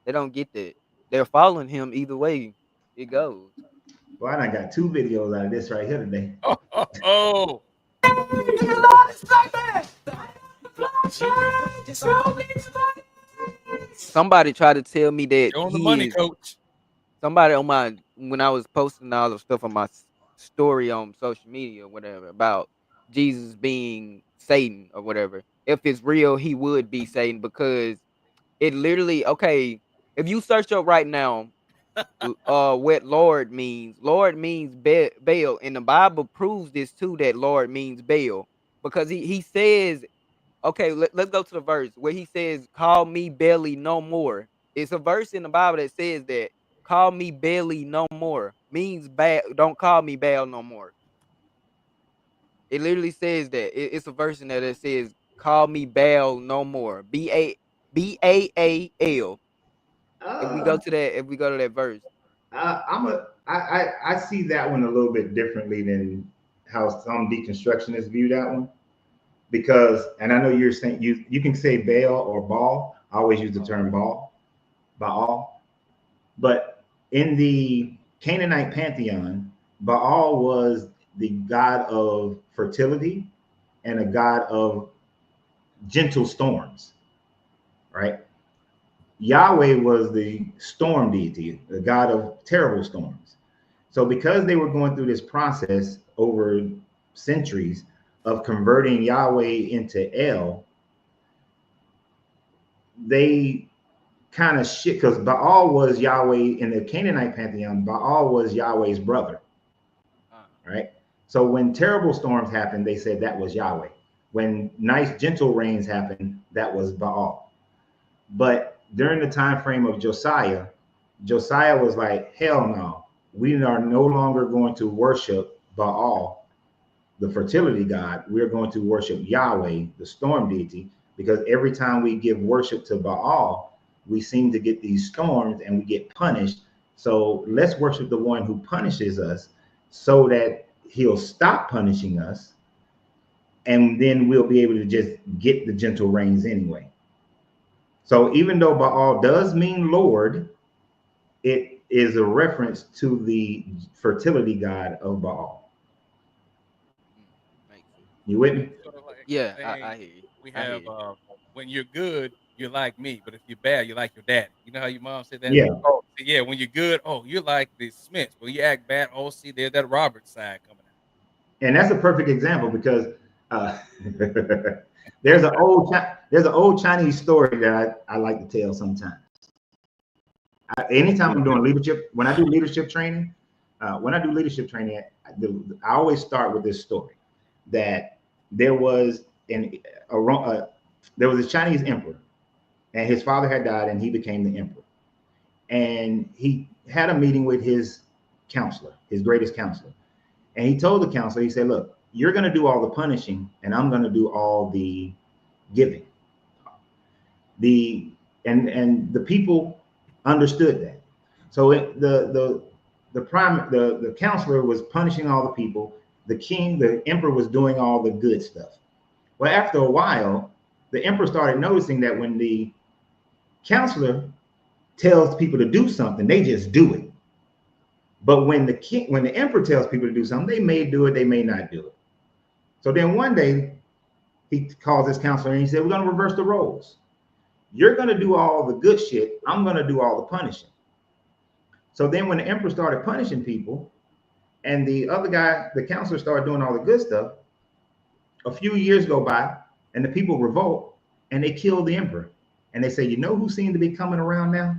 They don't get that. They're following him either way it goes. Well, I got 2 videos out of this right here today. Oh. Somebody tried to tell me that Show him the money, coach. Somebody on when I was posting all the stuff on my story on social media or whatever about Jesus being Satan or whatever. If it's real, he would be Satan because it literally okay. If you search up right now, what Lord means Baal, and the Bible proves this too that Lord means Baal because he says okay, let's go to the verse where he says, "Call me Bailey no more." It's a verse in the Bible that says that "Call me Bailey no more" means bad. Don't call me Baal no more. It literally says that. It's a verse in there that says, "Call me Baal no more." Baal. If we go to that verse, I see that one a little bit differently than how some deconstructionists view that one. Because, and I know you're saying you can say Baal or Baal. I always use the term Baal. But in the Canaanite pantheon, Baal was the god of fertility and a god of gentle storms, right? Yahweh was the storm deity, the god of terrible storms. So because they were going through this process over centuries of converting Yahweh into El, they kind of shit, because Baal was Yahweh in the Canaanite pantheon. Baal was Yahweh's brother, right? So when terrible storms happened, they said that was Yahweh. When nice gentle rains happened, that was Baal. But during the time frame of Josiah was like, hell no, we are no longer going to worship Baal, the fertility god. We're going to worship Yahweh, the storm deity, because every time we give worship to Baal, we seem to get these storms and we get punished. So let's worship the one who punishes us so that he'll stop punishing us. And then we'll be able to just get the gentle rains anyway. So even though Baal does mean Lord, it is a reference to the fertility god of Baal. You with me? Sort of like yeah, I hear you. We have when you're good, you're like me, but if you're bad, you're like your daddy. You know how your mom said that? Yeah. Oh, yeah. When you're good, oh, you're like the Smiths. When you act bad, oh, see, there's that Robert side coming out. And that's a perfect example because there's an old Chinese story that I like to tell sometimes. Anytime I'm doing leadership, when I do leadership training, I always start with this story that there was a Chinese emperor, and his father had died, and he became the emperor. And he had a meeting with his counselor, his greatest counselor, and he told the counselor, he said, "Look, you're going to do all the punishing, and I'm going to do all the giving." And the people understood that. So the counselor was punishing all the people. The emperor was doing all the good stuff. Well, after a while, the emperor started noticing that when the counselor tells people to do something, they just do it. But when the emperor tells people to do something, they may do it, they may not do it. So then one day, he calls his counselor and he said, "We're going to reverse the roles. You're going to do all the good shit. I'm going to do all the punishing." So then when the emperor started punishing people and the other guy, the counselor, started doing all the good stuff, a few years go by and the people revolt and they kill the emperor. And they say, "You know who seemed to be coming around now?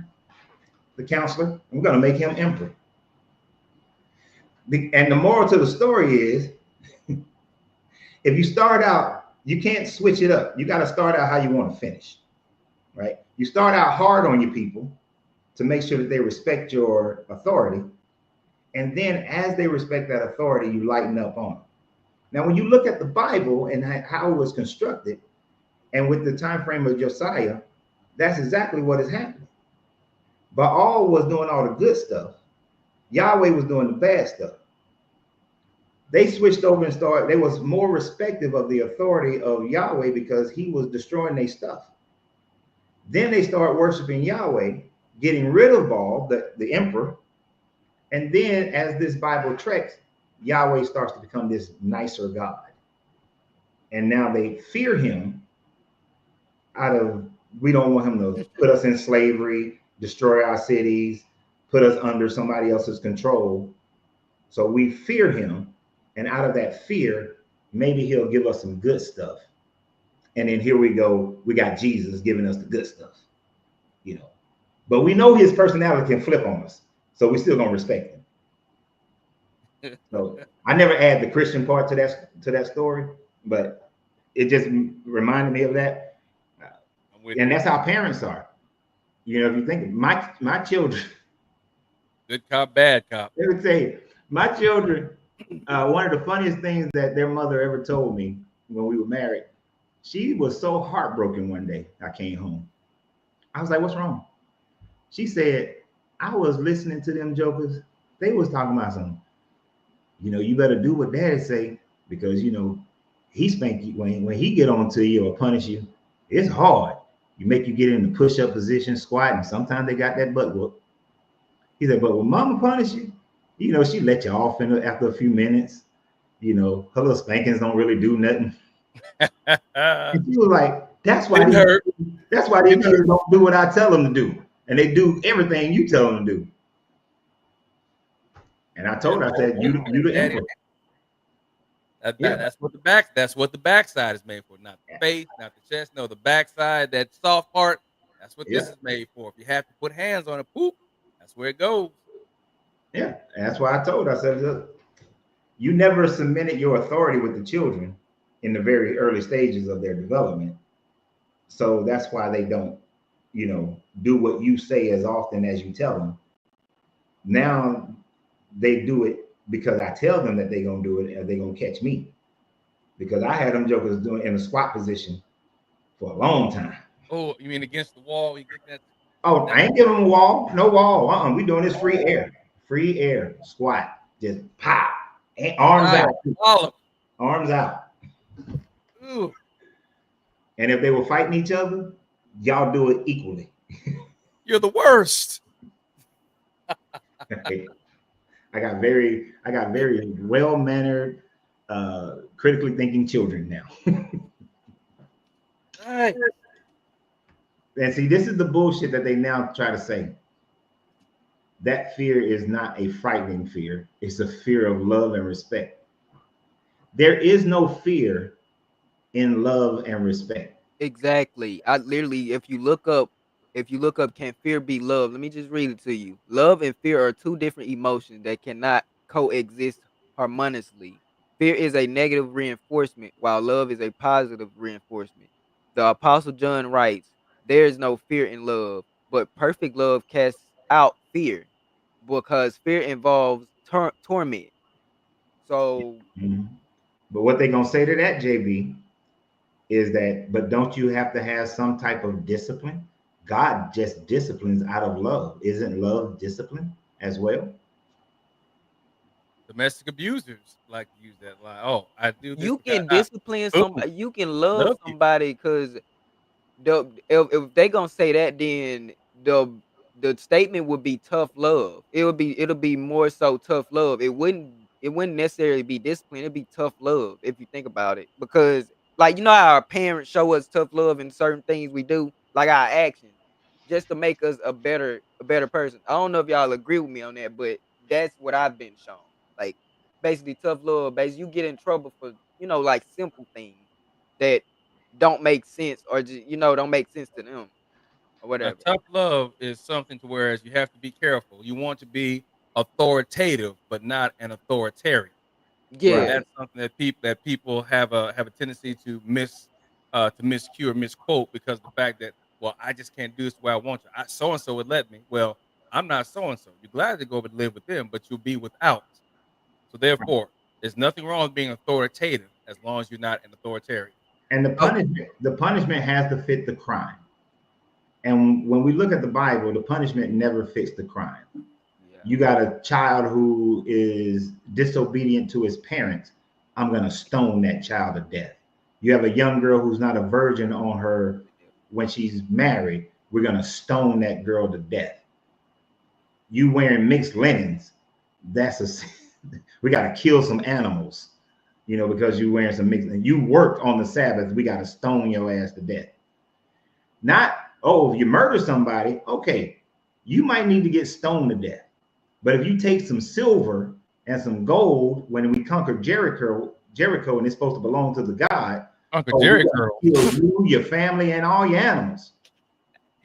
The counselor. We're going to make him emperor." And the moral to the story is, if you start out, you can't switch it up. You got to start out how you want to finish, right? You start out hard on your people to make sure that they respect your authority. And then as they respect that authority, you lighten up on them. Now, when you look at the Bible and how it was constructed, and with the time frame of Josiah, that's exactly what is happening. Baal was doing all the good stuff. Yahweh was doing the bad stuff. They switched over and they was more respective of the authority of Yahweh because he was destroying their stuff. Then they start worshiping Yahweh, getting rid of Baal, the emperor. And then as this Bible treks, Yahweh starts to become this nicer God. And now they fear him we don't want him to put us in slavery, destroy our cities, put us under somebody else's control. So we fear him. And out of that fear, maybe he'll give us some good stuff. And then here we go. We got Jesus giving us the good stuff, But we know his personality can flip on us. So we're still going to respect him. So I never add the Christian part to that story, but it just reminded me of that. And that's how parents are. If you think my children, good cop, bad cop. Let me tell you, my children, one of the funniest things that their mother ever told me when we were married, she was so heartbroken one day. I came home. I was like, what's wrong? She said, I was listening to them jokers. They was talking about something. You better do what daddy say, because, he spank you when he get on to you or punish you. It's hard. You make you get in the push-up position, squat, and sometimes they got that butt whoop. He said, but when mama punish you, she let you off after a few minutes. Her little spankings don't really do nothing. And she was like, that's why these kids don't do what I tell them to do. And they do everything you tell them to do. And I told her, I said, you the emperor. That's what the backside is made for, not the face, not the chest. No, the backside, that soft part. That's what this is made for. If you have to put hands on it, poop, that's where it goes. Yeah, and that's why I told her. I said, look, you never cemented your authority with the children in the very early stages of their development. So that's why they don't, do what you say as often as you tell them. Now they do it because I tell them that they're going to do it and they're going to catch me. Because I had them jokers doing in a squat position for a long time. Oh, you mean against the wall? You get that? Oh, I ain't giving them a wall. No wall. We doing this free air. Free air. Squat. Just pop. Arms out. Arms out. Ooh. And if they were fighting each other, y'all do it equally. You're the worst. I got very well-mannered, critically thinking children now. All right. And see, this is the bullshit that they now try to say. That fear is not a frightening fear. It's a fear of love and respect. There is no fear in love and respect. Exactly. I literally, if you look up, can fear be love? Let me just read it to you. Love and fear are two different emotions that cannot coexist harmoniously. Fear is a negative reinforcement, while love is a positive reinforcement. The Apostle John writes, there is no fear in love, but perfect love casts out fear, because fear involves torment. So, But what they gonna say to that, JB, is that, but don't you have to have some type of discipline? God just disciplines out of love. Isn't love discipline as well? Domestic abusers like to use that line. Oh, I do this. you can discipline somebody, you can love somebody, because if they gonna say that, then the statement would be tough love. It'll be more so tough love. It wouldn't necessarily be discipline. It'd be tough love if you think about it, because like how our parents show us tough love in certain things we do, like our actions, just to make us a better person. I don't know if y'all agree with me on that, but that's what I've been shown. Like, basically tough love. Basically, you get in trouble for like simple things that don't make sense, or just don't make sense to them or Now, whatever. tough love is something to whereas you have to be careful. You want to be authoritative, but not an authoritarian. Yeah. And that's something that people have a tendency to miscue or misquote, because of the fact that, well, I just can't do this the way I want to. So and so would let me. Well, I'm not so and so. You're glad to go and live with them, but you'll be without. So therefore, there's nothing wrong with being authoritative as long as you're not an authoritarian. And the punishment has to fit the crime. And when we look at the Bible, the punishment never fits the crime. Yeah. You got a child who is disobedient to his parents, I'm going to stone that child to death. You have a young girl who's not a virgin on her when she's married, we're going to stone that girl to death. You wearing mixed linens, that's a we got to kill some animals, you know, because you wearing some mixed. And you worked on the Sabbath, we got to stone your ass to death. Not, oh, if you murder somebody, okay, you might need to get stoned to death. But if you take some silver and some gold, when we conquered Jericho, and it's supposed to belong to the God, Uncle Jericho, kill you, your family, and all your animals.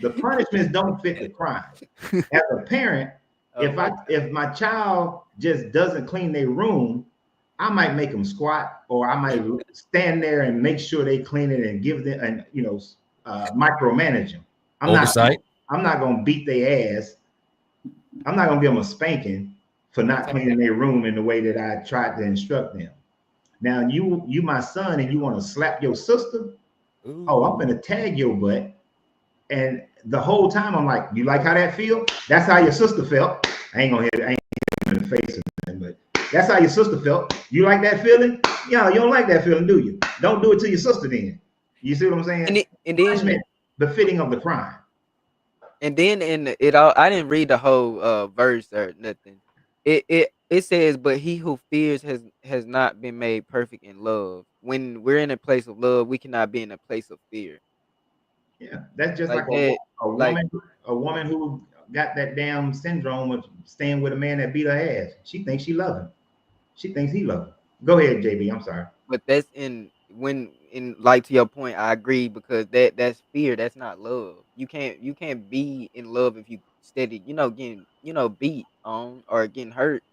The punishments don't fit the crime. As a parent, if my child just doesn't clean their room, I might make them squat, or I might stand there and make sure they clean it and give them, and micromanage them. oversight. I'm not gonna beat their ass. I'm not gonna give them a spanking for not cleaning their room in the way that I tried to instruct them. Now you my son, and you want to slap your sister. Ooh. Oh, I'm gonna tag your butt. And the whole time I'm like, you like how that feel? That's how your sister felt. I ain't hit him in the face or nothing, but that's how your sister felt. You like that feeling? Yeah, you don't like that feeling, do you? Don't do it to your sister then. You see what I'm saying? And then befitting of the crime. And then I didn't read the whole verse or nothing. It says, but he who fears has not been made perfect in love. When we're in a place of love, we cannot be in a place of fear. Yeah, that's just like a woman who got that damn syndrome of staying with a man that beat her ass. She thinks she loves him. She thinks he loves her. Go ahead, JB. I'm sorry. But that's in like, to your point, I agree, because that's fear. That's not love. You can't be in love if you steady, getting, beat on or getting hurt.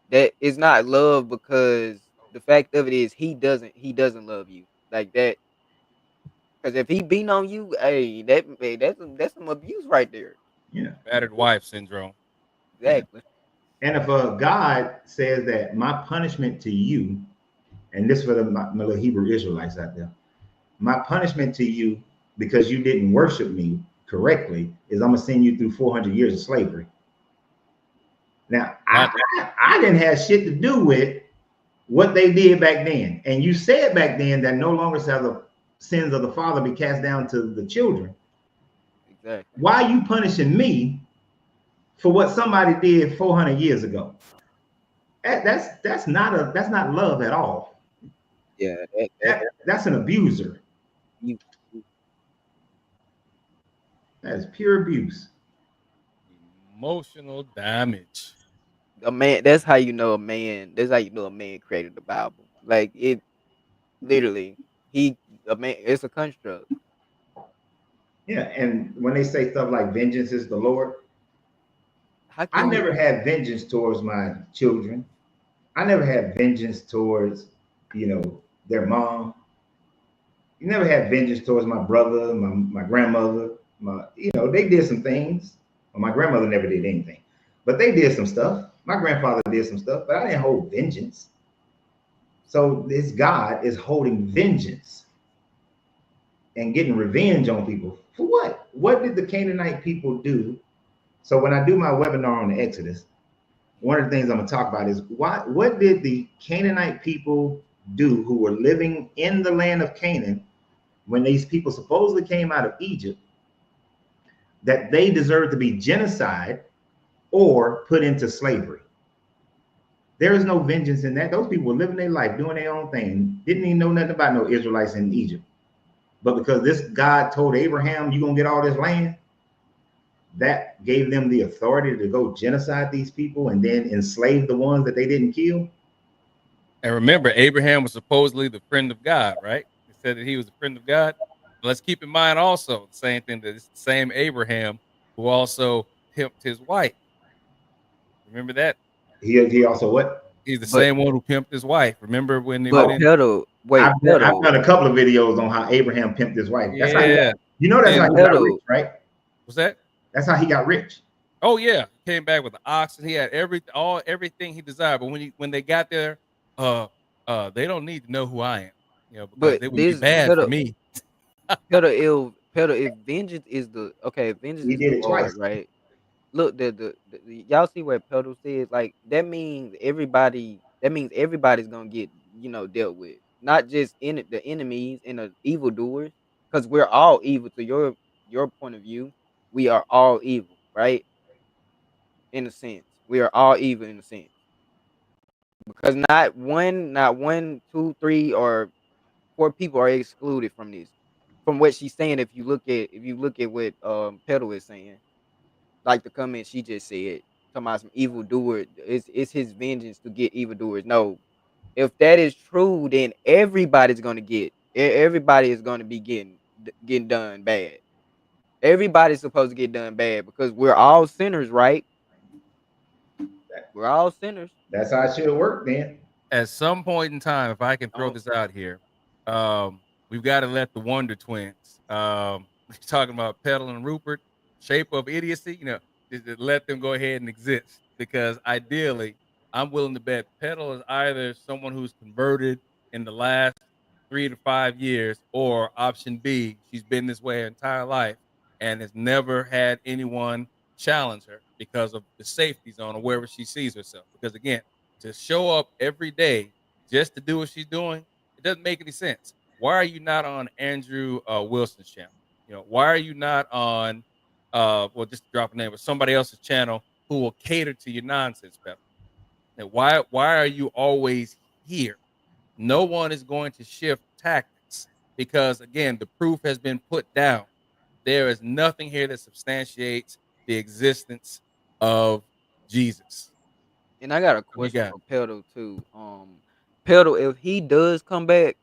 That is not love, because the fact of it is he doesn't love you like that. Because if he beating on you, that's some abuse right there. Yeah, battered wife syndrome. Exactly. And if God says that my punishment to you, and this for my little Hebrew Israelites out there, my punishment to you because you didn't worship me correctly is I'm gonna send you through 400 years of slavery. Now, I didn't have shit to do with what they did back then. And you said back then that no longer shall the sins of the father be cast down to the children. Exactly. Why are you punishing me for what somebody did 400 years ago? That's not love at all. Yeah, that's an abuser. That is pure abuse. Emotional damage. A man. That's how you know a man. That's how you know a man created the Bible. Like, it literally, a man. It's a construct. Yeah, and when they say stuff like vengeance is the Lord, I never had vengeance towards my children. I never had vengeance towards, their mom. You never had vengeance towards my brother, my grandmother. They did some things. Well, my grandmother never did anything, but they did some stuff. My grandfather did some stuff, but I didn't hold vengeance. So this God is holding vengeance and getting revenge on people. For what? What did the Canaanite people do? So when I do my webinar on the Exodus, one of the things I'm going to talk about is what did the Canaanite people do who were living in the land of Canaan when these people supposedly came out of Egypt, that they deserved to be genocide or put into slavery? There is no vengeance in that. Those people were living their life, doing their own thing, didn't even know nothing about no Israelites in Egypt. But because this God told Abraham, you're going to get all this land, that gave them the authority to go genocide these people and then enslave the ones that they didn't kill. And remember, Abraham was supposedly the friend of God, right? He said that he was the friend of God. Let's keep in mind also the same thing, that it's the same Abraham who also pimped his wife. Remember that? He also what? He's the same one who pimped his wife. Remember when they I've done a couple of videos on how Abraham pimped his wife. That's how he got rich, right? What's that? That's how he got rich. Oh yeah, he came back with the oxen. He had everything he desired. But when they got there, they don't need to know who I am, because But it would be this bad for pedal me. if vengeance is the if vengeance He is the did it Lord, twice. right? Look, y'all see what pedal said? Like that means everybody's gonna get dealt with, not just the enemies and the evildoers, because we're all evil. To your point of view, we are all evil, right? In a sense, we are all evil in a sense, because not one, two, three, or four people are excluded from this. From what she's saying, if you look at what pedal is saying, like the comment she just said, talking about some evildoer, it's his vengeance to get evildoers. No, if that is true, then everybody is gonna be getting done bad. Everybody's supposed to get done bad because we're all sinners, right? That, We're all sinners. that's how it should have worked then. At some point in time, if I can throw Um, this out here, we've got to let the Wonder Twins. We're talking about Petal and Rupert, shape of idiocy. Just let them go ahead and exist, because ideally, I'm willing to bet Petal is either someone who's converted in the last 3 to 5 years, or option B, she's been this way her entire life and has never had anyone challenge her because of the safety zone or wherever she sees herself. Because again, to show up every day just to do what she's doing, it doesn't make any sense. Why are you not on Andrew Wilson's channel? Why are you not on well, just to drop a name, but somebody else's channel who will cater to your nonsense better? And why are you always here? No one is going to shift tactics, because again, the proof has been put down. There is nothing here that substantiates the existence of Jesus. and I got a You question got for Pedal too. Pedal, if he does come back,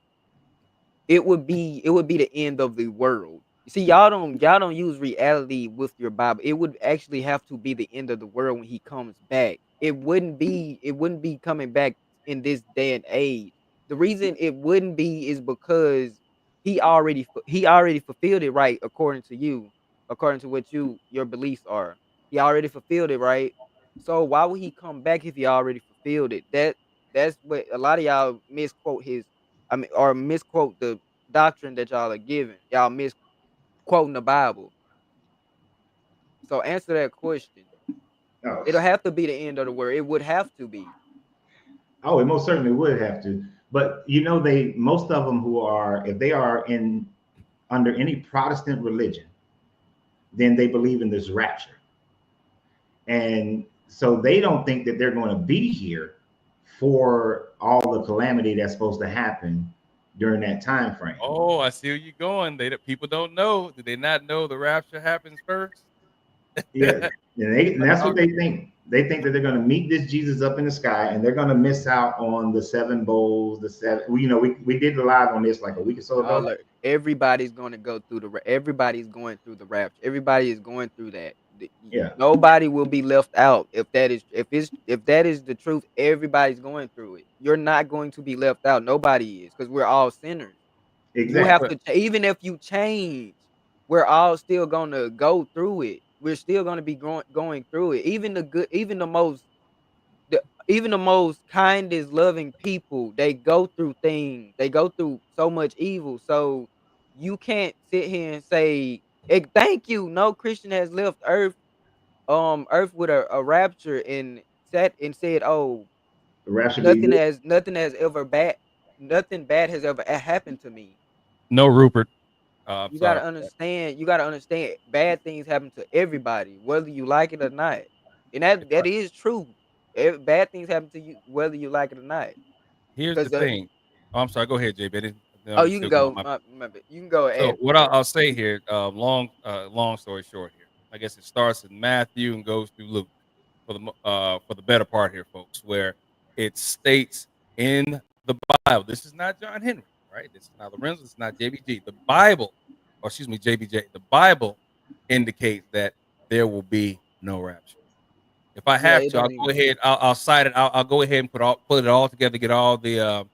it would be the end of the world. You see, y'all don't use reality with your Bible. It would actually have to be the end of the world when he comes back. It wouldn't be coming back in this day and age. The reason it wouldn't be is because he already fulfilled it, right, according to you, according to what your beliefs are. He already fulfilled it, right? So why would he come back if he already fulfilled it? That's what a lot of y'all misquote his, or misquote the doctrine that y'all are giving. Y'all misquoting the Bible. So answer that question. Oh, It'll have to be the end of the world. It would have to be. oh, it most certainly would have to. But they most of them who are, if they are in under any Protestant religion, then they believe in this rapture, and so they don't think that they're going to be here for all the calamity that's supposed to happen during that time frame. Oh, I see where you're going. People don't know. Do they not know the rapture happens first? Yeah, and that's what Talk- they think. They think that they're going to meet this Jesus up in the sky, and they're going to miss out on the seven bowls, the seven. We did the live on this like a week or so ago. Everybody's going to go through everybody's going through the rapture. Everybody is going through that. Yeah, Nobody will be left out. If that is the truth, everybody's going through it. You're not going to be left out. Nobody is, because we're all sinners. You have exactly. to even if you change, we're all still gonna go through it. We're still gonna be going through it. Even the most kindest, loving people, they go through things. They go through so much evil. So you can't sit here and say, "Thank you." No Christian has left Earth with a rapture and said, "Oh, The rapture be nothing good. has nothing has ever bad, nothing bad has ever happened to me." no, Rupert. I'm You sorry. gotta understand. You gotta understand. Bad things happen to everybody, whether you like it or not, and If that I- that is true. Bad things happen to you, whether you like it or not. Here's the Because thing. Oh, I'm sorry. Go ahead, JB. oh, I'm you can still going. go. My bad. You can go So ahead. what I'll say here, long story short here, I guess it starts in Matthew and goes through Luke for the better part here, folks, where it states in the Bible. This is not John Henry, right? This is not Lorenzo. This is not JBG. The Bible, or excuse me, JBJ. The Bible indicates that there will be no rapture. If I Yeah, have it to, I'll don't go even. ahead. I'll cite it. I'll go ahead and put it all together, get all the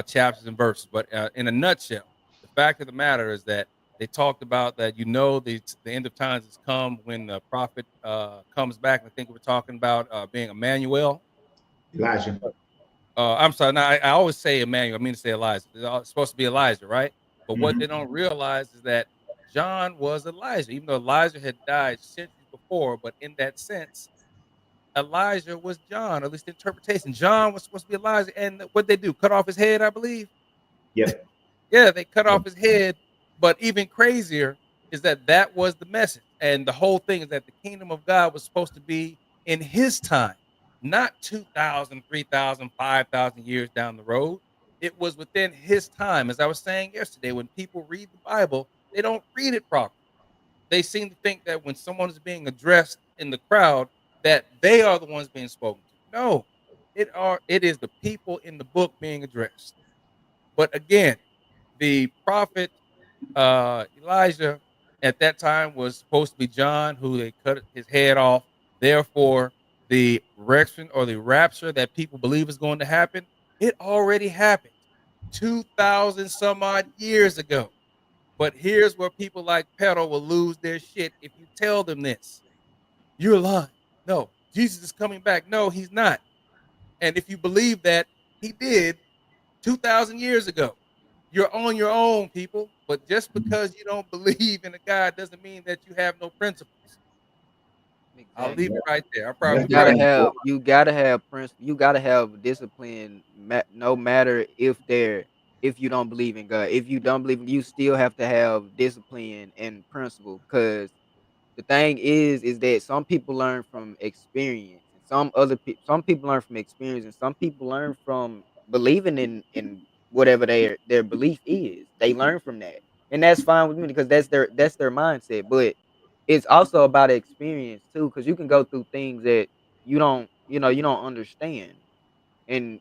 chapters and verses. But in a nutshell, the fact of the matter is that They talked about that, the end of times has come when the prophet comes back. I think we're talking about being Emmanuel. Elijah. I'm sorry. Now, I always say Emmanuel. I mean to say Elijah. It's supposed to be Elijah, right? But what they don't realize is that John was Elijah, even though Elijah had died centuries before. But in that sense, Elijah was John, at least the interpretation. John was supposed to be Elijah. And what they do? Cut off his head, I believe. Yep. Yeah, they cut off his head. But even crazier is that was the message. And the whole thing is that the kingdom of God was supposed to be in his time, not 2,000, 3,000, 5,000 years down the road. It was within his time. As I was saying yesterday, when people read the Bible, they don't read it properly. They seem to think that when someone is being addressed in the crowd, that they are the ones being spoken to. No, it is the people in the book being addressed. But again, the prophet Elijah at that time was supposed to be John, who they cut his head off. Therefore, the resurrection or the rapture that people believe is going to happen, it already happened 2,000 some odd years ago. But here's where people like Pedro will lose their shit if you tell them this. You're lying. No, Jesus is coming back. No, he's not. And if you believe that, he did 2,000 years ago. You're on your own, people. But just because you don't believe in a God doesn't mean that you have no principles. I'll leave it right there. I probably You gotta have principle. You gotta have discipline. No matter if you don't believe in God. If you don't believe, you still have to have discipline and principle. Because the thing is that some people learn from experience, and some people learn from experience, and some people learn from believing in whatever their belief is. They learn from that, and that's fine with me because that's their mindset. But it's also about experience too, because you can go through things that you don't understand, and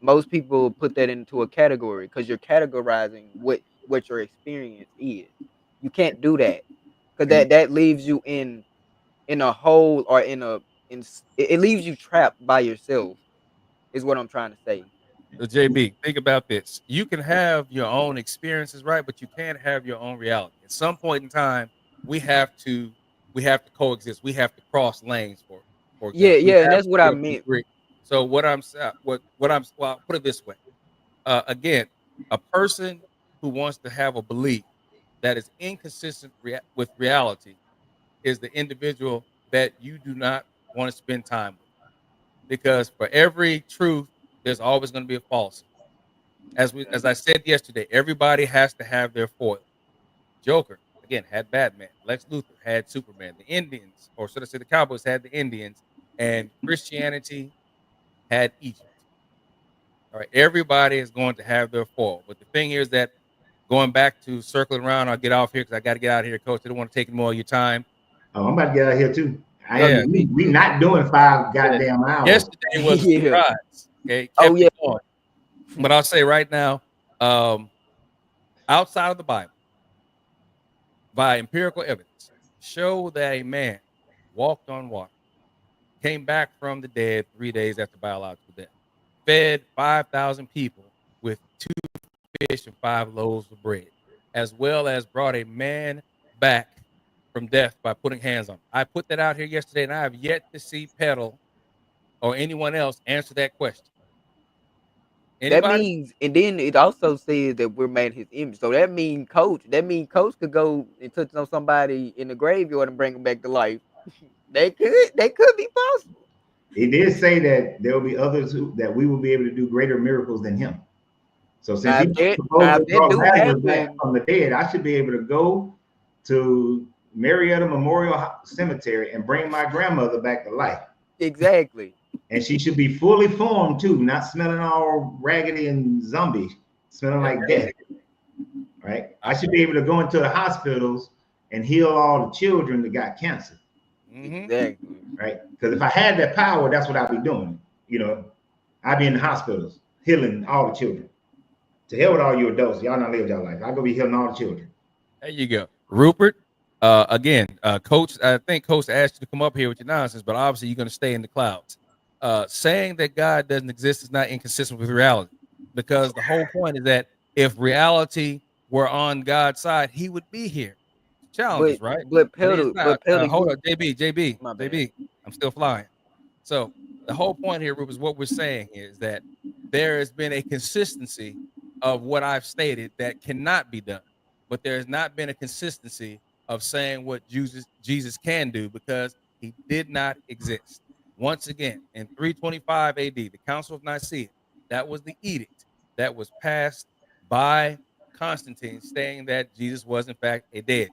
most people put that into a category because you're categorizing what your experience is. You can't do that because that leaves you in a hole or it leaves you trapped by yourself. Is what I'm trying to say. JB, think about this. You can have your own experiences, right? But you can't have your own reality. At some point in time, we have to we have to coexist. We have to cross lanes, for Yeah, example. We yeah, and have that's to what be I able to meant. agree. So I'll put it this way. Again, a person who wants to have a belief that is inconsistent with reality is the individual that you do not want to spend time with, because for every truth, there's always going to be a falsehood. As I said yesterday, everybody has to have their foil. Joker again had Batman. Lex Luthor had Superman. The Indians, or should I say, the Cowboys had the Indians, and Christianity had Egypt. All right, everybody is going to have their foil. But the thing here is that going back to circling around, I'll get off here because I got to get out of here, Coach. I don't want to take any more of your time. Oh, I'm about to get out of here too. Oh yeah, We not doing 5 goddamn hours. Yesterday was a yeah. surprise. Okay, Oh kept yeah. it going. But I'll say right now, outside of the Bible, by empirical evidence, show that a man walked on water, came back from the dead 3 days after biological death, fed 5,000 people with 2 fish and 5 loaves of bread, as well as brought a man back from death by putting hands on him. I put that out here yesterday, and I have yet to see Petal or anyone else answer that question. That Anybody? means, and then it also says that we're made in his image. So that means coach could go and touch on somebody in the graveyard and bring them back to life. They could be possible. It did say that there will be others that we will be able to do greater miracles than him. So since Now he if that, now supposedly if that brought do Lazarus back happen, from the dead, I should be able to go to Marietta Memorial Cemetery and bring my grandmother back to life. exactly. And she should be fully formed too, not smelling all raggedy and zombie, smelling like death. Right? I should be able to go into the hospitals and heal all the children that got cancer. Exactly. Right? Because if I had that power, that's what I'd be doing. I'd be in the hospitals healing all the children. To hell with all you adults, y'all not live your life. I'm gonna be healing all the children. There you go, Rupert. Again, Coach. I think Coach asked you to come up here with your nonsense, but obviously you're going to stay in the clouds. Saying that God doesn't exist is not inconsistent with reality, because the whole point is that if reality were on God's side, he would be here. Challenges, right? But But he's pedal, not. Hold you, on, JB, my bad. JB. I'm still flying. So the whole point here, Rube, is what we're saying here is that there has been a consistency of what I've stated that cannot be done, but there has not been a consistency of saying what Jesus can do because he did not exist. Once again, in 325 AD, the Council of Nicaea, that was the edict that was passed by Constantine, saying that Jesus was in fact a deity.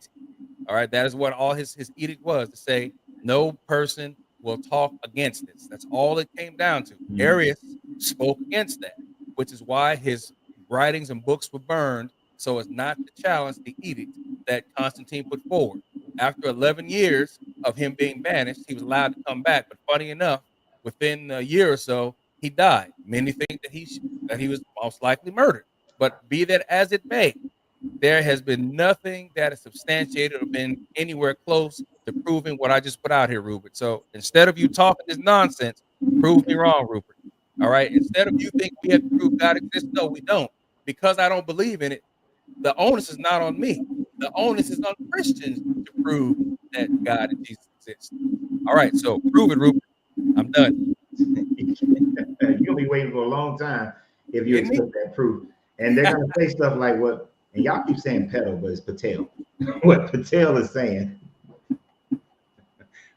All right, that is what all his edict was, to say no person will talk against this. That's all it came down to. Arius spoke against that, which is why his writings and books were burned, so as not to challenge the edict that Constantine put forward. After 11 years of him being banished, he was allowed to come back. But funny enough, within a year or so, he died. Many think that he was most likely murdered. But be that as it may, there has been nothing that is substantiated or been anywhere close to proving what I just put out here, Rupert. So instead of you talking this nonsense, prove me wrong, Rupert. All right. Instead of you think we have to prove God exists, no, we don't. Because I don't believe in it, the onus is not on me. The onus is on Christians to prove that God and Jesus exist. All right. So prove it, Rupert. I'm done. You'll be waiting for a long time if you Didn't he? accept that proof. And they're going to say stuff like what, and y'all keep saying Patel, but it's Patel. What Patel is saying.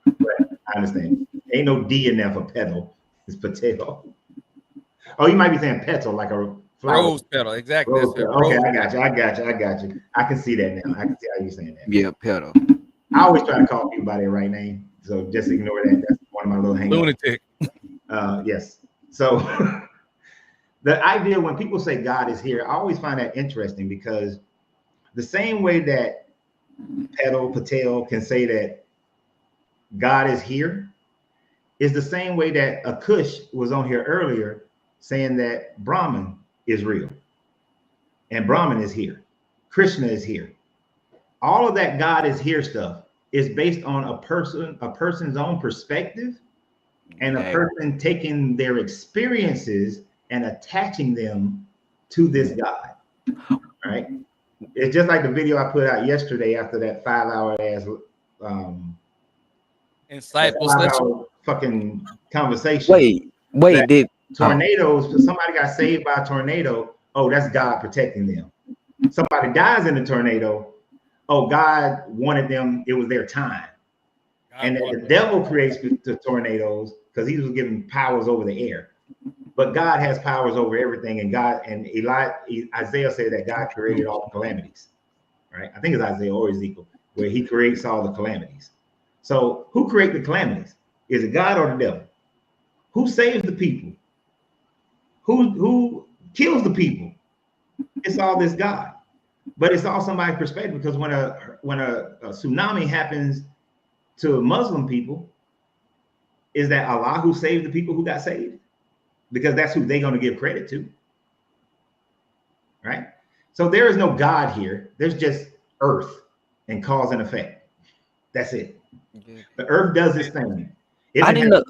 But I understand. Ain't no D in there for petal. It's Patel. Oh, you might be saying petal, like a flower. Rose petal, exactly. Rose That's petal. Okay, rose I got you. I can see that now. I can see how you're saying that. Yeah, pedal. I always try to call people by their right name, so just ignore that. That's one of my little hang-ups. lunatic. Yes. So the idea when people say God is here, I always find that interesting because the same way that Patel can say that God is here is the same way that Akush was on here earlier saying that Brahman is real and Brahman is here. Krishna is here. All of that God is here stuff is based on a person's own perspective and a person taking their experiences and attaching them to this God, right? It's just like the video I put out yesterday after that 5-hour ass Insightful 5-hour fucking conversation. Wait, did tornadoes, somebody got saved by a tornado, oh, that's God protecting them. Somebody dies in a tornado, oh, God wanted them, it was their time. And that the devil creates the tornadoes because he was given powers over the air. But God has powers over everything, and Isaiah said that God created all the calamities, right? I think it's Isaiah or Ezekiel, where he creates all the calamities. So who creates the calamities? Is it God or the devil? Who saves the people? Who kills the people? It's all this God. But it's all somebody's perspective, because when a tsunami happens to Muslim people, is that Allah who saved the people who got saved? Because that's who they're going to give credit to, right? So there is no God here. There's just earth and cause and effect. That's it. The earth does its thing. I didn't know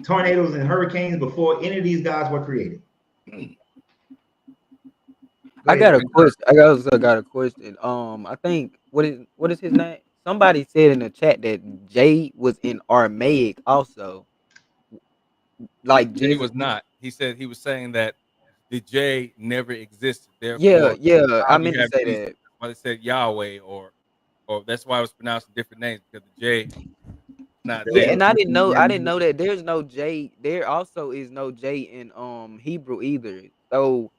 tornadoes and hurricanes before any of these gods were created. I got a question. I also got a question. I think what is his name? Somebody said in the chat that J was in Aramaic also. Like J Jesus was not. He said he was saying that the J never existed. Therefore, yeah. I meant to say Jesus, that. why they said Yahweh or that's why it was pronounced different names, because the J not Yeah, there. and I didn't know that there's no J. There also is no J in Hebrew either. So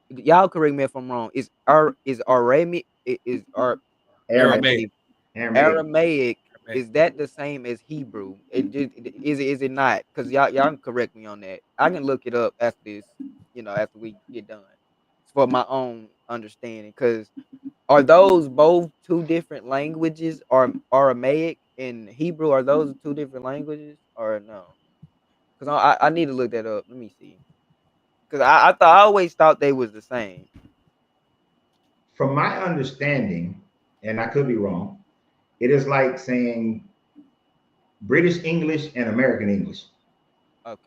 y'all correct me if I'm wrong. Is Aramaic Aramaic. Aramaic, is that the same as Hebrew? Is it not? Because y'all can correct me on that. I can look it up after this, after we get done. It's for my own understanding. Because are those both two different languages? Or Aramaic and Hebrew, are those two different languages or no? Because I need to look that up. Let me see. Because I always thought they was the same. From my understanding, and I could be wrong, it is like saying British English and American English. Okay.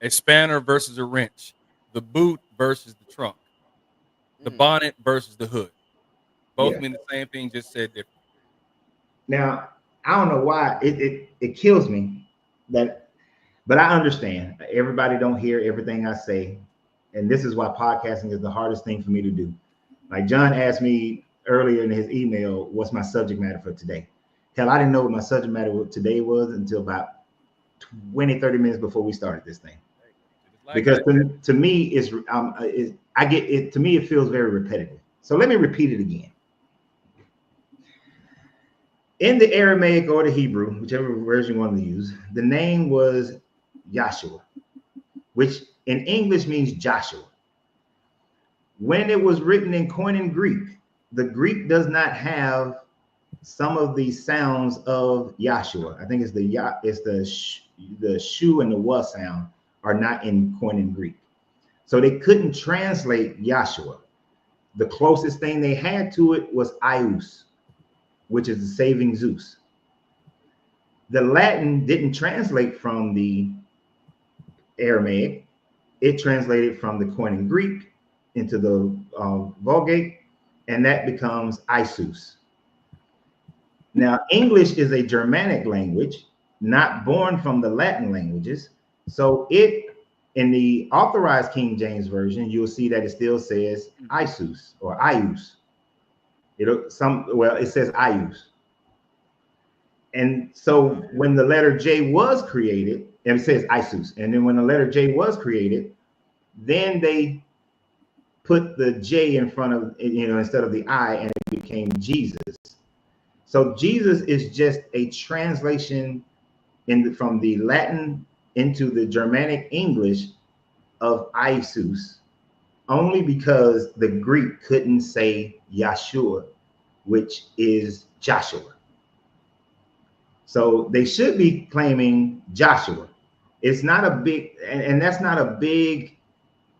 A spanner versus a wrench. The boot versus the trunk. The bonnet versus the hood. both Yeah. mean the same thing, just said different. Now, I don't know why it kills me that, but I understand. Everybody don't hear everything I say, and this is why podcasting is the hardest thing for me to do. Like John asked me earlier in his email, what's my subject matter for today? Hell, I didn't know what my subject matter today was until about 20, 30 minutes before we started this thing. Like because to me, I get it. To me, it feels very repetitive. So let me repeat it again. In the Aramaic or the Hebrew, whichever version you want to use, the name was Yahshua, which in English means Joshua. When it was written in Koine Greek, the Greek does not have some of the sounds of Yahshua. I think it's the shu and the wa sound are not in Koine Greek. So they couldn't translate Yahshua. The closest thing they had to it was Ius, which is the saving Zeus. The Latin didn't translate from the Aramaic. It translated from the Koine Greek into the Vulgate, and that becomes Isus. Now, English is a Germanic language, not born from the Latin languages. So in the authorized King James Version, you'll see that it still says Isus or Ius. It says Ius. And so when the letter J was created, and it says Isus, and then when the letter J was created, then they put the J in front of, instead of the I, and it became Jesus. So Jesus is just a translation from the Latin into the Germanic English of Isus, only because the Greek couldn't say Yahshua, which is Joshua. So they should be claiming Joshua. It's not a big, and that's not a big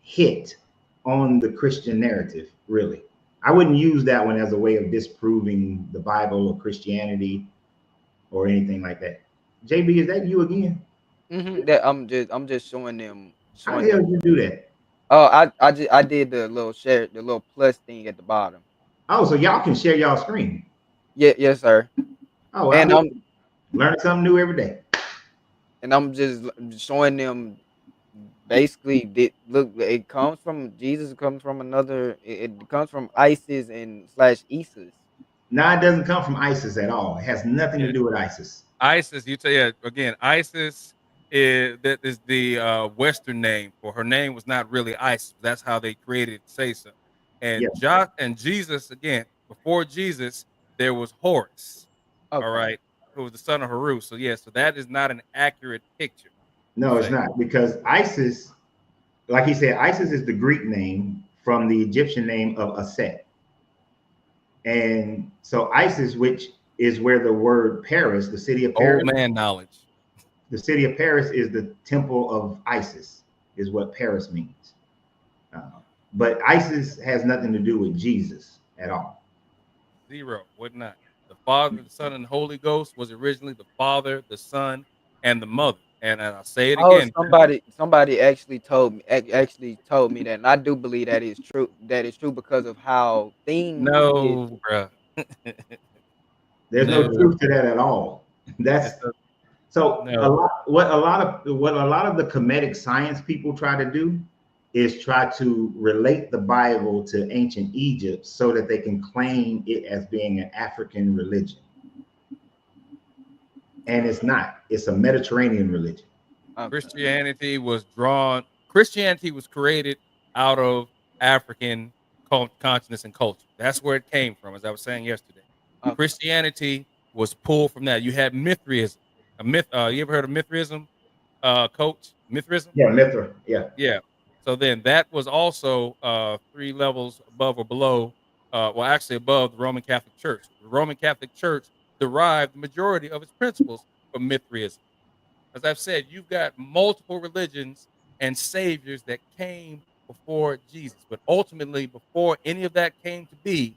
hit on the Christian narrative, really. I wouldn't use that one as a way of disproving the Bible or Christianity or anything like that. JB, is that you again? That I'm just showing them. How the hell did you do that? Oh, I did the little share, the little plus thing at the bottom. Oh, so y'all can share y'all screen. Yeah, yes, sir. Oh, well, And I'm learning something new every day. And I'm just showing them basically look, it comes from Jesus. It comes from another. It comes from Isis and / Isis. No, it doesn't come from ISIS at all. It has nothing to do with ISIS. Isis, again, Isis is the Western name for her. Name was not really Isis. That's how they created say so. And and Jesus, again, before Jesus, there was Horus. Okay. All right, who was the son of Horus. So so that is not an accurate picture. No, it's not, because Isis, like he said, Isis is the Greek name from the Egyptian name of Aset. And so Isis, which is where the word Paris, the city of Paris. Old man knowledge. The city of Paris is the temple of Isis, is what Paris means. But Isis has nothing to do with Jesus at all. Zero, would not. The Father, the Son, and the Holy Ghost was originally the Father, the Son, and the Mother. And I'll say it again. Somebody actually told me that, and I do believe that is true. That is true because of how things. No, bro. There's no truth to that at all. That's so no. what a lot of the comedic science people try to do is try to relate the Bible to ancient Egypt so that they can claim it as being an African religion. And it's not. It's a Mediterranean religion. Christianity was created out of African consciousness and culture. That's where it came from, as I was saying yesterday. Okay. Christianity was pulled from that. You had Mithraism. You ever heard of Mithraism, Coach? Mithraism? Yeah, Mithra. Yeah. Yeah. So then that was also 3 levels above or below, actually above the Roman Catholic Church. The Roman Catholic Church derived the majority of its principles from Mithraism. As I've said, you've got multiple religions and saviors that came before Jesus. But ultimately, before any of that came to be,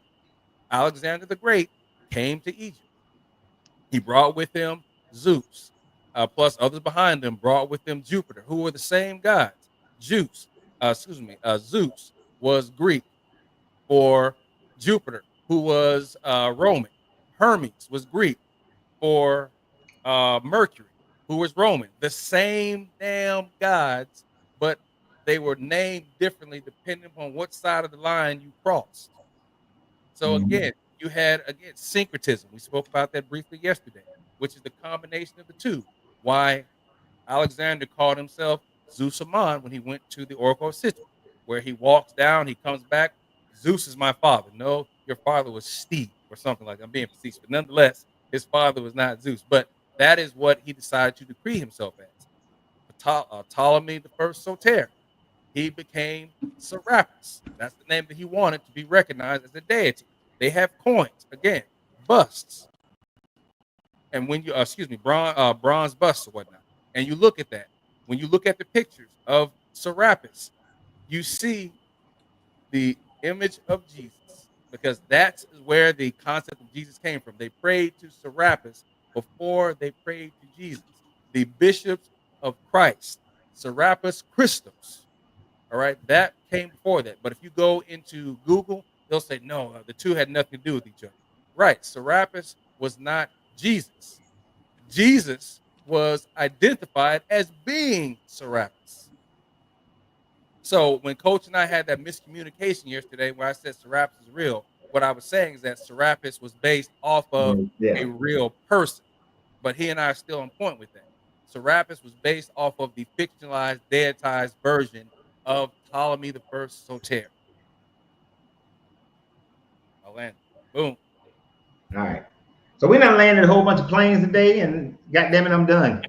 Alexander the Great came to Egypt. He brought with him Zeus, plus others behind him brought with them Jupiter, who were the same gods. Zeus was Greek for Jupiter. who was Roman. Hermes was Greek for Mercury, who was Roman. The same damn gods, but they were named differently depending upon what side of the line you crossed. So again, you had syncretism. We spoke about that briefly yesterday, which is the combination of the two. Why Alexander called himself Zeus Amon when he went to the Oracle of Citra, where he walks down, he comes back. Zeus is my father. No, your father was Steve or something like that. I'm being facetious, but nonetheless, his father was not Zeus. But that is what he decided to decree himself as. Ptolemy the first Soter. He became Serapis. That's the name that he wanted to be recognized as a deity. They have coins, again, busts. And when you, bronze busts or whatnot, and you look at that, when you look at the pictures of Serapis, you see the image of Jesus, because that's where the concept of Jesus came from. They prayed to Serapis before they prayed to Jesus. The bishops of Christ, Serapis Christos. All right, that came before that. But if you go into Google, they'll say no, the two had nothing to do with each other. Right, Serapis was not Jesus. Jesus was identified as being Serapis. So when Coach and I had that miscommunication yesterday where I said Serapis is real, what I was saying is that Serapis was based off of a real person. But he and I are still on point with that. Serapis was based off of the fictionalized, deitized version of Ptolemy the First Soter. I landed. Boom. All right. So we done landed a whole bunch of planes today, and goddamn it, I'm done.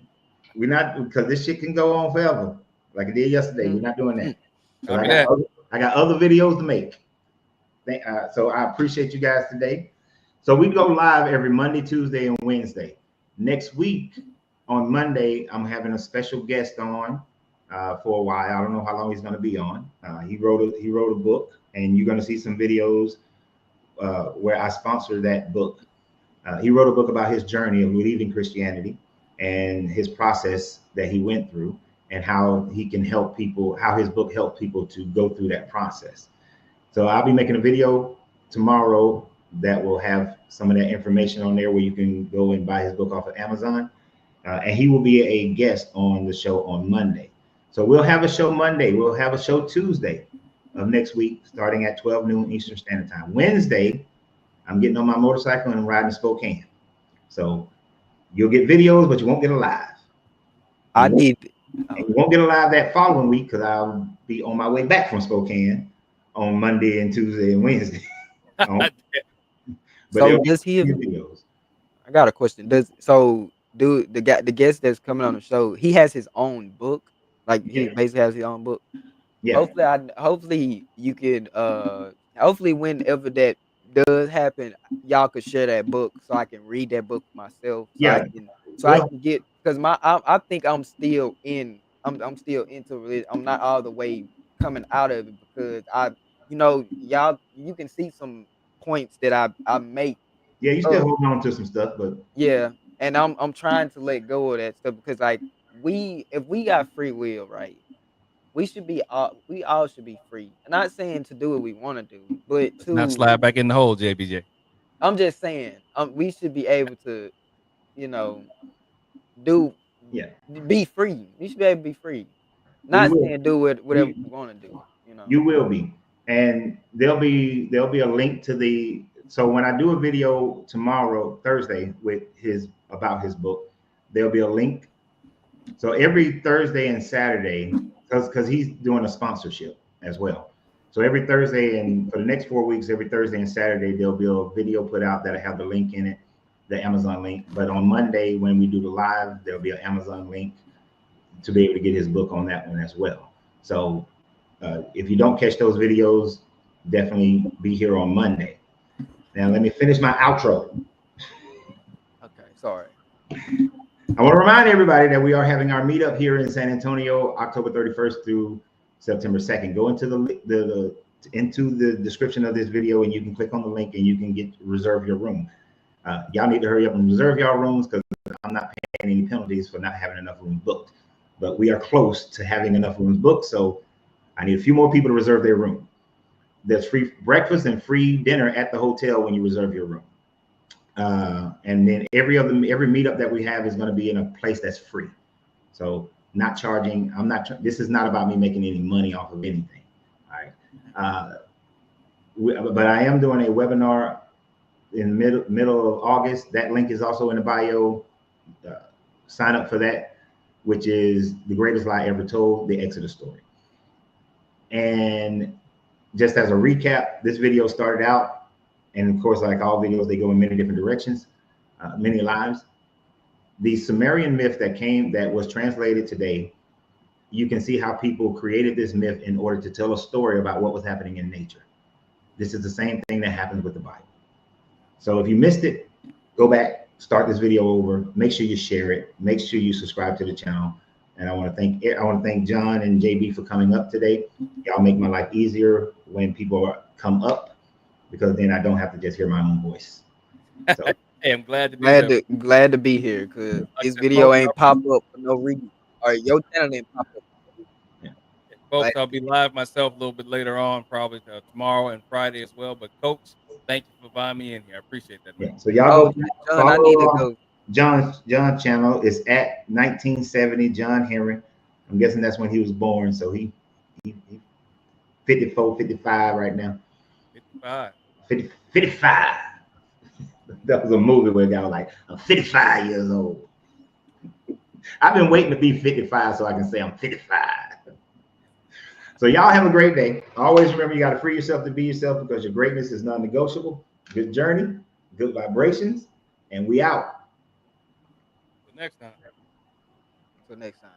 We're not, because this shit can go on forever, like it did yesterday. We're not doing that. So I got other videos to make. So I appreciate you guys today. So we go live every Monday, Tuesday, and Wednesday. Next week on Monday, I'm having a special guest on for a while. I don't know how long he's going to be on. He wrote a book, and you're going to see some videos where I sponsor that book. He wrote a book about his journey of leaving Christianity and his process that he went through, and how he can help people, how his book helped people to go through that process. So I'll be making a video tomorrow that will have some of that information on there, where you can go and buy his book off of Amazon. And he will be a guest on the show on Monday. So we'll have a show Monday. We'll have a show Tuesday of next week, starting at 12 noon Eastern Standard Time. Wednesday, I'm getting on my motorcycle and riding to Spokane. So you'll get videos, but you won't get a live. You won't get a live that following week, because I'll be on my way back from Spokane on Monday and Tuesday and Wednesday. But so does he have videos? I got a question. Do the guest that's coming on the show, he has his own book? Like he basically has his own book. Yeah. Hopefully you could hopefully whenever that does happen, y'all could share that book so I can read that book myself. I can get, because I think I'm still still into it. I'm not all the way coming out of it, because y'all, you can see some points that I make. Yeah, you still holding on to some stuff, but yeah, and I'm trying to let go of that stuff, because like if we got free will, right? We all should be free. I'm not saying to do what we want to do, but to not slide back in the hole, JBJ. I'm just saying, we should be able to, be free. We should be able to be free. Not saying do whatever you want to do. You will be, and there'll be a link to the. So when I do a video tomorrow, Thursday, about his book, there'll be a link. So every Thursday and Saturday, because he's doing a sponsorship as well. So every Thursday, and for the next 4 weeks, every Thursday and Saturday, there'll be a video put out that'll have the link in it, the Amazon link. But on Monday, when we do the live, there'll be an Amazon link to be able to get his book on that one as well. So if you don't catch those videos, definitely be here on Monday. Now, let me finish my outro. Okay, sorry. I want to remind everybody that we are having our meetup here in San Antonio, October 31st through September 2nd. Go into the description of this video, and you can click on the link, and you can reserve your room. Y'all need to hurry up and reserve y'all rooms, because I'm not paying any penalties for not having enough rooms booked. But we are close to having enough rooms booked, so I need a few more people to reserve their room. there's free breakfast and free dinner at the hotel when you reserve your room. And then every meetup that we have is going to be in a place that's free. So not charging. This is not about me making any money off of anything. All right. But I am doing a webinar in middle of August. That link is also in the bio. Sign up for that, which is The Greatest Lie Ever Told, the Exodus story. And just as a recap, this video started out, and of course, like all videos, they go in many different directions, many lives. The Sumerian myth that was translated today, you can see how people created this myth in order to tell a story about what was happening in nature. This is the same thing that happens with the Bible. So if you missed it, go back, start this video over, make sure you share it, make sure you subscribe to the channel. And I want to thank John and JB for coming up today. Y'all make my life easier when people come up, because then I don't have to just hear my own voice. So, hey, I'm glad to be glad to be here, because this video ain't pop up for no reason. Or your channel didn't pop up. Yeah, folks, I'll be live myself a little bit later on, probably tomorrow and Friday as well. But Coach, thank you for inviting me in here. I appreciate that, man. Yeah, so y'all go John, I need to go. John's channel is at 1970 John Henry. I'm guessing that's when he was born. So he 54, 55 right now. 55. That was a movie where a guy was like, I'm 55 years old. I've been waiting to be 55 so I can say I'm 55. So y'all have a great day. Always remember, you got to free yourself to be yourself, because your greatness is non-negotiable. Good journey, good vibrations, and we out. Till next time.